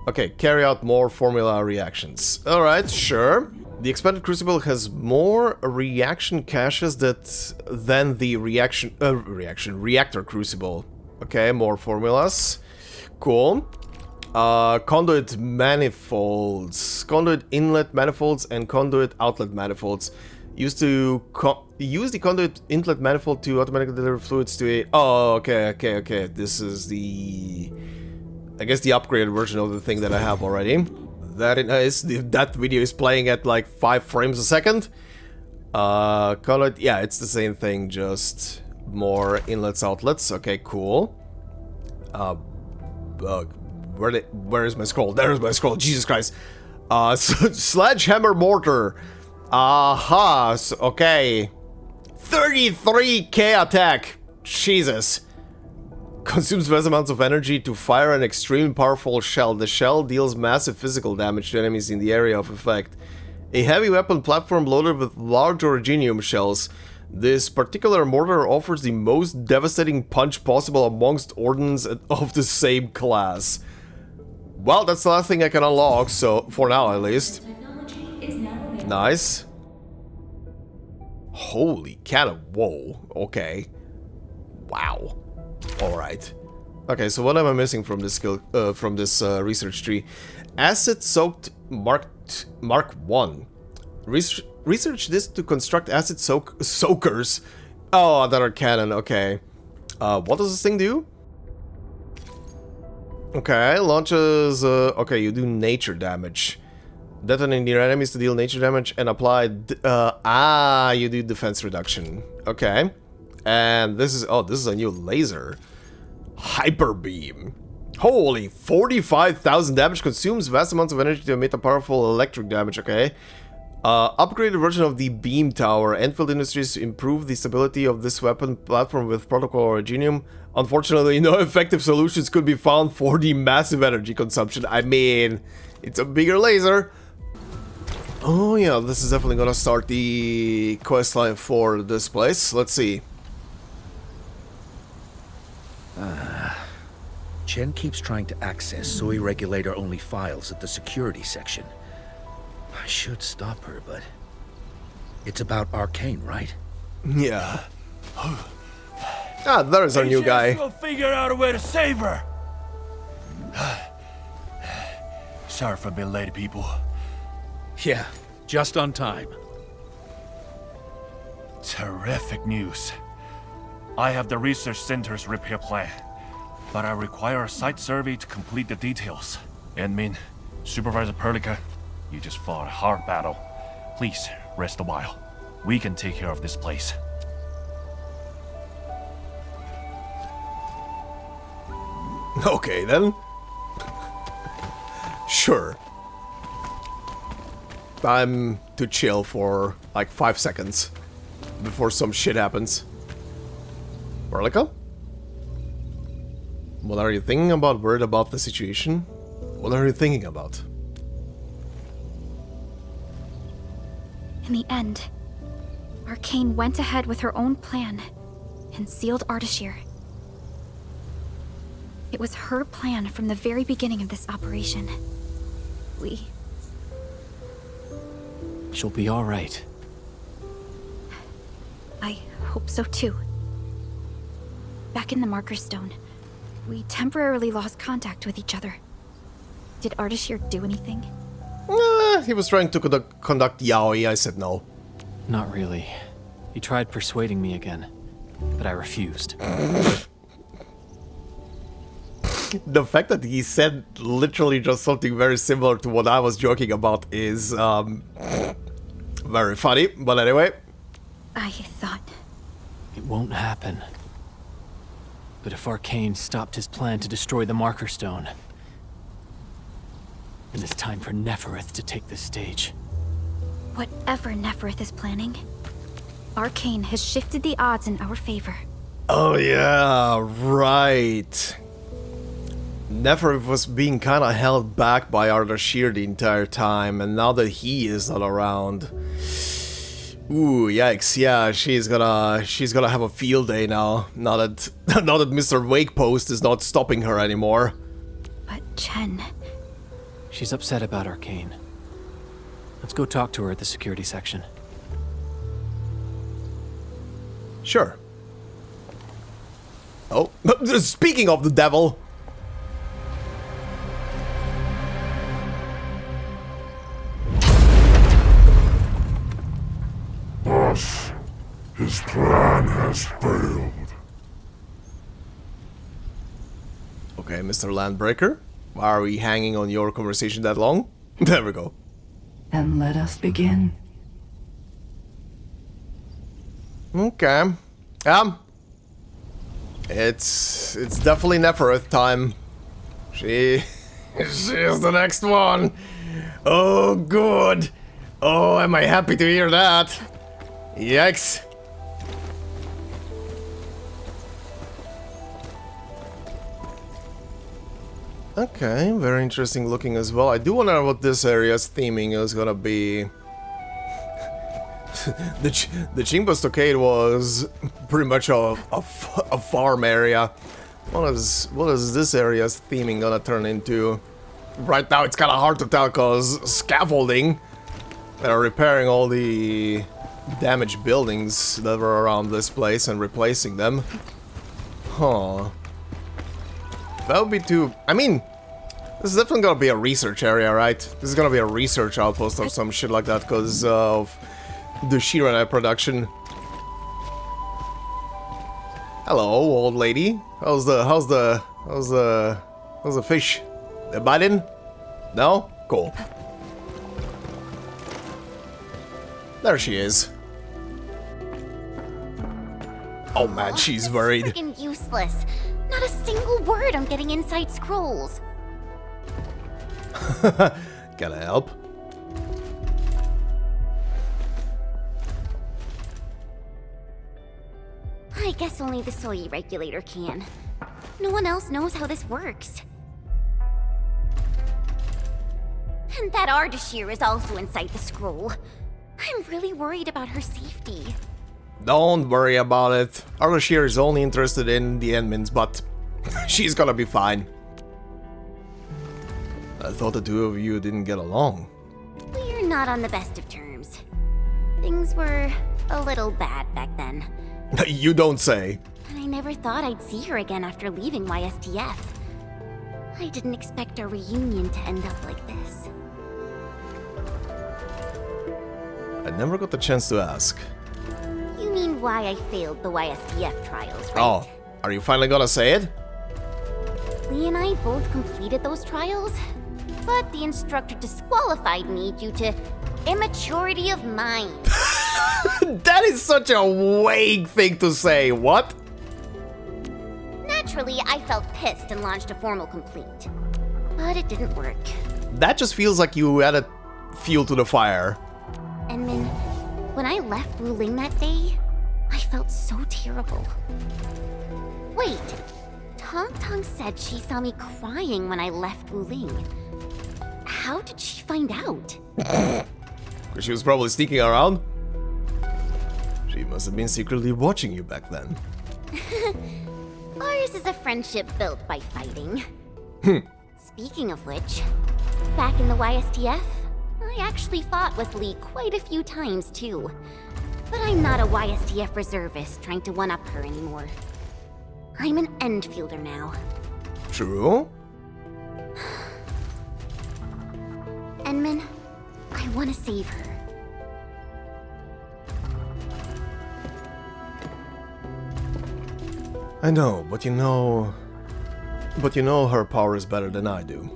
Okay, carry out more formula reactions. Alright, sure. The expanded crucible has more reaction caches than the reactor crucible. Okay, more formulas. Cool. Conduit manifolds. Conduit inlet manifolds and conduit outlet manifolds. Used to use the conduit inlet manifold to automatically deliver fluids to a... Oh, okay. This is the... I guess the upgraded version of the thing that I have already. That video is playing at like 5 frames a second. Conduit, yeah, it's the same thing, just more inlets, outlets. Okay, cool. Where is my scroll? There's my scroll. Jesus Christ. Sledgehammer mortar. Aha. Okay. 33k attack. Jesus. Consumes vast amounts of energy to fire an extremely powerful shell. The shell deals massive physical damage to enemies in the area of effect. A heavy weapon platform loaded with large originium shells. This particular mortar offers the most devastating punch possible amongst ordnance of the same class. Well, that's the last thing I can unlock, so for now at least. Nice. Holy cannon, whoa, okay. Wow. Alright. Okay, so what am I missing from this skill, research tree? Acid-soaked Mark 1. Research this to construct acid soakers. Oh, that are cannon, okay. What does this thing do? Okay, launches, okay, you do nature damage. Detonate near enemies to deal nature damage and apply, you do defense reduction. Okay. And this is, this is a new laser. Hyper beam. Holy, 45,000 damage, consumes vast amounts of energy to emit a powerful electric damage, okay. Upgraded version of the beam tower. Endfield Industries improve the stability of this weapon platform with protocol originium. Unfortunately, no effective solutions could be found for the massive energy consumption. I mean, it's a bigger laser. Oh yeah, this is definitely gonna start the questline for this place. Let's see. Chen keeps trying to access Soy regulator-only files at the security section. I should stop her, but... It's about Arcane, right? Yeah. There's our new guy. We'll figure out a way to save her! Sorry for being late, people. Yeah, just on time. Terrific news. I have the research center's repair plan, but I require a site survey to complete the details. Admin, Supervisor Perlica, you just fought a hard battle. Please, rest a while. We can take care of this place. Okay, then. Sure. Time to chill for like 5 seconds before some shit happens. Perlica? What are you thinking about? Worried about the situation? What are you thinking about? In the end, Arcane went ahead with her own plan and sealed Ardashir. It was her plan from the very beginning of this operation. She'll be all right. I hope so too. Back in the Marker Stone, we temporarily lost contact with each other. Did Ardashir do anything? He was trying to conduct yaoi. I said no. Not really. He tried persuading me again, but I refused. The fact that he said literally just something very similar to what I was joking about is very funny, but anyway. I thought... It won't happen. But if Arcane stopped his plan to destroy the Marker Stone, then it's time for Nefereth to take the stage. Whatever Nefereth is planning, Arcane has shifted the odds in our favor. Oh yeah, right. Nefereth was being kinda held back by Ardashir the entire time, and now that he is not around... Ooh, yikes, yeah, she's gonna have a field day now that Mr. Wakepost is not stopping her anymore. But Chen... She's upset about Arcane. Let's go talk to her at the security section. Sure. Oh, speaking of the devil! His plan has failed. Okay, Mr. Landbreaker. Why are we hanging on your conversation that long? There we go. Then let us begin. Okay. It's definitely Nefereth time. She is the next one. Oh, good. Oh, am I happy to hear that. Yikes. Okay, very interesting looking as well. I do wonder what this area's theming is gonna be. the Chimba Stockade was pretty much a farm area. What is this area's theming gonna turn into? Right now it's kind of hard to tell because scaffolding. They're repairing all the damaged buildings that were around this place and replacing them. Huh. That would be too... I mean, this is definitely gonna be a research area, right? This is gonna be a research outpost or some shit like that because of the Shiranite production. Hello, old lady. How's the fish? They biting? No? Cool. There she is. Oh man, she's worried. Freaking useless. Not a single word on getting inside scrolls. Gotta help. I guess only the soy regulator can. No one else knows how this works. And that Ardashir is also inside the scroll. I'm really worried about her safety. Don't worry about it. Ardashir is only interested in the admins, but she's gonna be fine. I thought the two of you didn't get along. We're not on the best of terms. Things were a little bad back then. You don't say. And I never thought I'd see her again after leaving YSTF. I didn't expect our reunion to end up like this. I never got the chance to ask. You mean why I failed the YSTF trials, right? Oh, are you finally gonna say it? Lee and I both completed those trials, but the instructor disqualified me due to immaturity of mind. That is such a vague thing to say, what? Naturally, I felt pissed and launched a formal complaint. But it didn't work. That just feels like you added fuel to the fire. And then, when I left Wuling that day, I felt so terrible. Wait, Tong Tong said she saw me crying when I left Wuling. How did she find out? She was probably sneaking around. She must have been secretly watching you back then. Ours is a friendship built by fighting. Speaking of which, back in the YSTF, I actually fought with Lee quite a few times too. But I'm not a YSTF reservist trying to one-up her anymore. I'm an Endfielder now. True? Enman, I want to save her. I know, but you know her power is better than I do.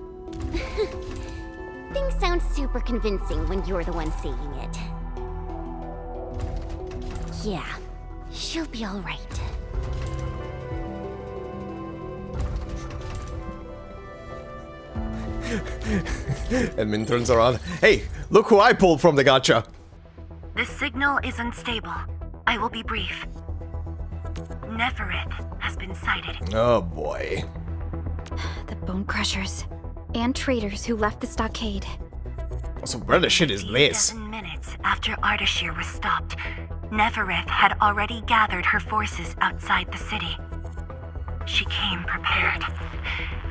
Things sound super convincing when you're the one saying it. Yeah, she'll be all right. Edmund turns around. Hey, look who I pulled from the gacha. The signal is unstable. I will be brief. Nefereth has been sighted. Oh boy. The Bone Crushers and traitors who left the stockade. So where the shit is this? 7 minutes after Ardashir was stopped, Nefereth had already gathered her forces outside the city. She came prepared.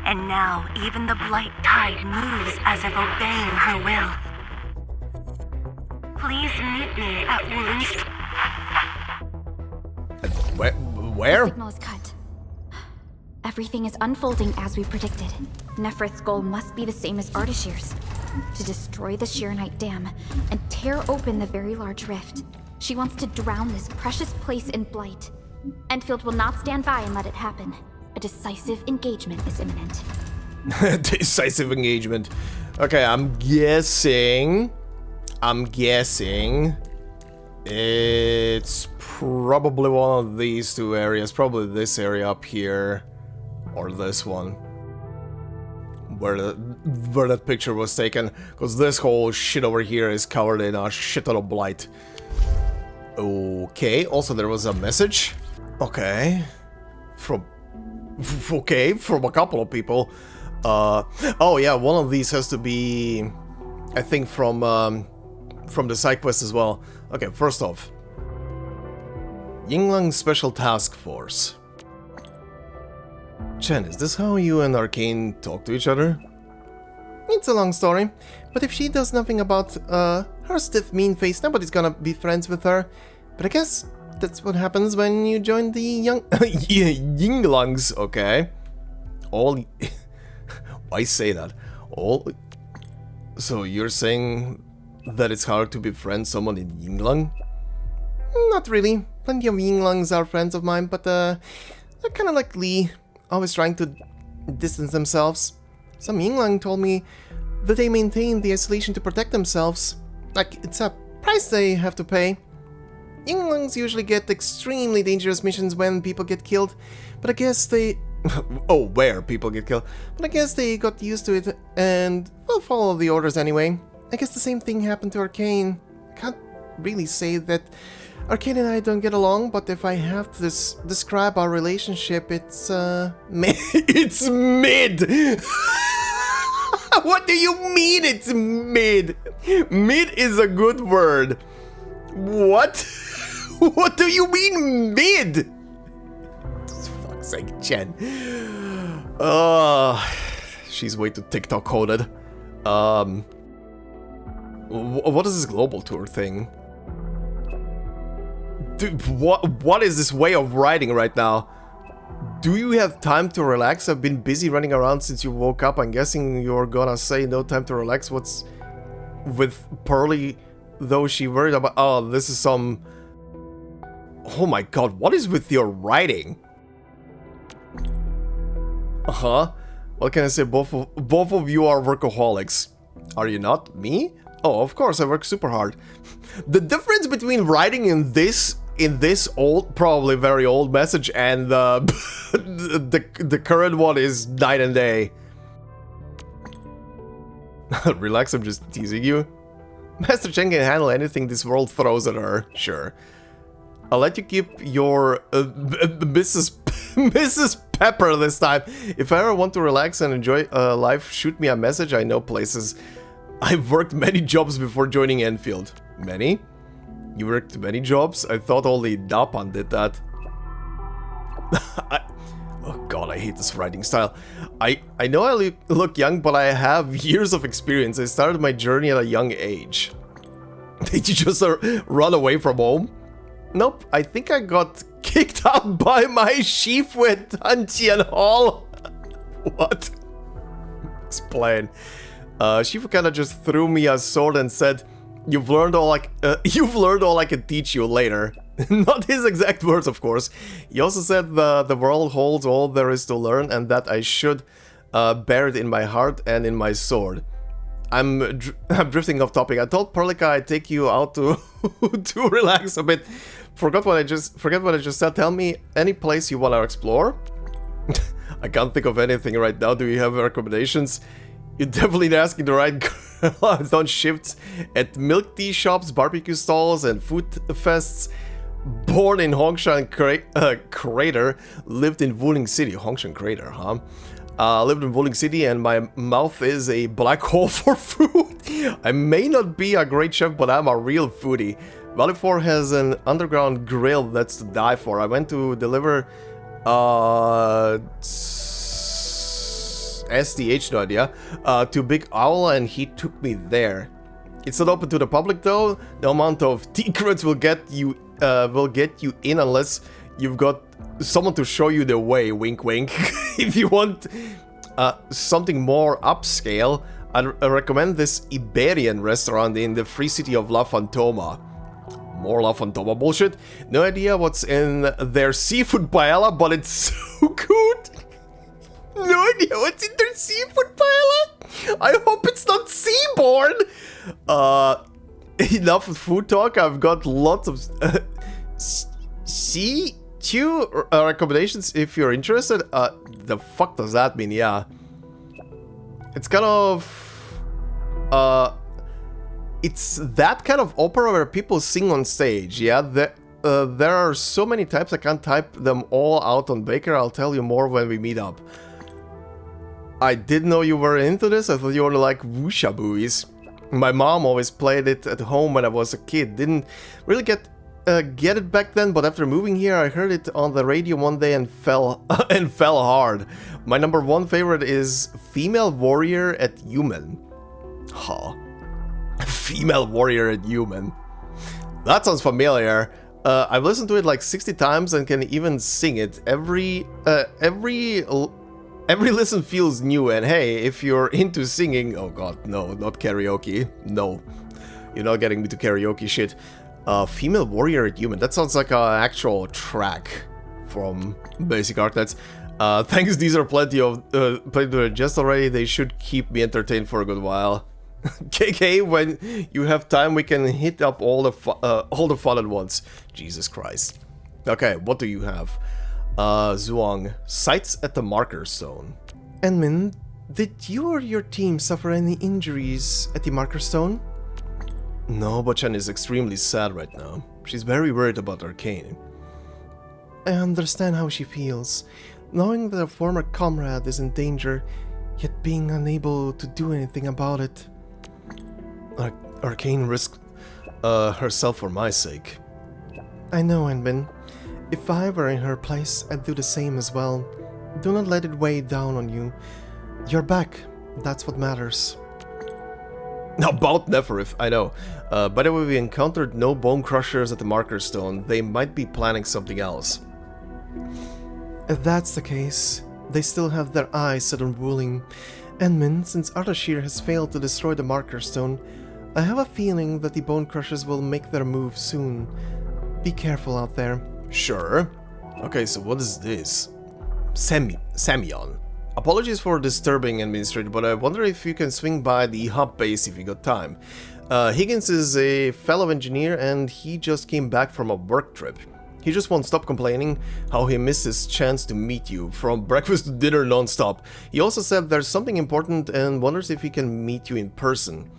And now even the Blight Tide moves as if obeying her will. Please meet me at Wuling's. Where? The signal is cut. Everything is unfolding as we predicted. Nefereth's goal must be the same as Ardashir's. To destroy the Shiranite Dam and tear open the very large rift. She wants to drown this precious place in blight. Endfield will not stand by and let it happen. A decisive engagement is imminent. Decisive engagement. Okay, I'm guessing it's probably one of these two areas. Probably this area up here, or this one, where that picture was taken. Because this whole shit over here is covered in a shit ton of blight. Okay. Also, there was a message. Okay. From a couple of people. Oh yeah, one of these has to be, I think, from the side quest as well. Okay, first off, Yinglang Special Task Force. Chen, is this how you and Arcane talk to each other? It's a long story, but if she does nothing about her stiff mean face, nobody's gonna be friends with her. But I guess that's what happens when you join the Yinglangs, okay? All... Why say that? All... So you're saying that it's hard to befriend someone in Yinglang? Not really. Plenty of Yinglangs are friends of mine, but they're kinda like Lee, always trying to distance themselves. Some Yinglang told me that they maintain the isolation to protect themselves. Like, it's a price they have to pay. Yinglangs usually get extremely dangerous missions when people get killed, but I guess they... oh, where people get killed. But I guess they got used to it and will follow the orders anyway. I guess the same thing happened to Arcane. I can't really say that Arcane and I don't get along, but if I have to describe our relationship, it's it's mid! What do you mean it's mid? Mid is a good word. What? What do you mean mid? Fuck's sake, Chen. She's way too TikTok coded. What is this global tour thing? Dude, what is this way of writing right now? Do you have time to relax? I've been busy running around since you woke up. I'm guessing you're gonna say no time to relax. What's with Pearly, though she worried about... Oh, this is some... Oh my god, what is with your writing? Uh-huh. What can I say? Both of you are workaholics. Are you not? Me? Oh, of course, I work super hard. The difference between writing in this old, probably very old message and the current one is night and day. Relax, I'm just teasing you. Master Chen can handle anything this world throws at her, sure. I'll let you keep your Mrs. Pepper this time. If I ever want to relax and enjoy life, shoot me a message. I know places. I've worked many jobs before joining Enfield. Many? You worked many jobs? I thought only Dapan did that. Oh god, I hate this writing style. I know I look young, but I have years of experience. I started my journey at a young age. Did you just run away from home? Nope, I think I got kicked out by my chief with Tantian Hall. What? Explain. Shifu kinda just threw me a sword and said, you've learned all I can teach you later. Not his exact words, of course. He also said the world holds all there is to learn and that I should bear it in my heart and in my sword. I'm drifting off topic. I told Perlica I'd take you out to to relax a bit. Forget what I just said. Tell me any place you want to explore. I can't think of anything right now. Do you have recommendations? You're definitely asking the right girl. I've done shifts at milk tea shops, barbecue stalls, and food fests. Born in Hongshan Crater, lived in Wuling City. Hongshan Crater, huh? Lived in Wuling City, and my mouth is a black hole for food. I may not be a great chef, but I'm a real foodie. Valley 4 has an underground grill that's to die for. I went to deliver SDH, no idea, to Big Owl, and he took me there. It's not open to the public though. The amount of secrets will get you in unless you've got someone to show you the way. Wink, wink. If you want something more upscale, I recommend this Iberian restaurant in the free city of La Fantoma. More love on top of bullshit. No idea what's in their seafood paella, but it's so good. No idea what's in their seafood paella. I hope it's not seaborn. Enough with food talk. I've got lots of C2 recommendations if you're interested. The fuck does that mean? Yeah. It's kind of it's that kind of opera where people sing on stage. Yeah, there are so many types I can't type them all out on Baker. I'll tell you more when we meet up. I didn't know you were into this. I thought you were like wuxia buoys. My mom always played it at home when I was a kid. Didn't really get it back then, but after moving here, I heard it on the radio one day and fell hard. My number one favorite is Female Warrior at Human. Huh. Female Warrior at Human. That sounds familiar. I've listened to it like 60 times and can even sing it. Every listen feels new, and hey, if you're into singing... Oh god, no, not karaoke. No. You're not getting me to karaoke shit. Female Warrior at Human. That sounds like an actual track from Basic Arknights. Thanks, these are plenty to adjust already. They should keep me entertained for a good while. KK, when you have time, we can hit up all the fun at once. Jesus Christ. Okay, what do you have? Zhuang, sights at the marker stone. Enmin, did you or your team suffer any injuries at the marker stone? No, but Chen is extremely sad right now. She's very worried about Arcane. I understand how she feels. Knowing that a former comrade is in danger, yet being unable to do anything about it. Arcane risked herself for my sake. I know, Enbin. If I were in her place, I'd do the same as well. Do not let it weigh down on you. You're back. That's what matters. About Neferif, I know. By the way, we encountered no bone crushers at the marker stone. They might be planning something else. If that's the case, they still have their eyes set on ruling. Enmin, since Ardashir has failed to destroy the marker stone, I have a feeling that the bone crushers will make their move soon. Be careful out there. Sure. Okay, so what is this? Semyon. Apologies for disturbing, Endministrator, but I wonder if you can swing by the hub base if you got time. Higgins is a fellow engineer and he just came back from a work trip. He just won't stop complaining how he missed his chance to meet you, from breakfast to dinner non-stop. He also said there's something important and wonders if he can meet you in person.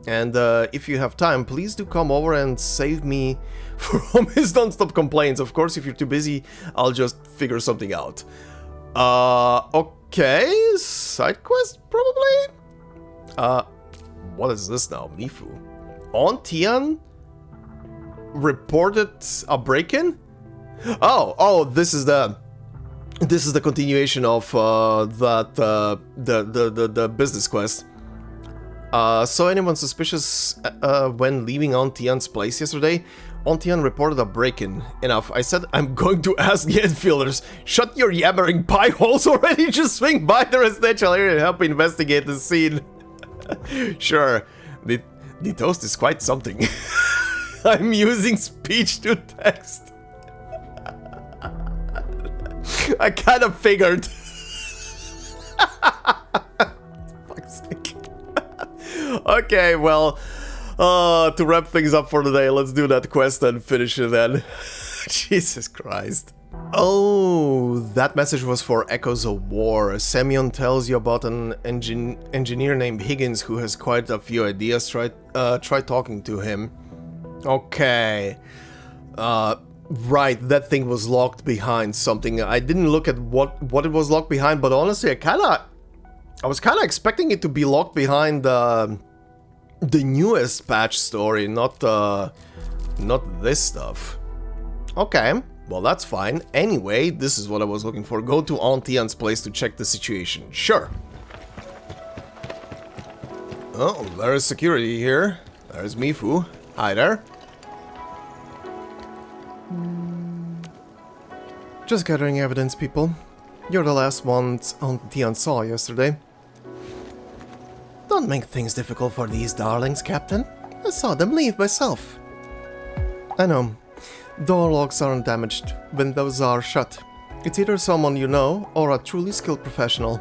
And if you have time, please do come over and save me from his non-stop complaints. Of course, if you're too busy, I'll just figure something out. Okay, side quest probably? What is this now? Mifu. On Tian reported a break-in? Oh, this is the continuation of the business quest. So anyone suspicious when leaving Ontian's place yesterday? Ontian reported a break-in. Enough. I said I'm going to ask the Enfielders. Shut your yammering pie holes already. Just swing by the residential area and help investigate the scene. Sure. The toast is quite something. I'm using speech to text. I kind of figured. Fuck's sake. Okay, well, to wrap things up for today, let's do that quest and finish it then. Jesus Christ. Oh, that message was for Echoes of War. Semyon tells you about an engineer named Higgins who has quite a few ideas. Try talking to him. Okay. Right, that thing was locked behind something. I didn't look at what it was locked behind, but honestly, I was kind of expecting it to be locked behind the newest patch story, not this stuff. Okay, well that's fine. Anyway, this is what I was looking for. Go to Ontian's place to check the situation. Sure. Oh, there is security here. There's Mifu. Hi there. Just gathering evidence, people. You're the last ones Ontian saw yesterday. Don't make things difficult for these darlings, Captain. I saw them leave myself. I know. Door locks aren't damaged, windows are shut. It's either someone you know or a truly skilled professional.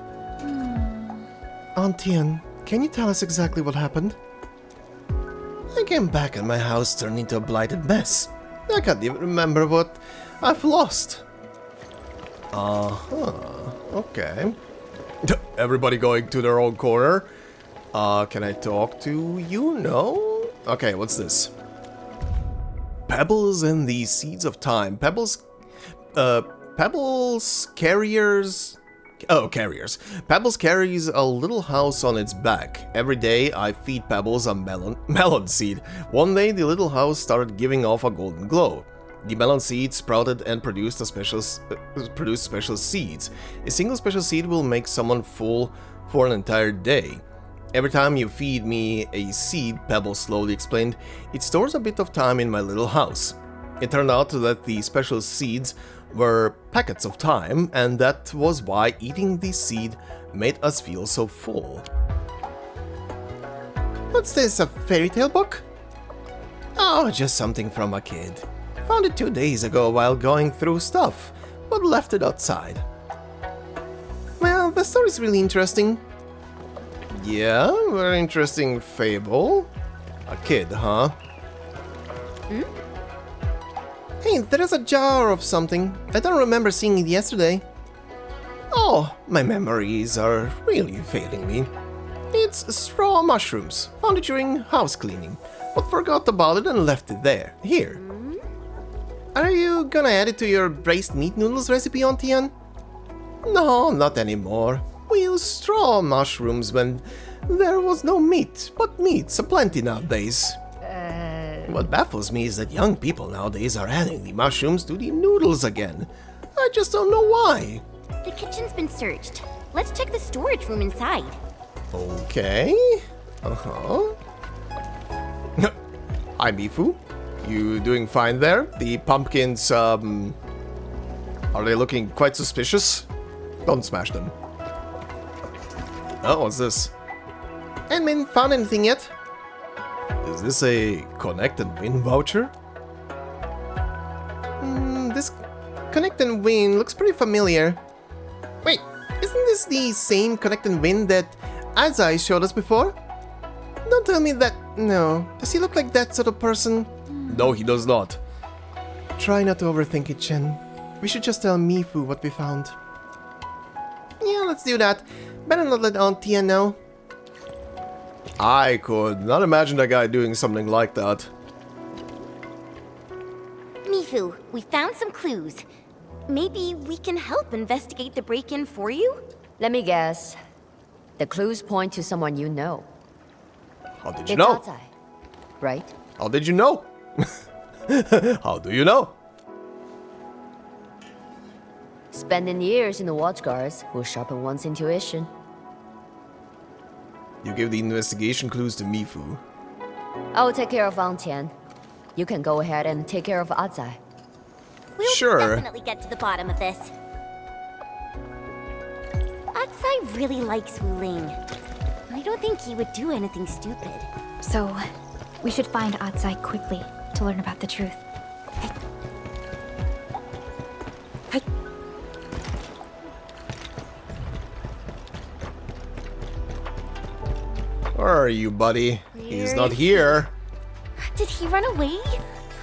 Aunt Tian, can you tell us exactly what happened? I came back and my house turned into a blighted mess. I can't even remember what I've lost. Okay. Everybody going to their own corner. Can I talk to you? No? Okay, what's this? Pebbles and the Seeds of Time. Pebbles carriers... Oh, carriers. Pebbles carries a little house on its back. Every day I feed Pebbles a melon seed. One day the little house started giving off a golden glow. The melon seed sprouted and produced special seeds. A single special seed will make someone full for an entire day. Every time you feed me a seed, Pebbles slowly explained, it stores a bit of time in my little house. It turned out that the special seeds were packets of time, and that was why eating the seed made us feel so full. What's this, a fairy tale book? Oh, just something from a kid. Found it 2 days ago while going through stuff, but left it outside. Well, the story's really interesting. Yeah, very interesting fable. A kid, huh? Hey, there's a jar of something. I don't remember seeing it yesterday. Oh, my memories are really failing me. It's straw mushrooms. Found it during house cleaning, but forgot about it and left it there. Here. Are you gonna add it to your braised meat noodles recipe, Aunt Tian? No, not anymore. We use straw mushrooms when there was no meat, but meat's aplenty nowadays. What baffles me is that young people nowadays are adding the mushrooms to the noodles again. I just don't know why. The kitchen's been searched. Let's check the storage room inside. Okay. Hi, Mifu. You doing fine there? The pumpkins, are they looking quite suspicious? Don't smash them. Oh, what's this? Admin, found anything yet? Is this a Connect and Win voucher? This Connect and Win looks pretty familiar. Wait, isn't this the same Connect and Win that Azai showed us before? Don't tell me that... No. Does he look like that sort of person? No, he does not. Try not to overthink it, Chen. We should just tell Mifu what we found. Yeah, let's do that. Better not let Aunt Tian know. I could not imagine a guy doing something like that. Mifu, we found some clues. Maybe we can help investigate the break-in for you? Let me guess. The clues point to someone you know. How did you know? Outside, right? How did you know? How do you know? Spending years in the Watchguards will sharpen one's intuition. You gave the investigation clues to Mifu. I will take care of Aunt Tian. You can go ahead and take care of Azai. We'll definitely get to the bottom of this. Azai really likes Wu Ling. I don't think he would do anything stupid. So, we should find Azai quickly to learn about the truth. Where are you, buddy? He's not here. Did he run away?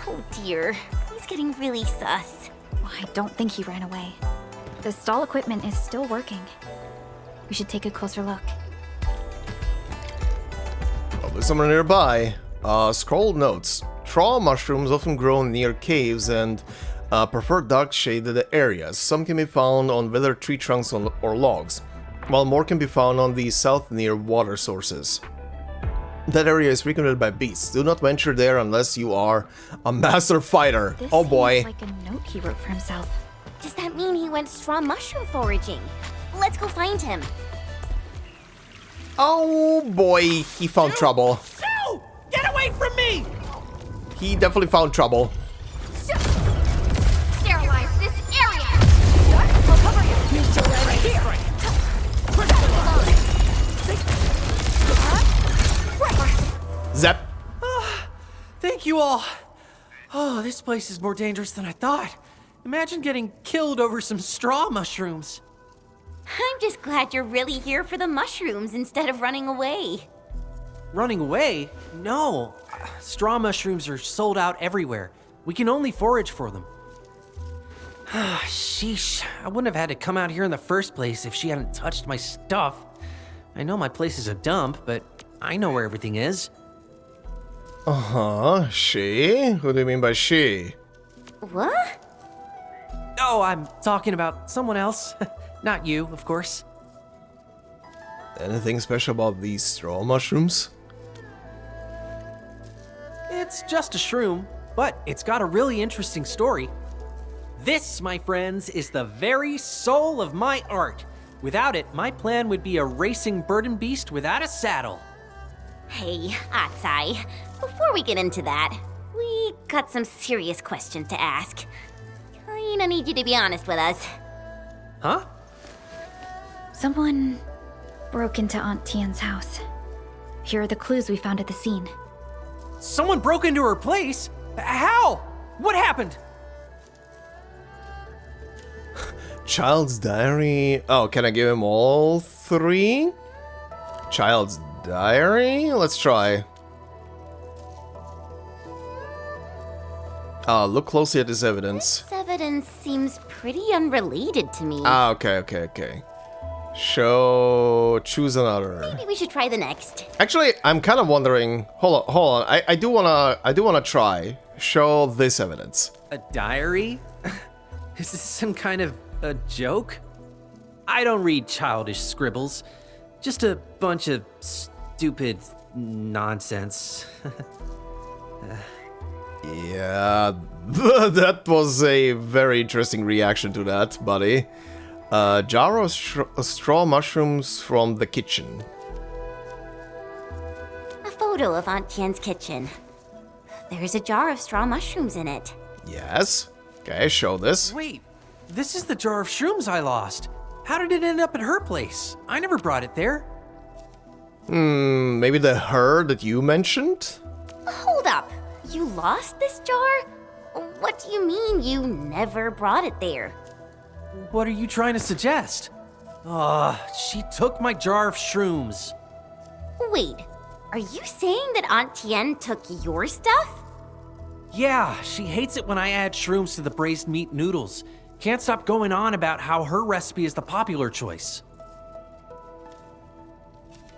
Oh dear, he's getting really sus. Well, I don't think he ran away. The stall equipment is still working. We should take a closer look. Probably somewhere nearby. Scroll notes. Straw mushrooms often grow near caves and prefer dark shaded areas. Some can be found on withered tree trunks or logs, while more can be found on the south near water sources. That area is frequented by beasts. Do not venture there unless you are a master fighter. This oh boy. seems like a note he wrote for himself. Does that mean he went straw mushroom foraging? Let's go find him. Oh boy, he found trouble. Shoo! Get away from me! He definitely found trouble. Sterilize this area! I'll cover you! Right here! Zep. Thank you all. Oh, this place is more dangerous than I thought. Imagine getting killed over some straw mushrooms. I'm just glad you're really here for the mushrooms instead of running away. Running away? No. Straw mushrooms are sold out everywhere. We can only forage for them. Sheesh. I wouldn't have had to come out here in the first place if she hadn't touched my stuff. I know my place is a dump, but I know where everything is. Uh-huh. She? Who do you mean by she? What? Oh, I'm talking about someone else. Not you, of course. Anything special about these straw mushrooms? It's just a shroom, but it's got a really interesting story. This, my friends, is the very soul of my art. Without it, my plan would be a racing burden beast without a saddle. Hey, Atsai, before we get into that, we got some serious questions to ask. Kinda need you to be honest with us. Huh? Someone broke into Aunt Tien's house. Here are the clues we found at the scene. Someone broke into her place? How? What happened? Child's diary. Oh, can I give him all three? Child's diary? Let's try. Look closely at this evidence. This evidence seems pretty unrelated to me. Okay. Choose another. Maybe we should try the next. Actually, I'm kind of wondering. Hold on. I do wanna try. Show this evidence. A diary? Is this some kind of a joke? I don't read childish scribbles. Just a bunch of stupid nonsense. Yeah, that was a very interesting reaction to that, buddy. Jar of straw mushrooms from the kitchen. A photo of Aunt Tien's kitchen. There's a jar of straw mushrooms in it. Yes. Okay, show this. Wait, this is the jar of shrooms I lost. How did it end up at her place? I never brought it there. Maybe the her that you mentioned? Hold up. You lost this jar? What do you mean you never brought it there? What are you trying to suggest? She took my jar of shrooms. Wait, are you saying that Aunt Tien took your stuff? Yeah, she hates it when I add shrooms to the braised meat noodles. Can't stop going on about how her recipe is the popular choice.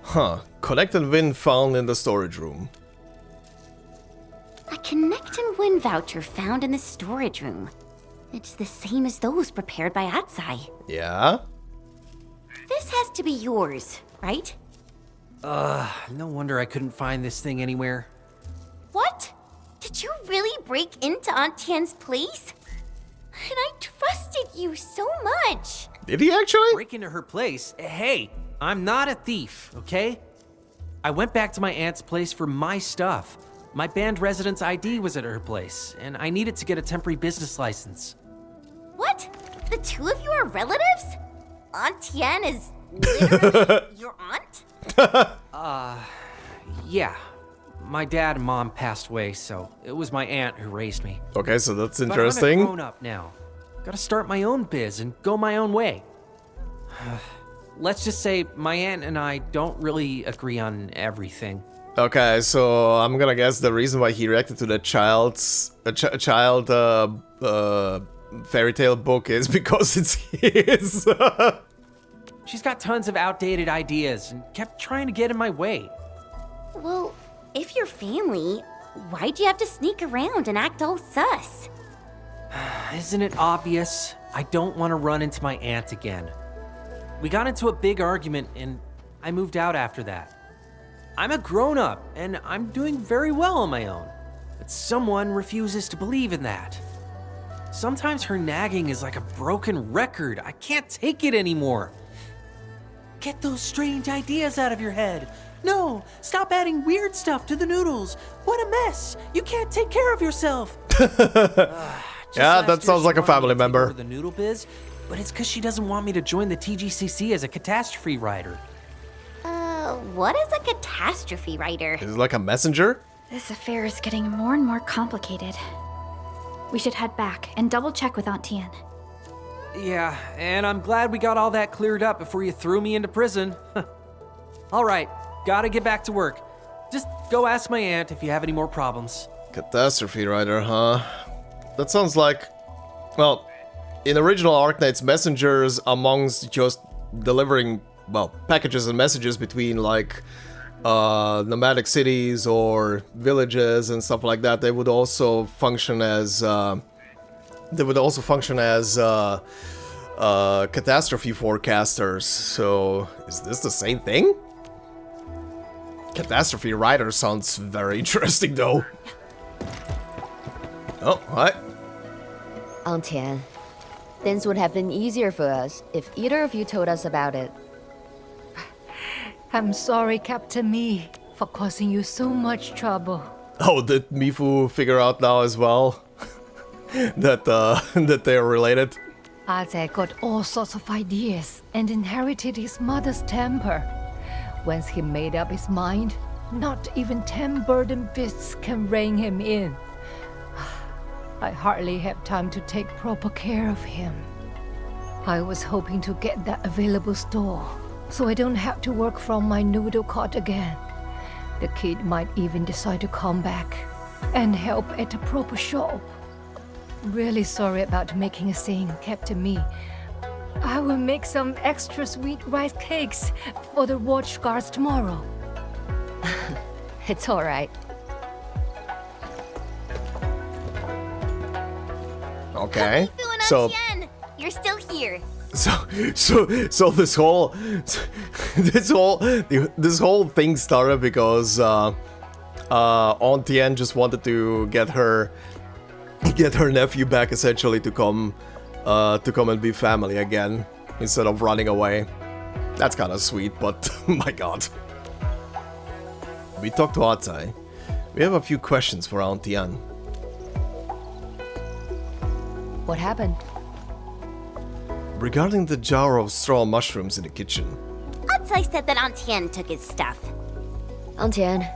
Huh. Collect and win found in the storage room. A Connect and Win voucher found in the storage room. It's the same as those prepared by Atsai. Yeah? This has to be yours, right? No wonder I couldn't find this thing anywhere. What? Did you really break into Aunt Tien's place? And I trusted you so much. Did he actually? Break into her place? Hey, I'm not a thief, okay? I went back to my aunt's place for my stuff. My band residence ID was at her place, and I needed to get a temporary business license. What? The two of you are relatives? Aunt Tien is literally your aunt? Yeah. My dad and mom passed away, so it was my aunt who raised me. Okay, so that's But interesting. I'm a grown-up now. Gotta start my own biz and go my own way. Let's just say my aunt and I don't really agree on everything. Okay, so I'm gonna guess the reason why he reacted to the child fairy tale book is because it's his. She's got tons of outdated ideas and kept trying to get in my way. Well, if you're family, why'd you have to sneak around and act all sus? Isn't it obvious? I don't want to run into my aunt again. We got into a big argument and I moved out after that. I'm a grown-up and I'm doing very well on my own, but someone refuses to believe in that. Sometimes her nagging is like a broken record. I can't take it anymore. Get those strange ideas out of your head. No, stop adding weird stuff to the noodles. What a mess. You can't take care of yourself. Yeah, that sounds like a family member. The noodle biz, but it's because she doesn't want me to join the TGCC as a catastrophe rider. What is a catastrophe rider? Is it like a messenger? This affair is getting more and more complicated. We should head back and double check with Aunt Tien. Yeah, and I'm glad we got all that cleared up before you threw me into prison. All right, gotta get back to work. Just go ask my aunt if you have any more problems. Catastrophe Rider, huh? That sounds like... Well, in original Arknights, messengers amongst just delivering, well, packages and messages between, like, nomadic cities or villages and stuff like that, they would also function as... catastrophe forecasters. So, is this the same thing? Catastrophe Rider sounds very interesting, though. Oh, what? Aunt Tien, things would have been easier for us if either of you told us about it. I'm sorry, Captain Mi, for causing you so much trouble. Oh, did Mifu figure out now as well that that they're related? Aze got all sorts of ideas and inherited his mother's temper. Once he made up his mind, not even 10 burden beasts can rein him in. I hardly have time to take proper care of him. I was hoping to get that available store, so I don't have to work from my noodle cot again. The kid might even decide to come back and help at a proper shop. Really sorry about making a scene, Captain Mi. I will make some extra sweet rice cakes for the watch guards tomorrow. It's alright. Okay, Mifu so... and Tien, you're still here. So this whole thing started because Aunt Tien just wanted to get her nephew back, essentially, to come and be family again instead of running away. That's kind of sweet, but my god. We talked to Atsai. We have a few questions for Aunt Tien. What happened? Regarding the jar of straw mushrooms in the kitchen. Atsai said that Aunt Tien took his stuff. Aunt Tien,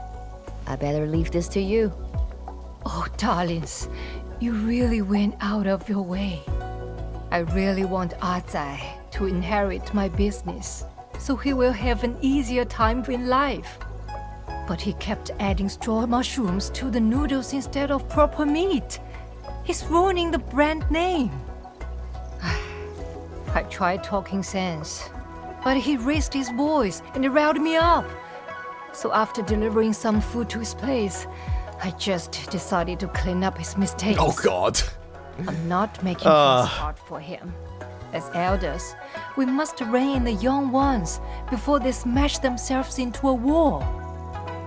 I better leave this to you. Oh, darlings, you really went out of your way. I really want Atsai to inherit my business, so he will have an easier time in life. But he kept adding straw mushrooms to the noodles instead of proper meat. He's ruining the brand name. I tried talking sense, but he raised his voice and riled me up. So after delivering some food to his place, I just decided to clean up his mistakes. Oh god. I'm not making things hard for him. As elders, we must rein in the young ones before they smash themselves into a wall.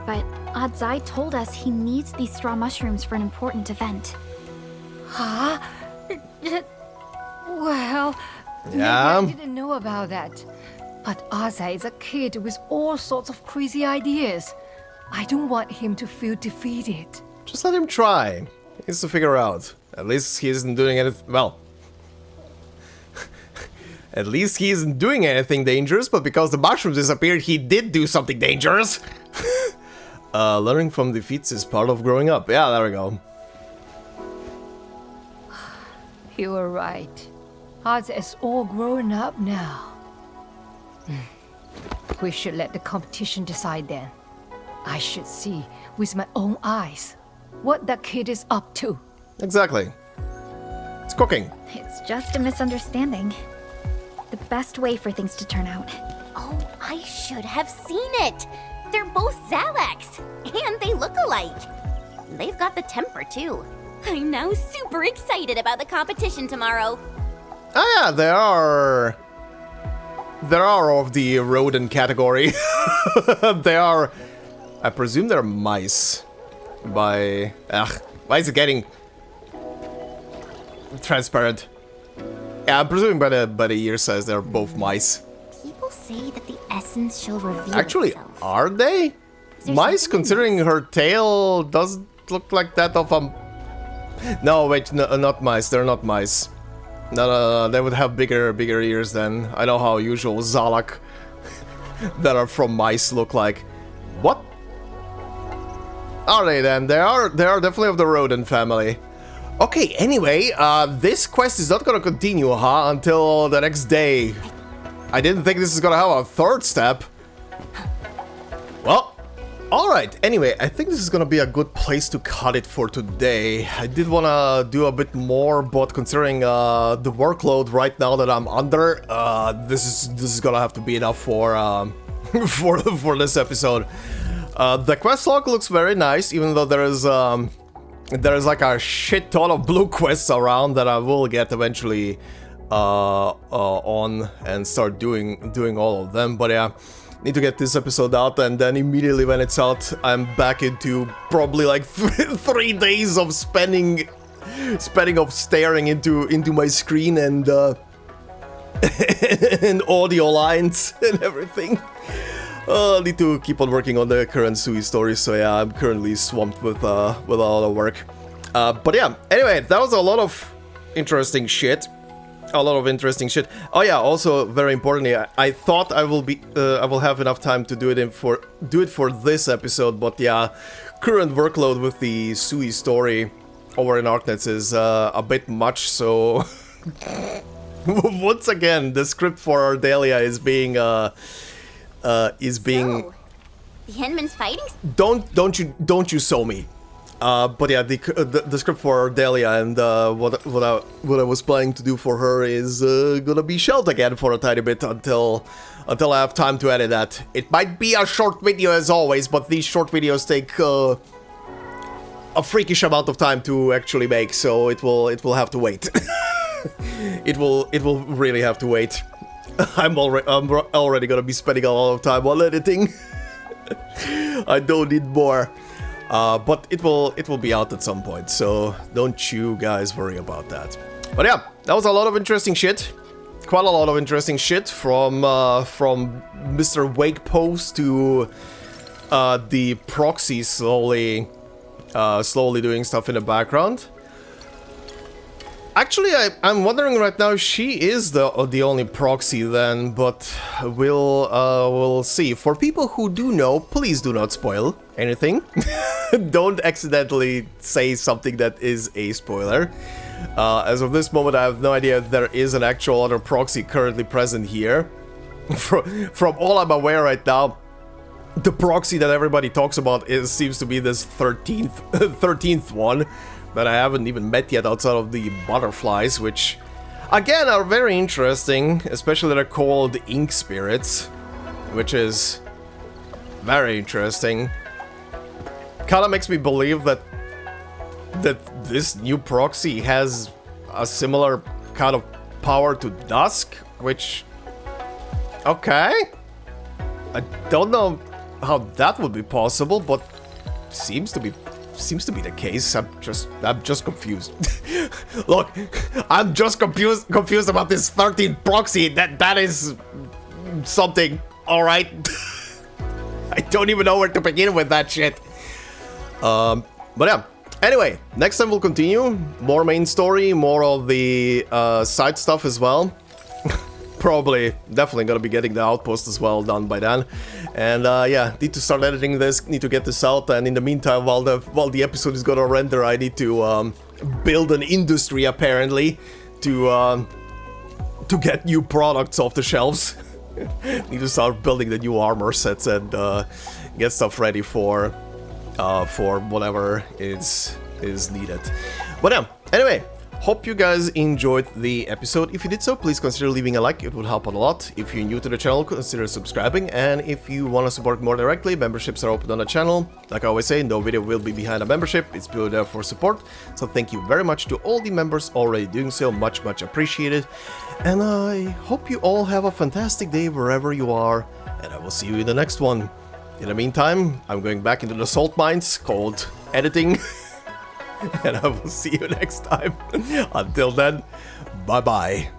But Atsai told us he needs these straw mushrooms for an important event. Huh? Well, yeah. maybe I didn't know about that. But Atsai is a kid with all sorts of crazy ideas. I don't want him to feel defeated. Just let him try. He needs to figure out. At least he isn't doing anything... Well... At least he isn't doing anything dangerous, but because the mushrooms disappeared, he did do something dangerous. Learning from defeats is part of growing up. Yeah, there we go. You were right. Atsai is all grown up now. We should let the competition decide then. I should see with my own eyes what that kid is up to. Exactly. It's cooking. It's just a misunderstanding. The best way for things to turn out. Oh, I should have seen it. They're both Zalax, and they look alike. They've got the temper too. I'm now super excited about the competition tomorrow. Oh yeah, they are of the rodent category. They are... I presume they're mice. Why is it getting transparent? Yeah, I'm presuming by the ear size they're both mice. People say that the essence shall reveal Actually, itself. are they? Mice, considering her tail doesn't look like that of a... No, wait, no, not mice, they're not mice. No, they would have bigger ears then. I know how usual Zalak that are from mice look like. What? Are they then? They are definitely of the rodent family. Okay, anyway, this quest is not gonna continue, until the next day. I didn't think this is gonna have a third step. Well, alright, anyway, I think this is gonna be a good place to cut it for today. I did wanna do a bit more, but considering the workload right now that I'm under, this is gonna have to be enough for for this episode. The quest log looks very nice, even though there is like a shit ton of blue quests around that I will get eventually on and start doing all of them. But yeah, need to get this episode out, and then immediately when it's out, I'm back into probably like 3 days of spending of staring into my screen and and audio lines and everything. I need to keep on working on the current Sui story, so yeah, I'm currently swamped with a lot of work. But yeah, anyway, that was a lot of interesting shit. Oh yeah, also very importantly, I thought I will have enough time to do it for this episode, but yeah, current workload with the Sui story over in Arknights is a bit much, so once again, the script for Ardelia is being So, the Henman's fighting? Don't you so me. But yeah, the script for Ardelia and what I was planning to do for her is gonna be shelved again for a tiny bit until I have time to edit that. It might be a short video as always, but these short videos take a freakish amount of time to actually make, so it will have to wait. it will really have to wait. I'm already gonna be spending a lot of time on editing. I don't need more. But it will be out at some point, so don't you guys worry about that. But yeah, that was a lot of interesting shit. Quite a lot of interesting shit from Mr. Wake Post to the proxy slowly doing stuff in the background. Actually, I'm wondering right now if she is the only proxy then, but we'll see. For people who do know, please do not spoil anything. Don't accidentally say something that is a spoiler. As of this moment, I have no idea if there is an actual other proxy currently present here. From all I'm aware right now, the proxy that everybody talks about seems to be this 13th one that I haven't even met yet outside of the butterflies, which again are very interesting, especially they're called ink spirits, which is very interesting. Kinda makes me believe that this new proxy has a similar kind of power to Dusk, which, okay, I don't know how that would be possible, but seems to be the case. I'm just confused. Look, I'm just confused about this 13th proxy. That is something, all right. I don't even know where to begin with that shit. But yeah. Anyway, next time we'll continue. More main story, more of the side stuff as well. Definitely gonna be getting the outpost as well done by then. And yeah, need to start editing this, need to get this out, and in the meantime, while the episode is gonna render, I need to build an industry apparently to get new products off the shelves. Need to start building the new armor sets and get stuff ready for whatever is needed. But yeah, anyway. Hope you guys enjoyed the episode. If you did so, please consider leaving a like, it would help out a lot. If you're new to the channel, consider subscribing, and if you want to support more directly, memberships are open on the channel. Like I always say, no video will be behind a membership, it's purely there for support. So thank you very much to all the members already doing so, much appreciated. And I hope you all have a fantastic day wherever you are, and I will see you in the next one. In the meantime, I'm going back into the salt mines called editing. And I will see you next time. Until then, bye-bye.